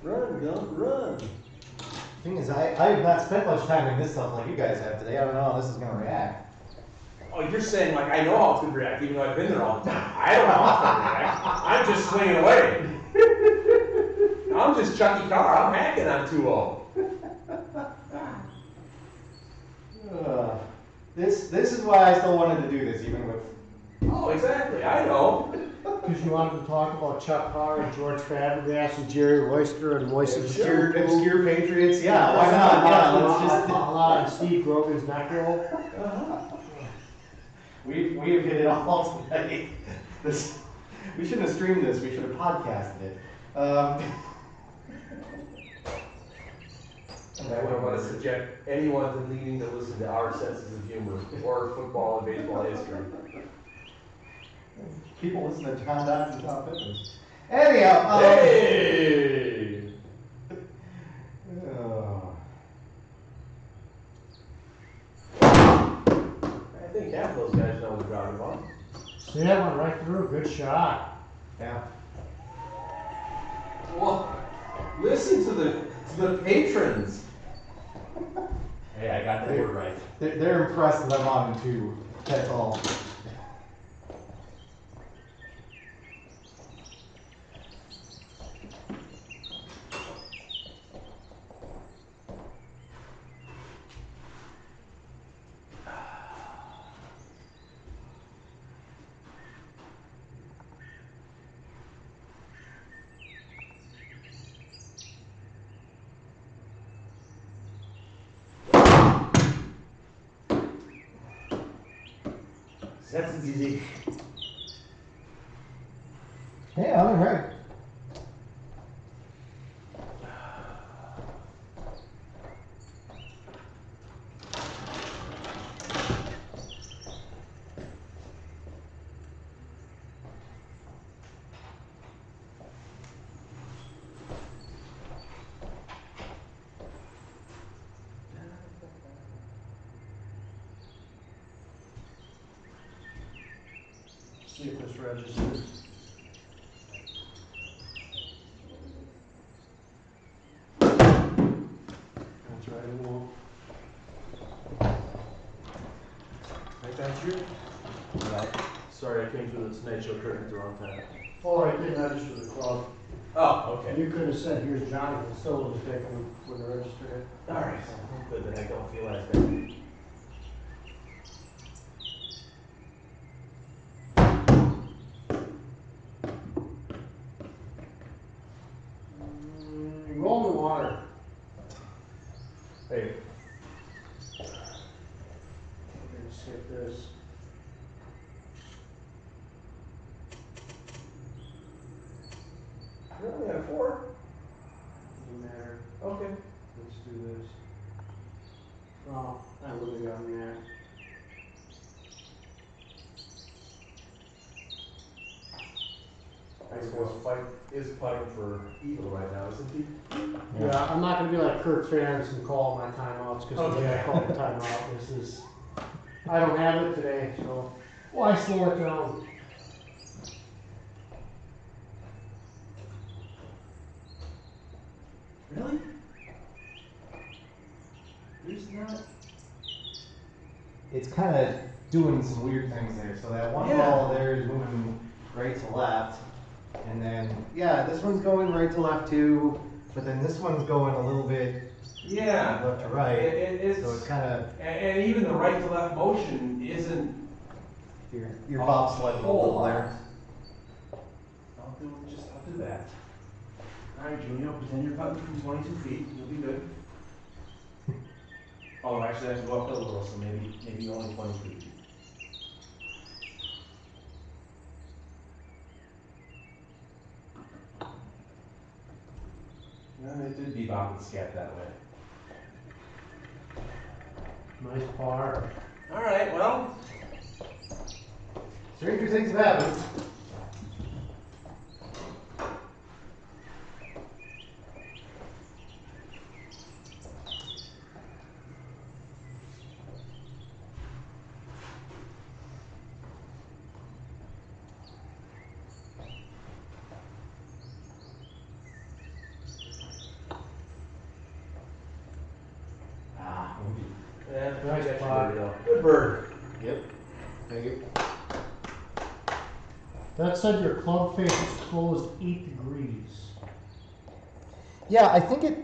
Run, Gump, run. Thing is, I have not spent much time in this stuff like you guys have today. I don't know how this is going to react. Oh, you're saying like I know how it's going to react, even though I've been there all the time. I don't know how it's going to react. I'm just swinging away. I'm just Chucky Carr. I'm hacking on 2-0. This is why I still wanted to do this, even with. Oh, exactly. I know. Because you wanted to talk about Chuck Carr and George Fabregas and Jerry Royster and Moise Obscure Patriots, yeah, why not? Yeah, let's just. And Steve Grogan's neck roll. We've hit it all tonight. We shouldn't have streamed this. We should have podcasted it. I wouldn't want to subject anyone to needing to listen to our senses of humor or football and baseball history. People listen to John Dodds and Tom Pippins. Anyhow, Hey! I think half of those guys know what they're talking about. See that one right through. Good shot. yeah. Well, listen to the patrons. Hey, I got that word right. They're impressed that I'm on too. That's all. That's easy. Hey, I'm right. See if this registers. That's right, it won't. Right down through? Right. Sorry, I came through this night show curtain at the wrong time. Oh, I didn't register the club. Oh, okay. You could have said, here's Johnny, and still would have taken, would have registered it. All right. Good, then I don't feel as bad. Roll in the water. Hey, We're gonna skip this. you're only at a 4? Doesn't matter. Okay. Let's do this. Oh, I would have gotten that. I suppose Fight is putting for evil right now, isn't he? Yeah, I'm not gonna be like Kirk Ferentz and call my timeouts, because Okay. I call the timeout. This is, I don't have it today, so why slow it down? Really? There's not. It's kind of doing some weird things there. So that one Yeah. ball there is moving right to left. And then, yeah, this one's going right to left too. But then this one's going a little bit Yeah. left to right. It's, So it's kind of, and even the right to left motion isn't. you're bobsledding a little there. I'll do that. All right, Junio, pretend you're putting from 22 feet. You'll be good. Oh, actually, I have to go uphill a little, so maybe only 23 feet. Yeah, it did bebop and scat that way. Nice par. All right, well, Stranger things have happened. yeah, Nice I got spot. you, Junio. Good bird. Yep. Thank you. That said your club face is closed 8 degrees. Yeah, I think it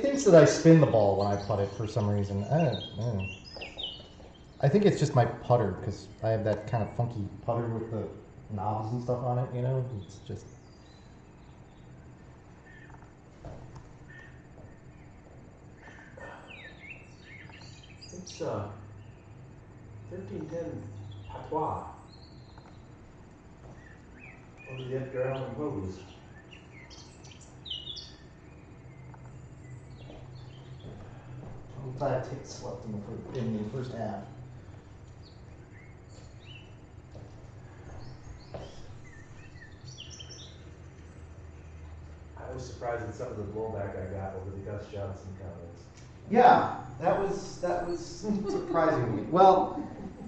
thinks that I spin the ball when I putt it for some reason. I don't know. I think it's just my putter because I have that kind of funky putter with the knobs and stuff on it. You know, it's just. It's 1310 patois. Over the Edgar Allan Poe's. I'm glad it slept in the first half. I was surprised at some of the blowback I got over the Gus Johnson comments. Yeah, that was surprising to me. Well,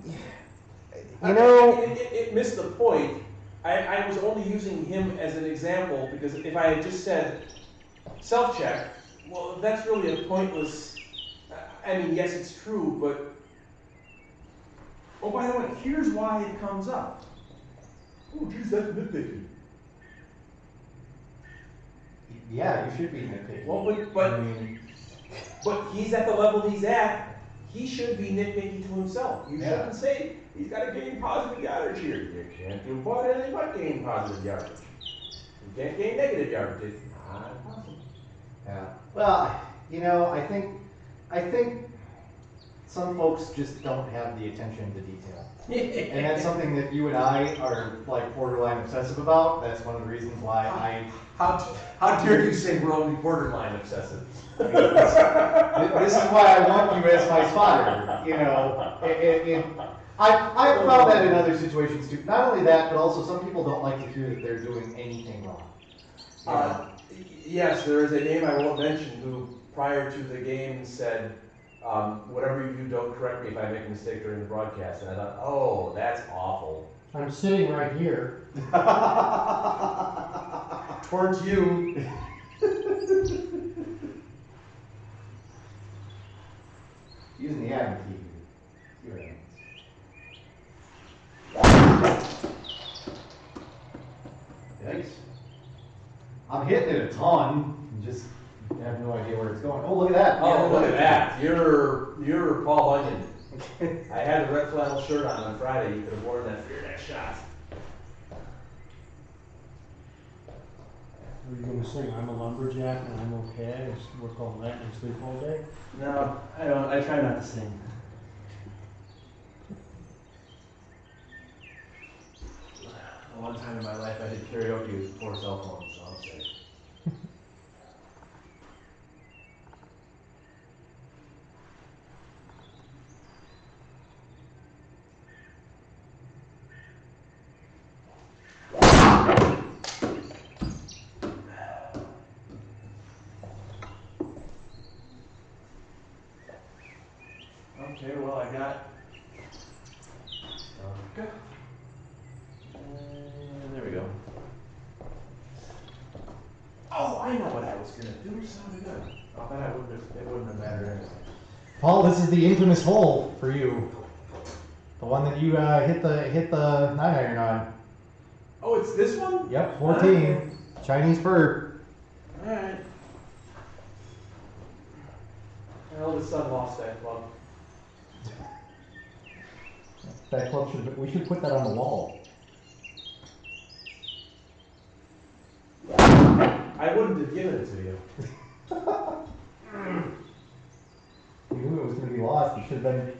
you know, It missed the point. I was only using him as an example because if I had just said self-check, well, that's really a pointless. I mean, yes, it's true, but oh, by the way, here's why it comes up. Oh, geez, that's nitpicky. yeah, you should be nitpicky. Well, I but mean, he's at the level he's at. He should be nitpicky to himself. You Yeah. shouldn't say he's got to gain positive yardage here. You can't do anything but gain positive yardage. You can't gain negative yardage. It's not possible. yeah. Well, you know, I think some folks just don't have the attention to detail. And that's something that you and I are like borderline obsessive about. That's one of the reasons why How dare you say we're only borderline obsessive? this is why I want you as my spotter. You know, I've found that in other situations too. Not only that, but also some people don't like to hear that they're doing anything wrong. You know? Yes, there is a name I won't mention who, prior to the game, said, whatever you do, don't correct me if I make a mistake during the broadcast. And I thought, oh, that's awful. I'm sitting right here. Towards you. Using the Adam key. Yikes. I'm hitting it a ton. Just have no idea where it's going. Oh, look at that. Oh, look at that. You're Paul Bunyan. I had a red flannel shirt on Friday. You could have worn that for your next shot. Are you gonna sing I'm a lumberjack and I'm okay? Work all night and sleep all day? No, I don't. I try not to sing. One time in my life I did karaoke with 4 cell phones, so I'm safe. Okay, well I got. Okay. There we go. Oh, I know what I was gonna do. Sounded good. I bet it wouldn't have mattered anyway. Paul, this is the infamous hole for you. The one that you hit the 9-iron on. Oh, it's this one? Yep, 14. Chinese fur. Alright. My oldest son lost that club. That club we should put that on the wall. I wouldn't have given it to you. You knew it was going to be lost. You should have been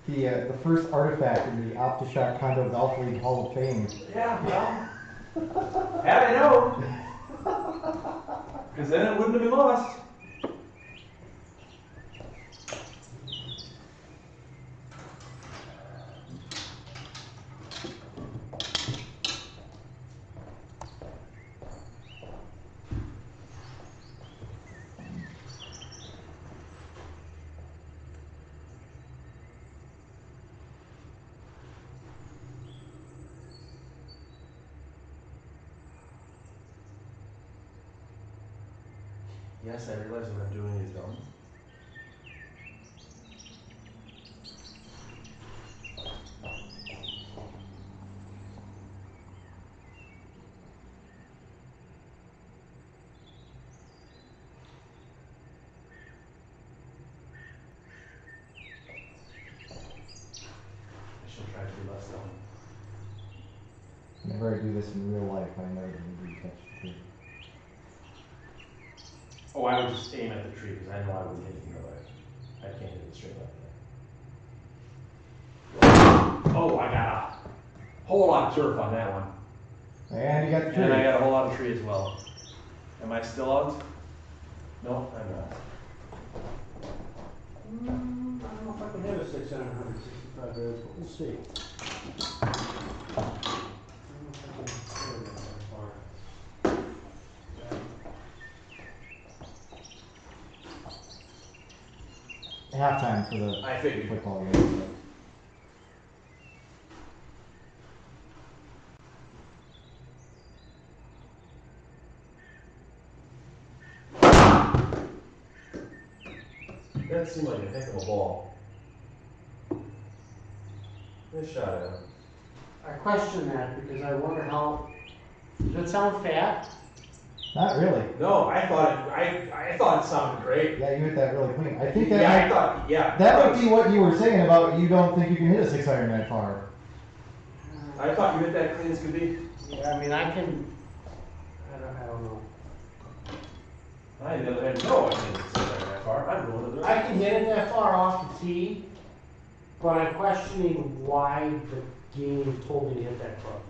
the first artifact in the OptiShot Condo Golf League Hall of Fame. Yeah, well. Had I known. Because then it wouldn't have been lost. Yes, I realize what I'm doing is dumb. I should try to be less dumb. Whenever I do this in real life, I know that you touch the tree. Oh, I would just aim at the tree because I know I wouldn't hit it in the right. I can't hit it straight like that. Oh, I got a whole lot of turf on that one. And you got the tree. And I got a whole lot of tree as well. Am I still out? No, I'm not. I don't know if I can hit a 6 on 165 yards, but we'll see. I don't know if I can throw that far. Halftime for the I figured. football game. That seemed like a heck of a ball. Nice shot, Adam. I question that because I wonder how. Does it sound fat? Not really. No, I thought it sounded great. Yeah, you hit that really clean. I think that Yeah, I might, thought, yeah. that might be what you were saying about you don't think you can hit a 6-iron that far. I thought you hit that clean as could be. Yeah, I mean, I can. I don't know. I, on the other hand, no, I can't hit that far. far. I'm going to the. I can hit it that far off the tee, but I'm questioning why the game told me to hit that club.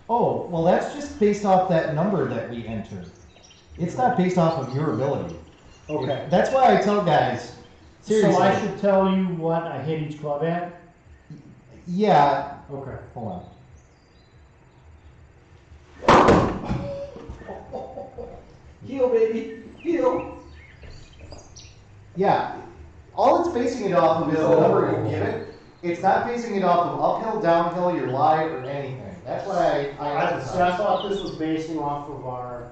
Oh, well, that's just based off that number that we entered. It's not based off of your ability. Okay. That's why I tell guys, seriously. So I should tell you what I hit each club at? Yeah. Okay. Hold on. Heel, baby, heel. Yeah. All it's basing it off of is the number you give it. It's not basing it off of uphill, downhill, your lie, or anything. That's why I So I thought this was basing off of our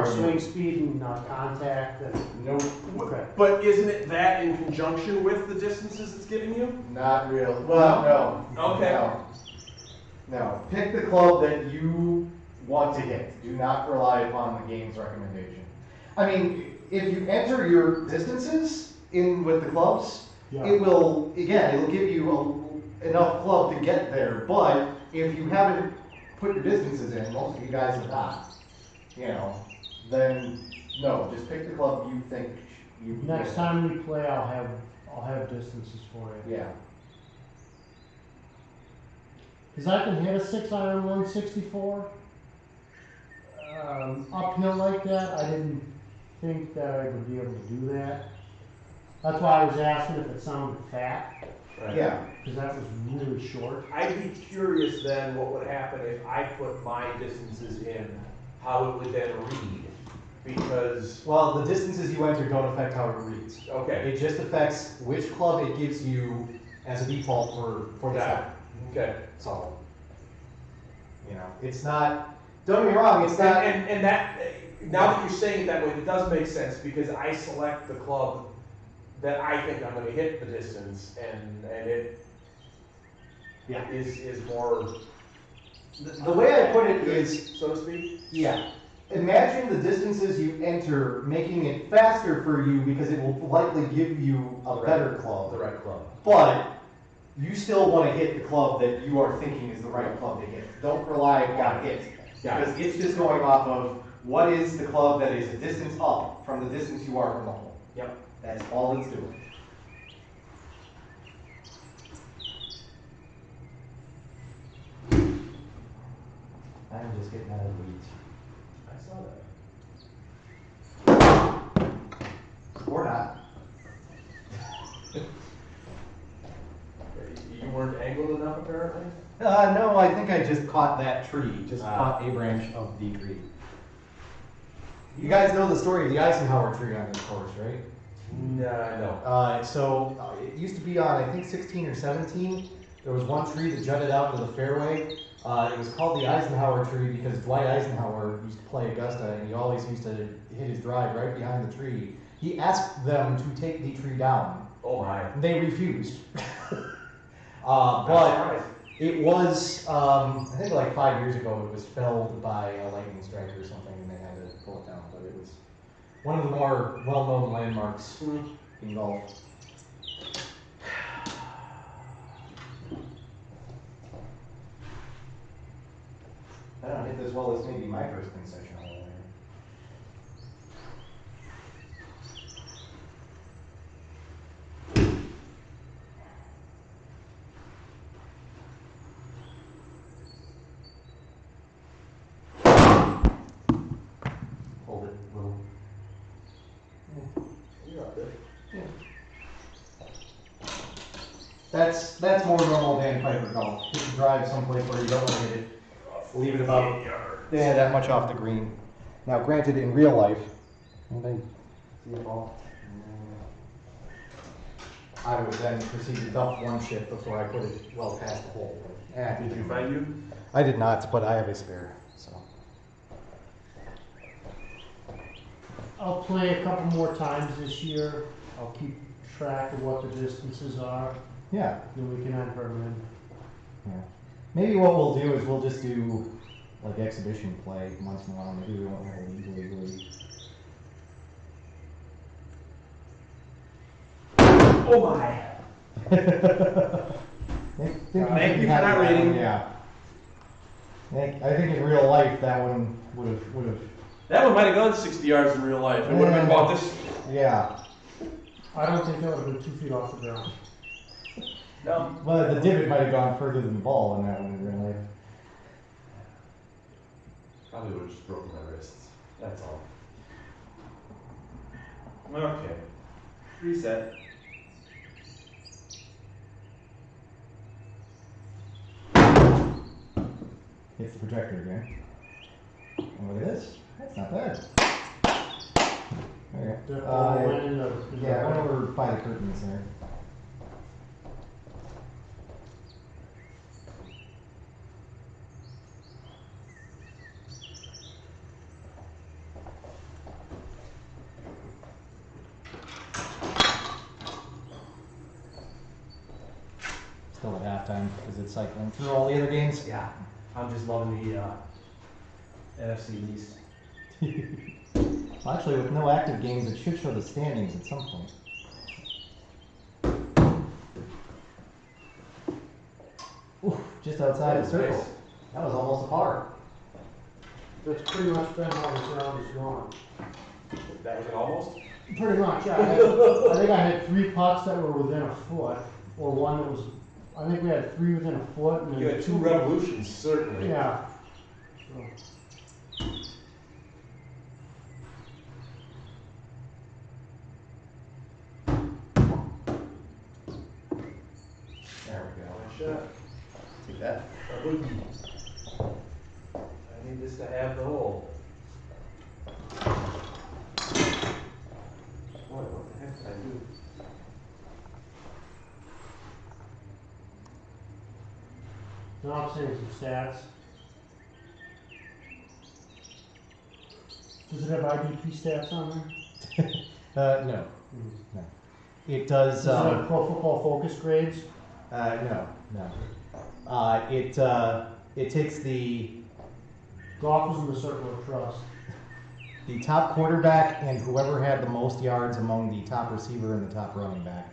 swing speed and contact and. Nope. Okay. But isn't it that in conjunction with the distances it's giving you? Not real. Well, no. Okay. No. Pick the club that you want to hit. Do not rely upon the game's recommendation. I mean, if you enter your distances in with the clubs, Yeah. it'll give you enough club to get there. But if you haven't put your distances in, most of you guys have not, then no, just pick the club you think you. Next time we play, I'll have distances for you. Yeah. Because I can hit a 6-iron 164 uphill like that. I didn't think that I would be able to do that. That's why I was asking if it sounded fat, Right. Yeah. because that was really short. I'd be curious then what would happen if I put my distances in, how it would then read. Because, Well, the distances you enter don't affect how it reads. okay, It just affects which club it gives you as a default for the got set. it. Okay. So, it's not. Don't get me wrong. It's not. And that, now that you're saying it that way, it does make sense because I select the club that I think I'm gonna hit the distance and it Yeah. is more, The way I put it is, so to speak. yeah. Imagine the distances you enter making it faster for you because it will likely give you a better club. The right club. But you still want to hit the club that you are thinking is the right club to hit. Don't rely on it. Got it. Because it's just going off of what is the club that is a distance up from the distance you are from the hole. Yep. That's all it's doing. I'm just getting out of the weeds. I saw that. Or not. You weren't angled enough apparently? No, I think I just caught that tree. Just Ah. caught a branch of the tree. You guys know the story of the Eisenhower tree on this course, right? No. It used to be on, I think, 16 or 17. There was one tree that jutted out into the fairway. It was called the Eisenhower tree because Dwight Eisenhower used to play Augusta, and he always used to hit his drive right behind the tree. He asked them to take the tree down. Oh my. And they refused. But it was, I think like 5 years ago, it was felled by a lightning strike or something, and they had to pull it down. But it was one of the more well-known landmarks in golf. I don't hit this well. This may be my first concession hole there. Hold it a little. You're up there. That's more normal Dan Pfeifer golf. Hit the drive someplace where you don't want to hit it. Leave it about that much off the green. Now, granted, in real life, anybody see a ball? I would then proceed to dump one chip before I put it well past the hole. Did you find you? I did not, but I have a spare. So I'll play a couple more times this year. I'll keep track of what the distances are, yeah. then we can enter them in. Yeah. Maybe what we'll do is we'll just do like exhibition play once in a while. Maybe we won't have a league legally. Oh my. Thank you for that rating. Yeah. I think in real life that one would have. That one might have gone 60 yards in real life. It would have been about this. Yeah. I don't think that would have been 2 feet off the ground. No. Well, the divot might have gone further than the ball in that one in real life. Probably would have just broken my wrists. That's all. Okay. Reset. Hits the projector again. And look at this. That's not bad. Okay. Yeah, I went over by the curtains there. Still at halftime because it's cycling through all the other games. Yeah. I'm just loving the NFC East. Well, actually, with no active games, it should show the standings at some point. Oof, just outside the circle. Nice. That was almost a par. That's pretty much been how this round is going. That was an almost? Pretty much, yeah. I think I had 3 putts that were within a foot, or one that was, I think we had 3 within a foot. And then You had 2 revolutions, certainly. Yeah. So. There we go. Nice shot. Take that. I need this to have the hole. Boy, what the heck did I do? Now I'm seeing some stats. Does it have IDP stats on there? No. No. It does. Does it have Pro Football Focus grades? No. It takes the Golf is in the circle of trust. top quarterback and whoever had the most yards among the top receiver and the top running back.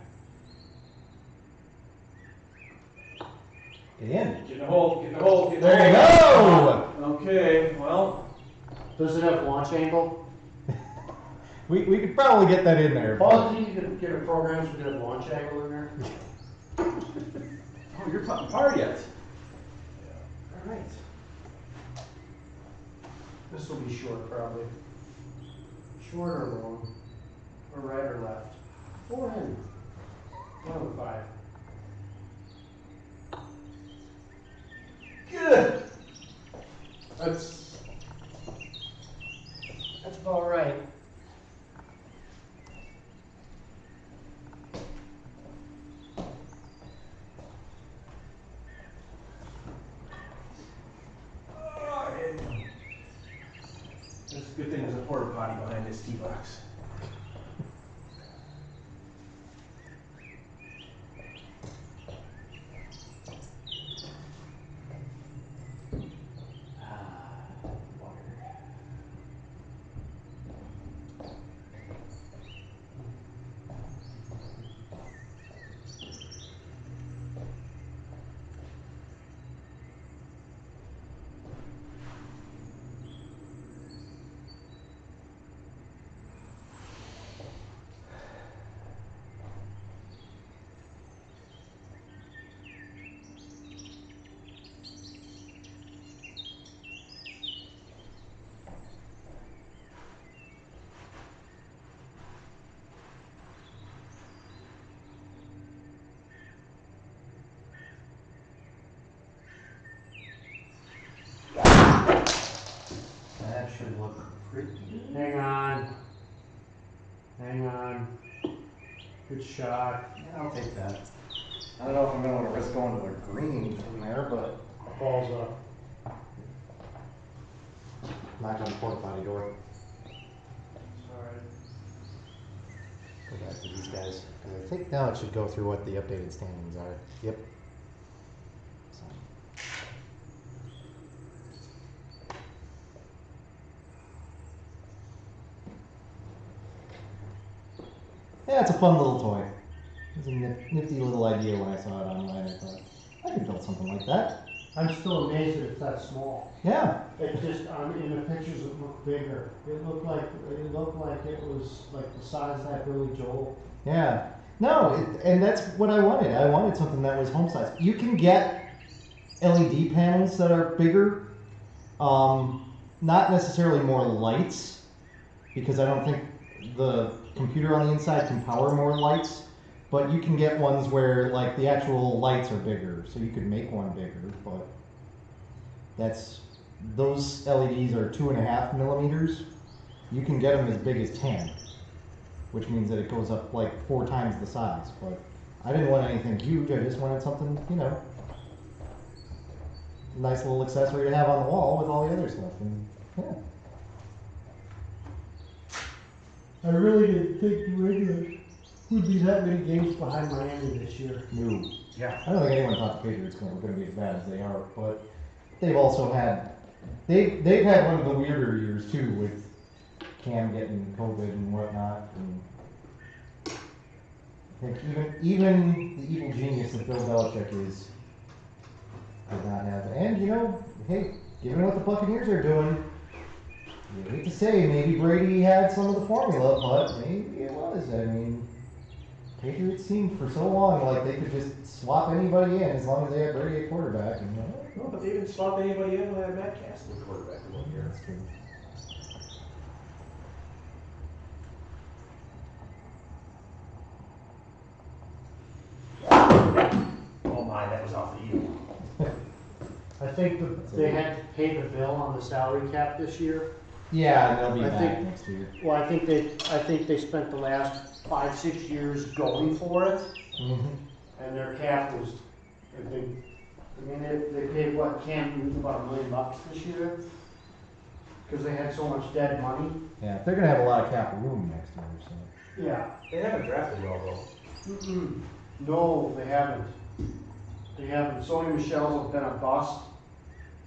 Get in. Get in the hole, get in the hole, get in the There you hole. go. Okay, well. Does it have launch angle? We could probably get that in there. Paul, did you get a program so we could have launch angle in there? Oh, you're putting par yet. All right. This will be short, probably. Short or long? Or right or left? 4 in. 1 of the 5. Good. That's about right. It's a good thing there's a porta potty behind this tee box. That should look pretty. Hang on. Hang on. Good shot. Yeah, I'll take that. I don't know if I'm going to want to risk going to the green from there, but Ball's up. knock on the porta potty door. Alright. Go back to these guys. Because I think now it should go through what the updated standings are. Yep. So. Yeah, it's a fun little toy. It was a nifty little idea when I saw it online. I thought, I could build something like that. I'm still amazed that it's that small. Yeah. It just, in the pictures it looked bigger. It looked like it was like the size of that Billy Joel. Yeah. No, and that's what I wanted. I wanted something that was home size. You can get LED panels that are bigger. Not necessarily more lights, because I don't think the computer on the inside can power more lights. But you can get ones where like the actual lights are bigger, so you could make one bigger. But those LEDs are 2.5 millimeters. You can get them as big as 10, which means that it goes up like 4 times the size. But I didn't want anything huge. I just wanted something, nice little accessory to have on the wall with all the other stuff. And yeah. I really didn't think New England would be that many games behind Miami this year. No. Yeah. I don't think anyone thought the Patriots were going to be as bad as they are, but they've also had they've had one of the weirder years too, with Cam getting COVID and whatnot. And I think even the evil genius that Bill Belichick did not have. And hey, given what the Buccaneers are doing, you hate to say maybe Brady had some of the formula, but maybe it was. I mean, Patriots seemed for so long like they could just swap anybody in as long as they had Brady at quarterback. And, No, but they didn't swap anybody in when they had Matt Castle at quarterback in 1 year. That's true. Oh my, that was off the heel. I think they had to pay the bill on the salary cap this year. Yeah, they'll be I back think- next year. Well, I think they spent the last 5-6 years going for it, Mm-hmm. and their cap was, they paid what, Cam Newton about $1 million this year? Because they had so much dead money. Yeah, they're gonna have a lot of cap room next year. So Yeah. They haven't drafted well though. Mm-mm. No, they haven't. They haven't. Sony Michel's have been a bust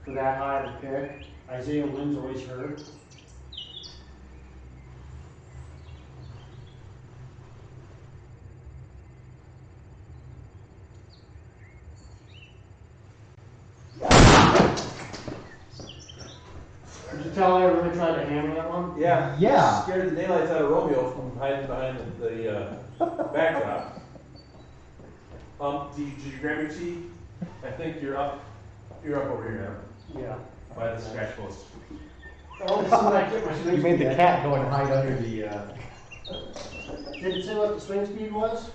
for that high of a pick. Isaiah Wynn's always hurt. Did you tell I really tried to hammer that one? Yeah. Yeah. Scared the daylights out of Romeo from hiding behind the backdrop. Did you grab your tea? I think you're up over here Yeah. now, by the scratch post. Oh, this is like get my swing speed at. cat go and hide under the. Did it say what the swing speed was?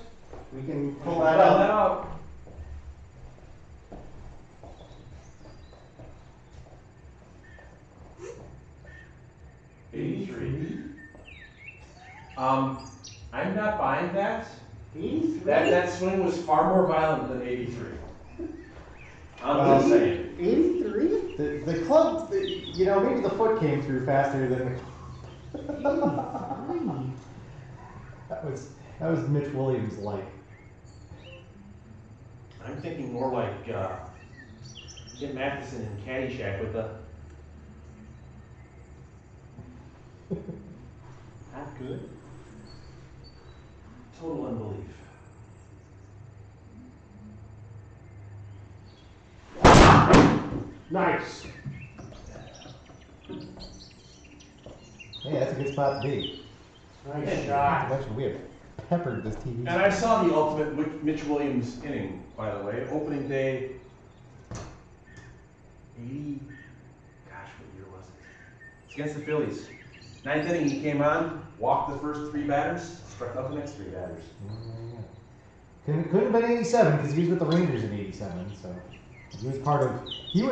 We can pull Pull that that up. out. I'm not buying that. 83? That swing was far more violent than 83. I'm Well, just saying. 83? The club, maybe the foot came through faster than the. That was Mitch Williams like. I'm thinking more like Jim Matheson in Caddyshack with the. Not good. Total unbelief. Nice. Hey, that's a good spot to be. Nice shot. Actually, we have peppered this TV. And I saw the ultimate Mitch Williams inning, by the way, opening day. 80. Gosh, what year was it? It's against the Phillies. 9th inning, he came on, walked the first 3 batters, struck out the next 3 batters. Couldn't have been 87 because he was with the Rangers in 87, so he was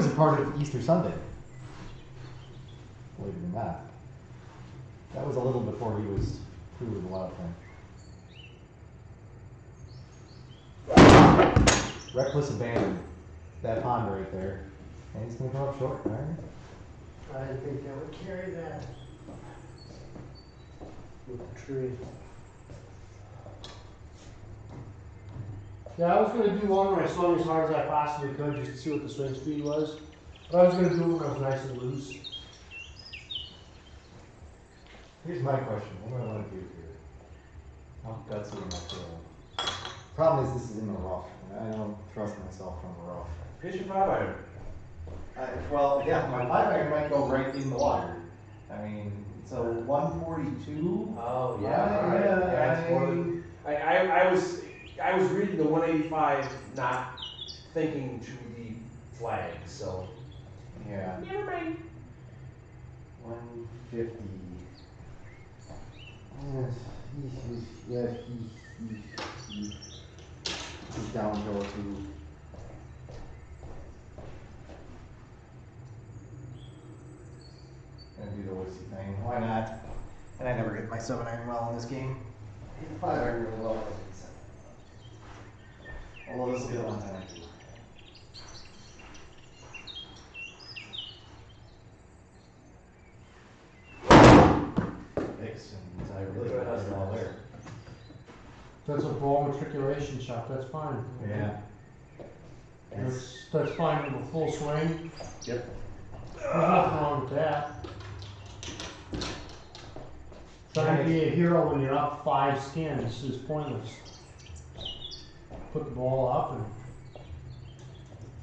a part of Easter Sunday. Believe it or not. That was a little before he was through with a lot of things. Reckless abandon. That pond right there. And he's gonna come up short, right? I didn't think I would carry that. With the tree. Yeah, I was going to do one where I swung as hard as I possibly could just to see what the swing speed was. But I was going to do it when I was nice and loose. Here's my question. What do I want to do here? How gutsy am I feeling? Problem is, this is in the rough, and I don't trust myself from the rough. Pitch your 5-iron. Well, yeah, my 5-iron might go right in the water. I mean, so 142. Oh, yeah, all right. Yeah, that's more than, I was reading the 185, not thinking to the flag, so. Yeah. Never mind. 150. Yes, he's downhill too. Gonna do the wussy thing. Why not? And I never hit my 7-iron well in this game. I hit the 5-iron really well. But I hit the 7. Although this will be the one time I do. I really got it all there. That's a ball matriculation shot, that's fine. Yeah. That's fine with a full swing. Yep. There's nothing wrong with that. Trying to be a hero when you're up 5 skins is pointless. Put the ball up and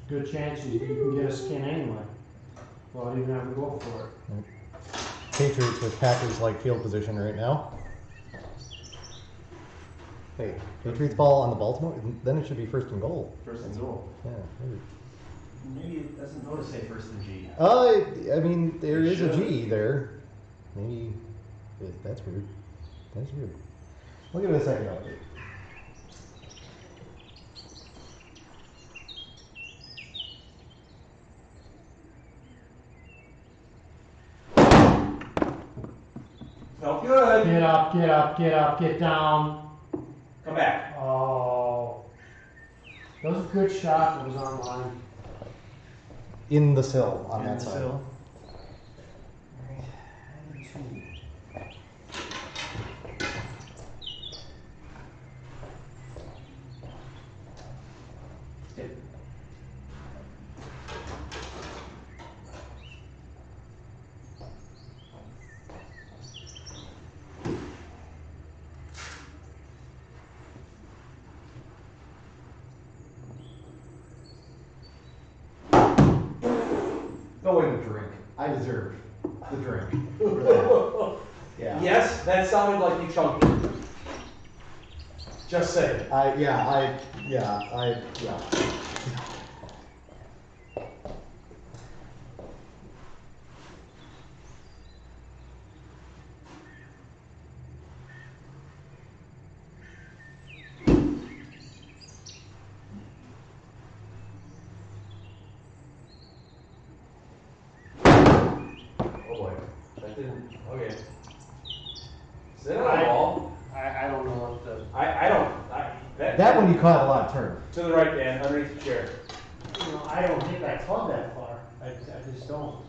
good chance you can get a skin anyway. Without even having to go for it. Patriots with Packers like field position right now. Hey, Patriots ball on the Baltimore, then it should be first and goal. First and goal. Yeah, maybe. Maybe it doesn't know to say first and G. I mean, there It is a should. G there. Maybe, that's weird. That's weird. We'll give it a second update. Felt good. Get up, get up, get up, get down. Come back. Oh. That was a good shot that was on line. In the sill on In that the side. sill. Go in the drink. I deserve the drink. Yeah. Yes, that sounded like you chunked it. Just saying. Yeah. Oh boy. That didn't. Okay. Sit on the ball. I don't know what the. I don't. That one you caught a lot of turn. To the right, Dan, underneath the chair. You know, I don't think I clubbed that far. I just don't.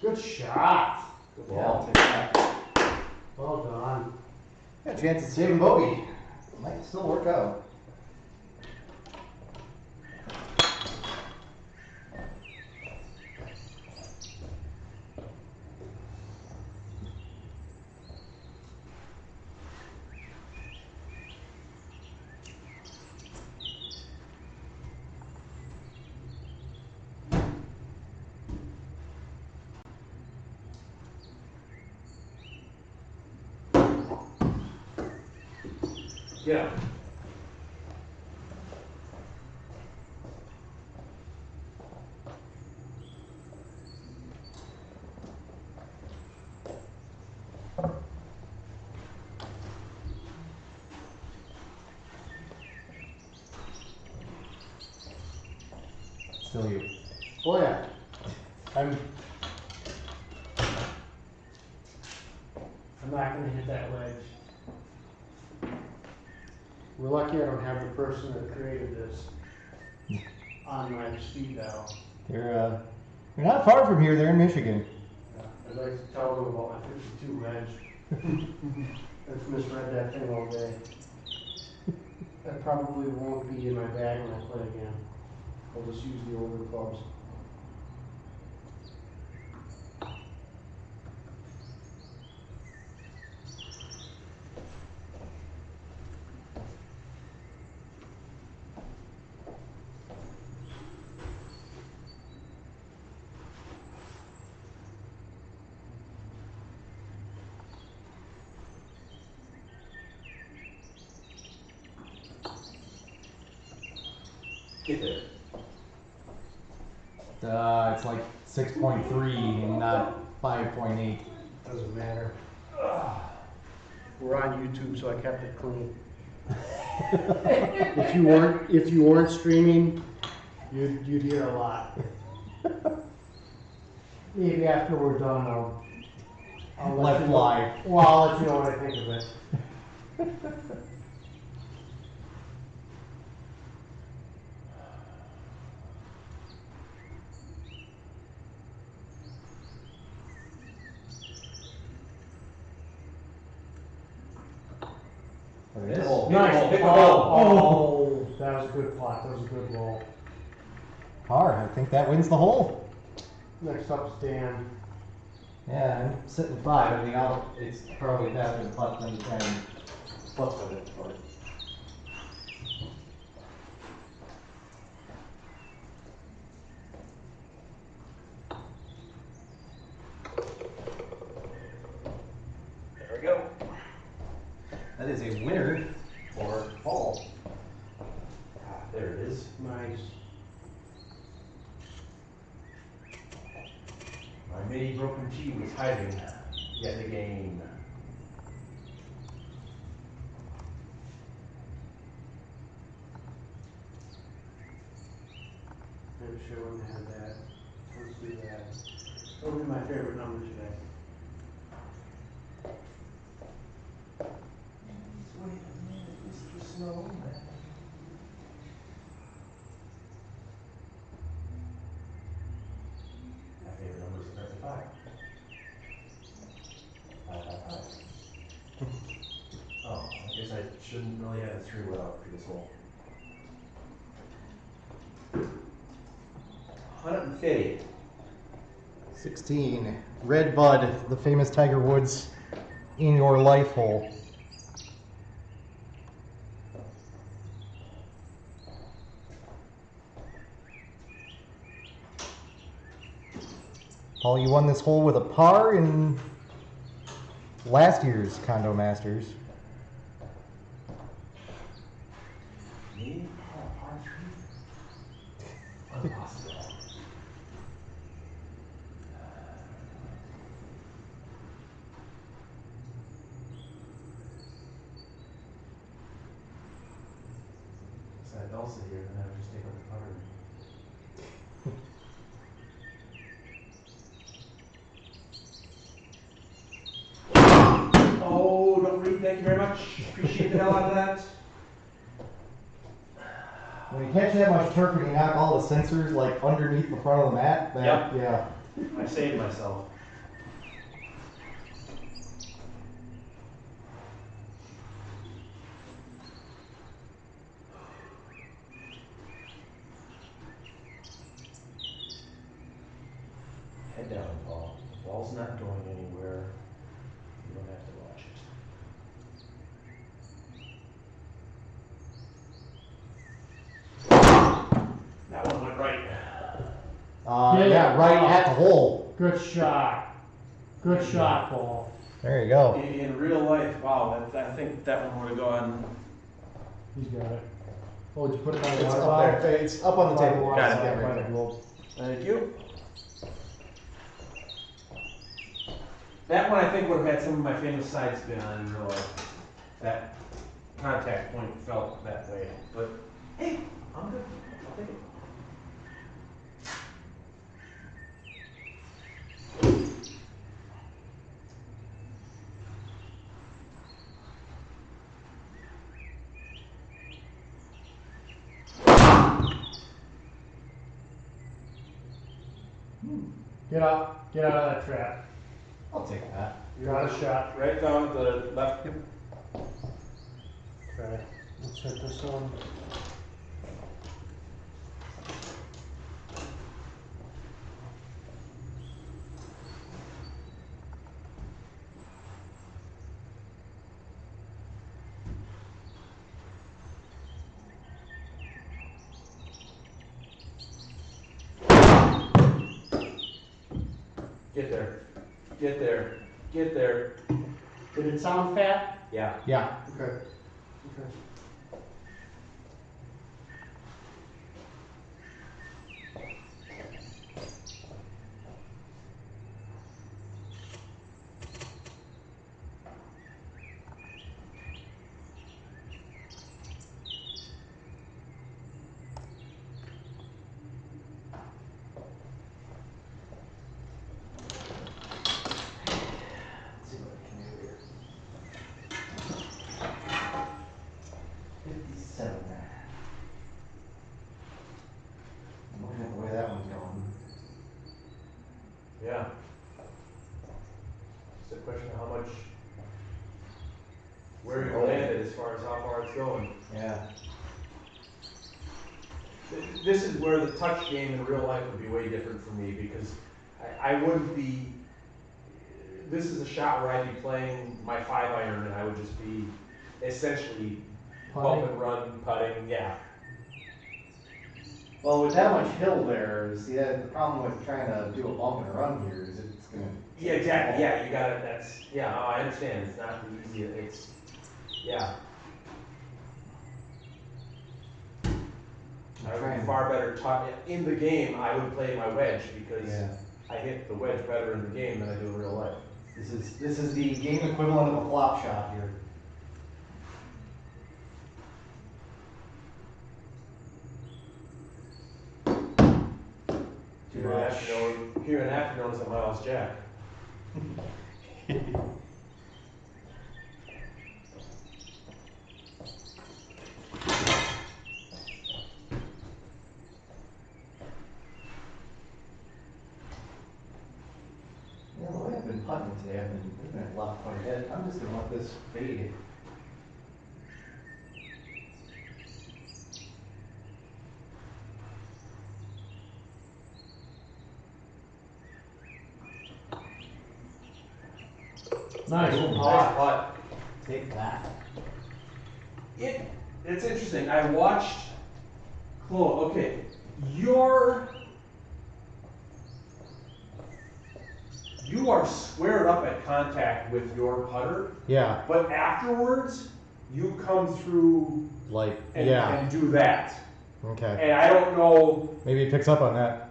Good shot. Good Yeah, ball. I'll take that. Well done. Got a chance at saving bogey. Might still work out. Yeah. Still you. Oh yeah. I'm not gonna hit that wedge. We're lucky I don't have the person that created this on my speed dial. They're not far from here. They're in Michigan. I'd like to tell them about my 52 wedge. I've misread that thing all day. That probably won't be in my bag when I play again. I'll just use the older clubs. Get there. It's like 6.3 and not 5.8. Doesn't matter. We're on YouTube, so I kept it clean. if you weren't streaming, you'd hear a lot. Maybe after we're done, I'll Let you fly. Know, well, I'll let you know what I think of it. There it is. Nice. Pick the Oh, that was a good plot. That was a good roll. Par, I think that wins the hole. Next up is Dan. Yeah, I'm sitting 5. I mean, it's probably faster to putt than to try and putt with it. But There we go. that is a winner for Paul. There it is. Nice. My mini broken G was hiding yet again. Maybe she wouldn't have that. Let's do that. That'll be my favorite number today. Wait a minute, Mr. Snowman. My favorite number is apparently 5. 5, 5, 5. Oh, I guess I shouldn't really have a 3 wood out for this hole. 150. 16. Red Bud, the famous Tiger Woods in your life hole. Paul, you won this hole with a par in last year's Condo Masters. Me? Oh, par 3? Impossible. So I had Dulce here, and then I would just take out the putter. Oh, don't read. Thank you very much. Appreciate the hell out of that. When you catch that much turf and you knock all the sensors like underneath the front of the mat, that, Yep. yeah. I saved myself. Head down, Paul. The ball's not going anywhere. You don't have to watch it. That one went right. Yeah, right at the hole. Good shot. Good shot, Paul. There you go. In real life, wow, I think that one would have gone. He's got it. Oh, did you put it on the It's water up bottle? there. It's up on the table. Got it. Yeah, right there. Thank you. That one I think would have had some of my famous side spin on in real life. That contact point felt that way. But hey, I'm good. I'll take it. Get out of that trap. I'll take that. You got a shot. Right down the left Okay, let's hit this one. Get there. Get there. Get there. Did it sound fat? Yeah. Yeah. Okay. Okay. Let's see what I can do here. 57. I'm looking at the way that one's going. Yeah. It's a question of how much, where you landed as far as how far it's going. Yeah. This is where the touch game in real life would be way different for me because I wouldn't be, this is a shot where I'd be playing my 5-iron and I would just be essentially bump and run, putting, yeah. Well, with that much hill there, see, that the problem with trying to do a bump and run here is it's gonna. Yeah, exactly, yeah, you gotta, that's, yeah, oh, I understand, it's not the easy, it's, yeah. I would be far better taught, in the game, I would play my wedge because I hit the wedge better in the game than I do in real life. This is the game equivalent of a flop shot here. Here and after known as the Miles Jack. Yeah, the way I've been putting today, I've been left quite a bit. I'm just gonna let this fade. Nice. Nice putt. Take that. It's interesting. I watched Chloe. Okay, you are squared up at contact with your putter, Yeah. but afterwards you come through Like, and do that. Okay. And I don't know. Maybe it picks up on that.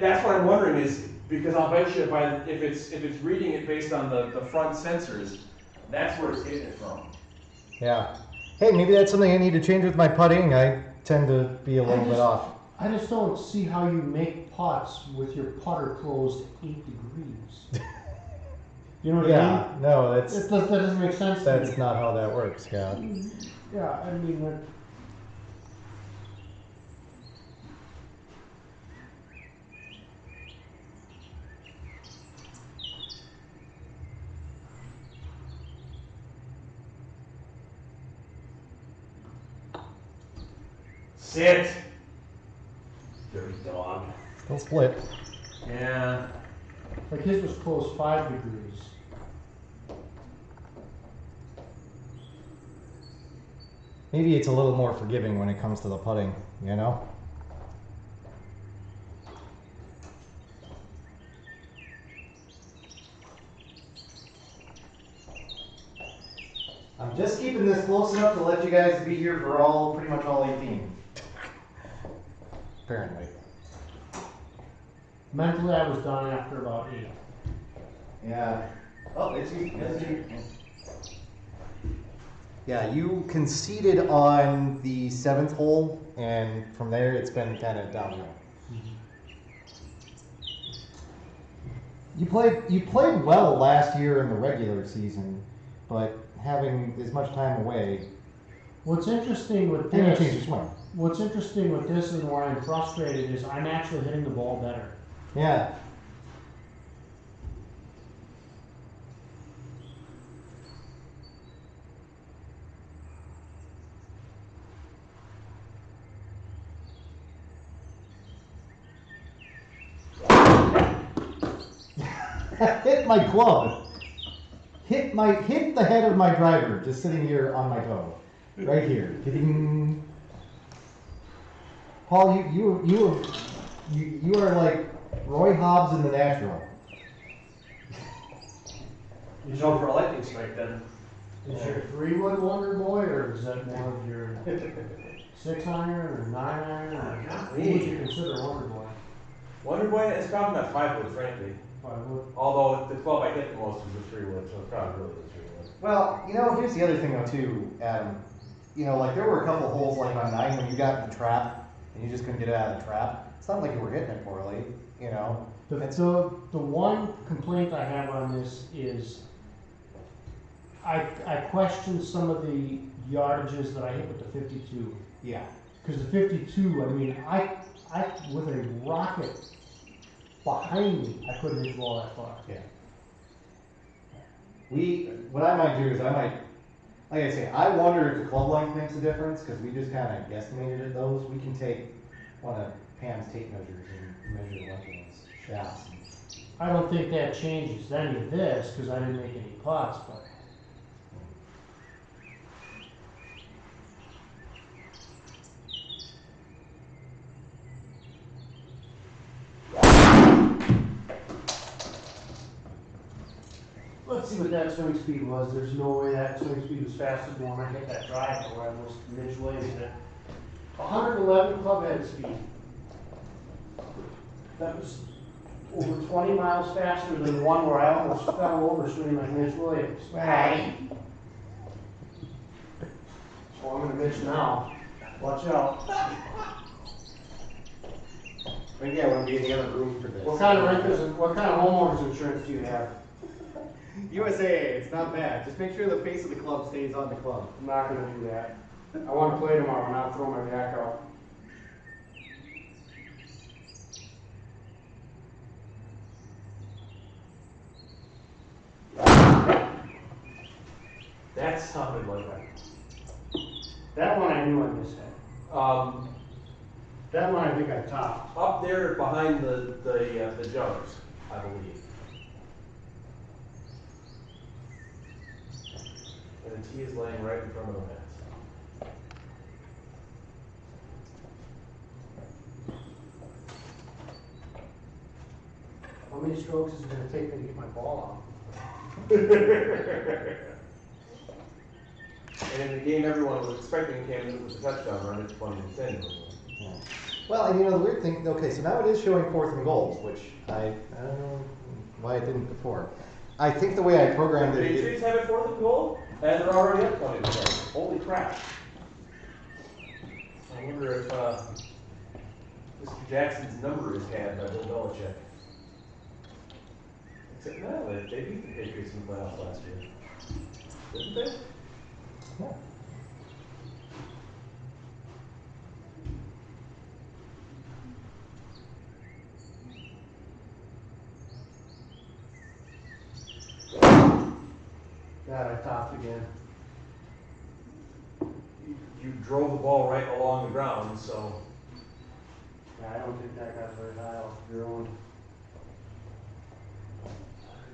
That's what I'm wondering is because I'll bet you if it's reading it based on the front sensors, that's where it's getting it from. Yeah. Hey, maybe that's something I need to change with my putting. I tend to be a little bit off. I just don't see how you make putts with your putter closed 8 degrees. You know what I mean? No, That doesn't make sense to that's me. not how that works, yeah. Yeah, I mean, Sit. Dirty dog. Still split. Yeah. like his was closed 5 degrees. Maybe it's a little more forgiving when it comes to the putting, you know? I'm just keeping this close enough to let you guys be here for pretty much all 18. Apparently. Mentally, I was done after about 8. Yeah. Oh, it's you. Yeah, you conceded on the 7th hole, and from there it's been kind of downhill. You played well last year in the regular season, but having as much time away What's interesting with didn't this, change your swing. what's interesting with this and where I'm frustrated is I'm actually hitting the ball better. Yeah. hit my club. Hit the head of my driver just sitting here on my toe. Right here. Ding. Paul, you are like Roy Hobbs in The Natural. You know, for a lightning strike then. Is your 3-wood Wonder Boy, or is that more of your 6-iron or 9-iron? Or what would you consider Wonder Boy? Wonder Boy is probably not 5-wood, frankly. 5-wood? Although the club I hit the most was a 3-wood, so it's probably really the 3-wood. Well, here's the other thing though too, Adam. Like there were a couple holes like on 9 when you got in the trap and you just couldn't get it out of the trap. It's not like you were hitting it poorly, The one complaint I have on this is I question some of the yardages that I hit with the 52. Yeah. Because the 52, I mean, I with a rocket behind me, I couldn't hit the ball that far. Yeah. What I might do is like I say, I wonder if the club length makes a difference because we just kind of guesstimated at those. We can take one of Pam's tape measures and measure the length of those shafts. I don't think that changes any of this because I didn't make any putts, but. Let's see what that swing speed was. There's no way that swing speed was faster than when I hit that drive where I almost mid-weighted it. 111 club head speed. That was over 20 miles faster than one where I almost fell over swinging like Mitch Williams. Right. So I'm gonna bitch now. Watch out. Maybe I want to be in the other room for this. What kind of homeowners insurance do you have? USA, it's not bad. Just make sure the face of the club stays on the club. I'm not gonna do that. I want to play tomorrow and not throw my back out. That sounded like that. That one I knew I mishead. That one I think I topped. Up there behind the jugs, I believe. And the tee is laying right in front of the net. How many strokes is it going to take me to get my ball out? And in the game everyone was expecting came in with a touchdown run at 20-10. Yeah. Well, and the weird thing, okay, so now it is showing 4th and goals, which I don't know why it didn't before. I think the way I programmed The it. Patriots have it 4th and goal, and they're already up 20-10. Holy crap. I wonder if Mr. Jackson's number is had by Bill Belichick. Except, no, they beat the Patriots in the playoffs last year. Didn't they? Yeah. God, I topped again. You drove the ball right along the ground, so. Yeah, I don't think that got very high off the ground.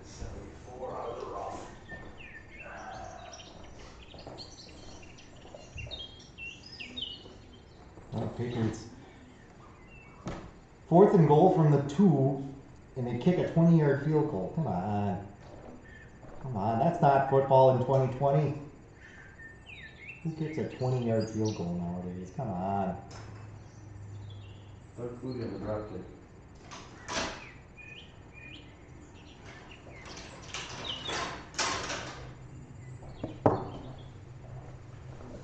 74 out of the rough. Oh, Patriots. 4th and goal from the 2, and they kick a 20-yard field goal. Come on. Come on, that's not football in 2020. Who kicks a 20-yard field goal nowadays? Come on. Doug Flutie on the drop kick.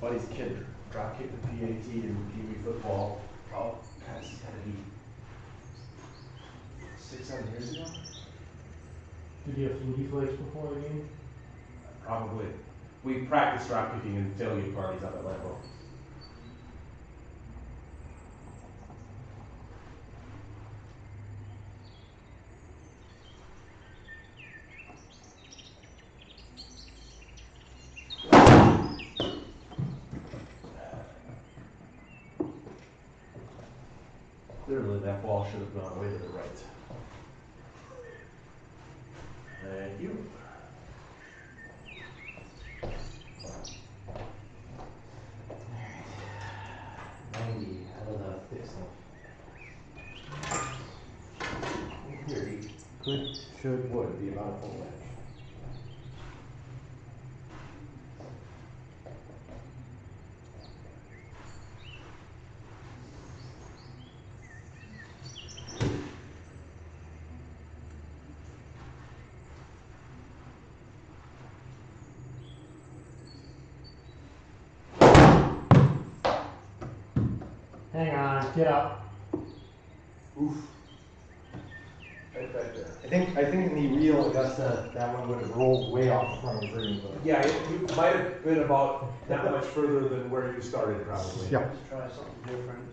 Buddy's kid drop kicked the PAT in Pee Wee football. Oh, gosh, he's gotta be 6-7 years ago? Did you have Flutie Flakes before the game? Probably. We practiced drop kicking and tailgate parties out at Lambeau. Clearly that ball should have gone way to the right. Thank you. Alright. 90 out of the thick stuff. In theory, could, should, would be about a full wedge. Hang on, get up. Oof. Right back there. I think in the real Augusta, that one would have rolled way off the front of the green, but. Yeah, you might have been about not much further than where you started probably. Yep. Let's try something different.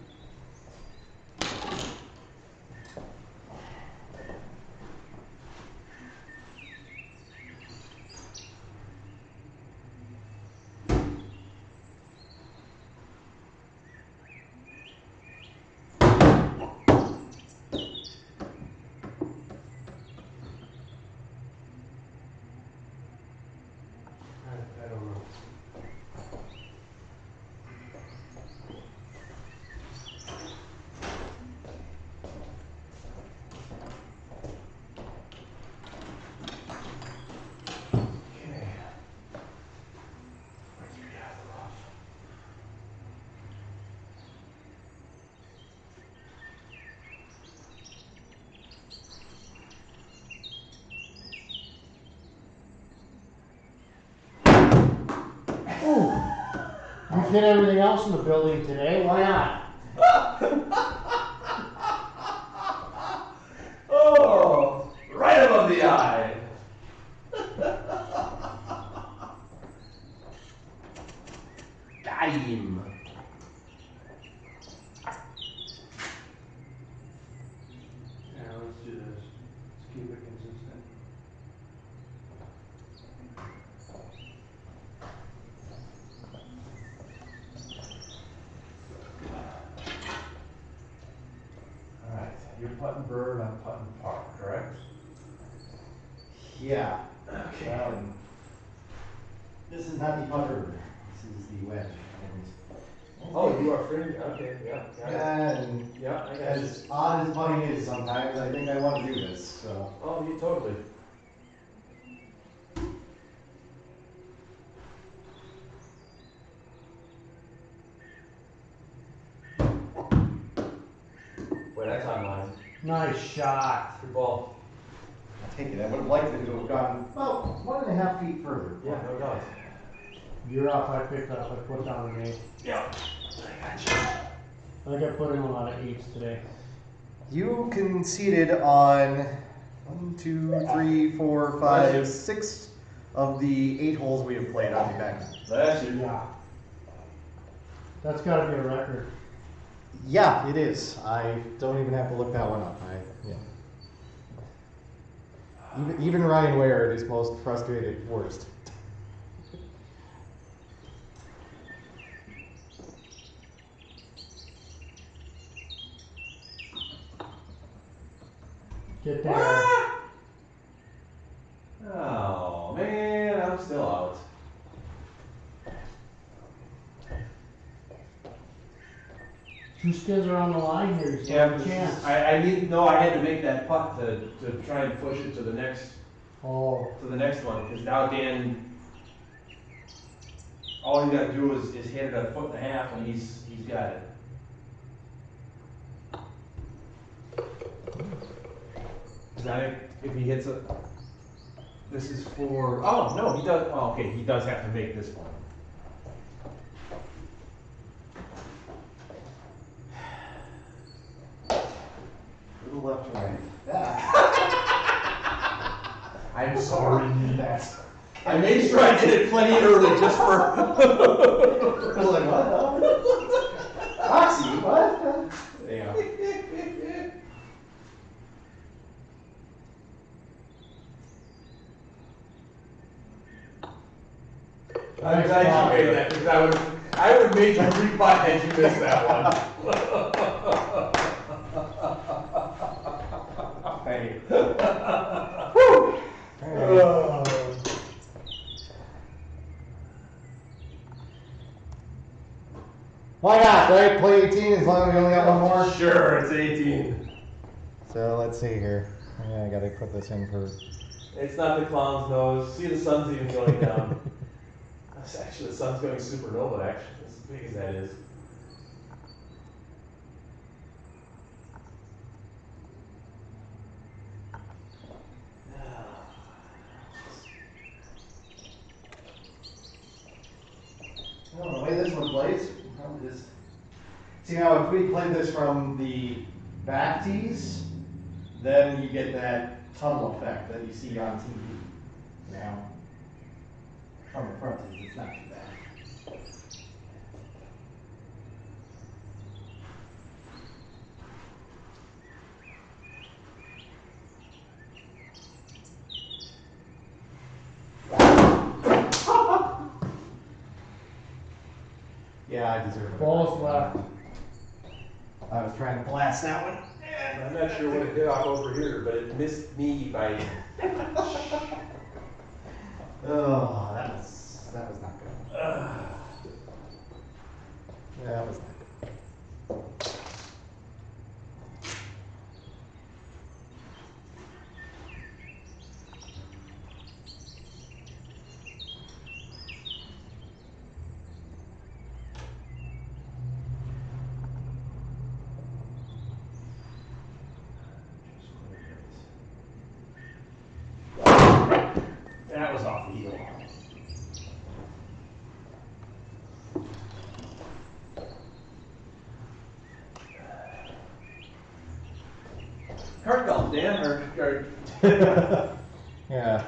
I don't know. Okay. Let's get out of the rough. You've hit everything else in the building today, why not? Oh, right above the eye. Got him. Yeah, let's do this. Let's keep it consistent. All right, you're putting bird, I'm putting park, correct? Yeah. Okay. This is not the putter, this is the wedge. Oh, you are free? Okay, yeah, got it. And Yeah, I got it. as odd as putting is sometimes, I think I want to do this, so. Oh, you totally. Boy, that's online. Nice shot. Good ball. I'll take it, I would have liked it to have gone about 1.5 feet further. Yeah, no doubt. You're up, I picked up, I put down an 8. Yeah, I got you. I think I put in a lot of 8s today. You conceded on 1, 2, 3, 4, 5, 6 of the 8 holes we have played on the back. That's you. Yeah. That's gotta be a record. Yeah, it is. I don't even have to look that one up. Even Ryan Ware at his most frustrated worst. Get there. Oh, man, I'm still out. Two skins are on the line here, you still Yeah, have a chance. I had to make that putt to try and push it to the next Oh, one, because now Dan, all you gotta do is hit it 1.5 feet and he's got it. Cause I think if he hits it, this is for, oh, no, he does, oh, okay, he does have to make this one. Little left to right. I'm sorry. I made sure I did it plenty early just for. I was like, what? Oxy, what? Yeah. I'm glad you made that because I would have made you re-putt had you missed that one. Thank you. Alright, right? Play 18 as long as we only got one more. Sure, it's 18. So let's see here. Yeah, I gotta put this in for. It's not the clown's nose. See, the sun's even going down. Actually, the sun's going supernova, actually, as big as that is. Well, the way this one plays, we'll probably just. See now, if we played this from the back tees, then you get that tunnel effect that you see on TV. Now, from the front tees, it's not too bad. Yeah, I deserve it. Balls left. I was trying to blast that one. I'm not sure what it hit off over here, but it missed me by. Oh, that was not good. That was not good. That was off the heel. Card golf, Dan, or Yeah.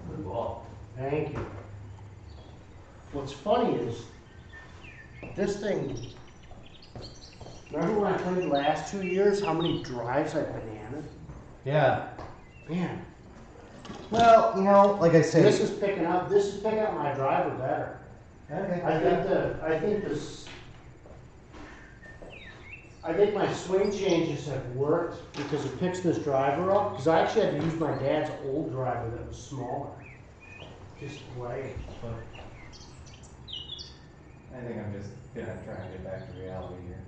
Good ball. Thank you. What's funny is, this thing, remember when I played the last 2 years, how many drives I bananas? Yeah. Man, Well, you know, like I said. this is picking up my driver better. Okay. I think my swing changes have worked because it picks this driver up, because I actually had to use my dad's old driver that was smaller. Just play, but. I think I'm just gonna try and get back to reality here.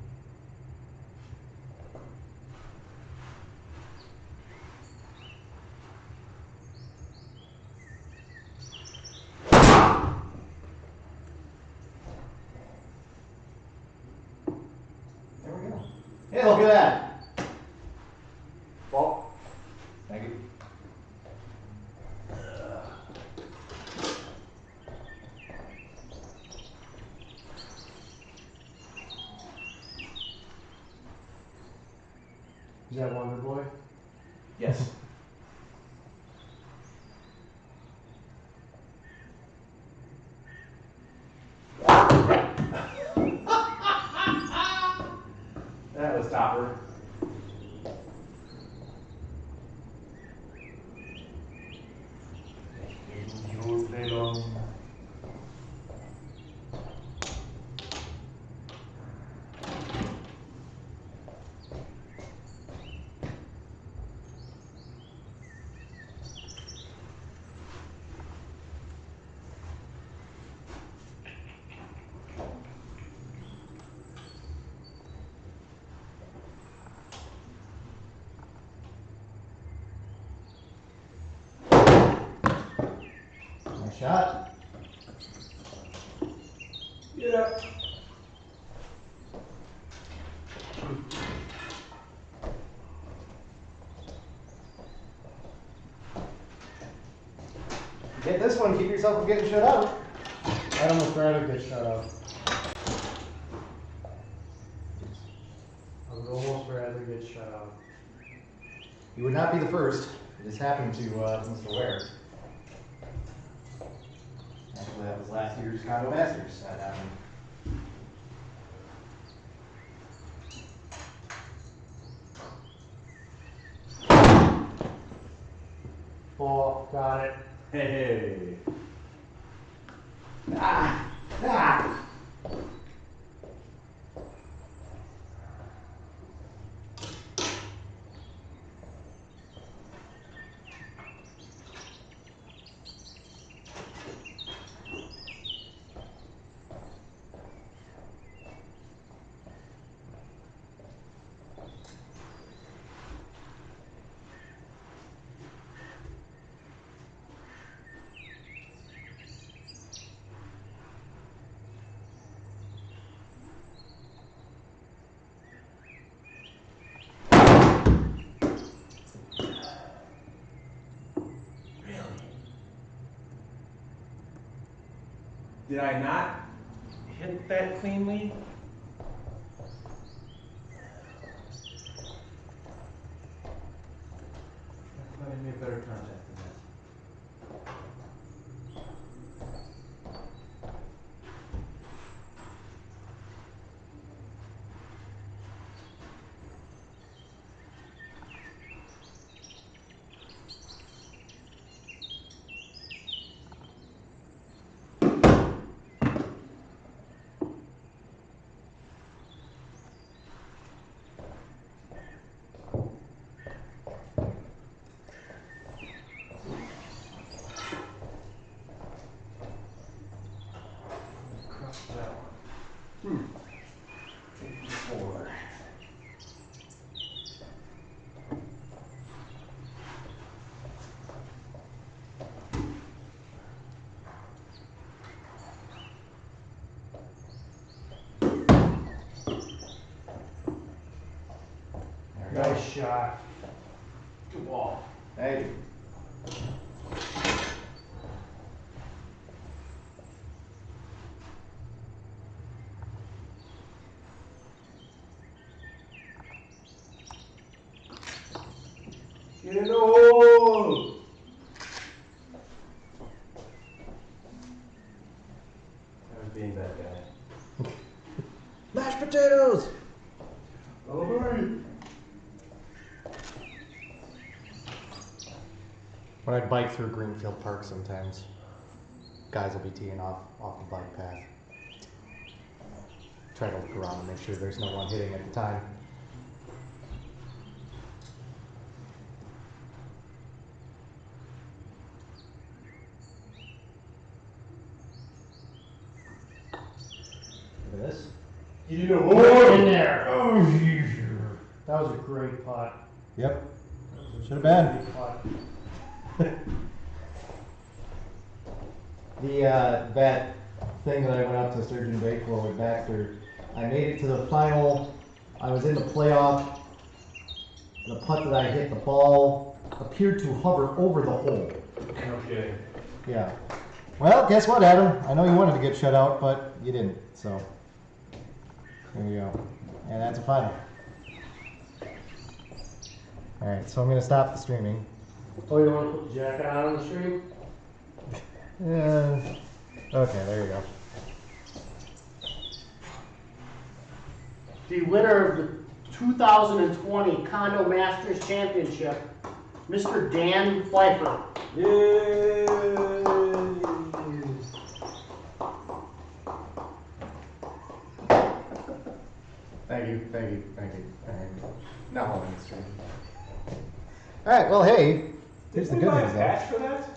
There we go. Hey, look at that. Ball. Thank you. Is that Wonder Boy? Yes. That was topper. You play long. Nice shot. Yeah. Get this one, keep yourself from getting shut out. I'd almost rather get shut out. I would almost rather get shut out. You would not be the first. It has happened to Mr. Ware. Actually, that was last year's Condo Masters. That happened. Ball, got it. Hey. Did I not hit that cleanly? I thought I made better contact than that. Nice shot. Good ball. Hey. Get in the hole! I was being that guy. Mashed potatoes! Oh, hurry! When I bike through Greenfield Park sometimes, guys will be teeing off the bike path. Try to look around and make sure there's no one hitting at the time. Look at this. Get in the Right in there. Oh, That was a great putt. yep. Should have been. Great putt. That thing that I went out to Surgeon Bakewell with Baxter, I made it to the final. I was in the playoff. The putt that I hit, the ball appeared to hover over the hole. No kidding. Yeah. Well, guess what, Adam? I know you wanted to get shut out, but you didn't. So there you go. And that's a final. All right, so I'm gonna stop the streaming. Oh, you want to put the jacket on the stream? Yeah. Okay, there you go. The winner of the 2020 Condo Masters Championship, Mr. Dan Pfeifer. Yay! Thank you, thank you, thank you. All right. Now hold on the stream. All right, well, hey, here's the Didn't good buy a news, though. patch for that?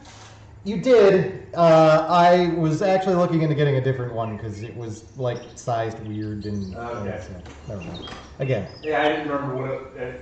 You did. I was actually looking into getting a different one because it was like sized weird and. Okay. Never mind. Again. Yeah, I didn't remember what it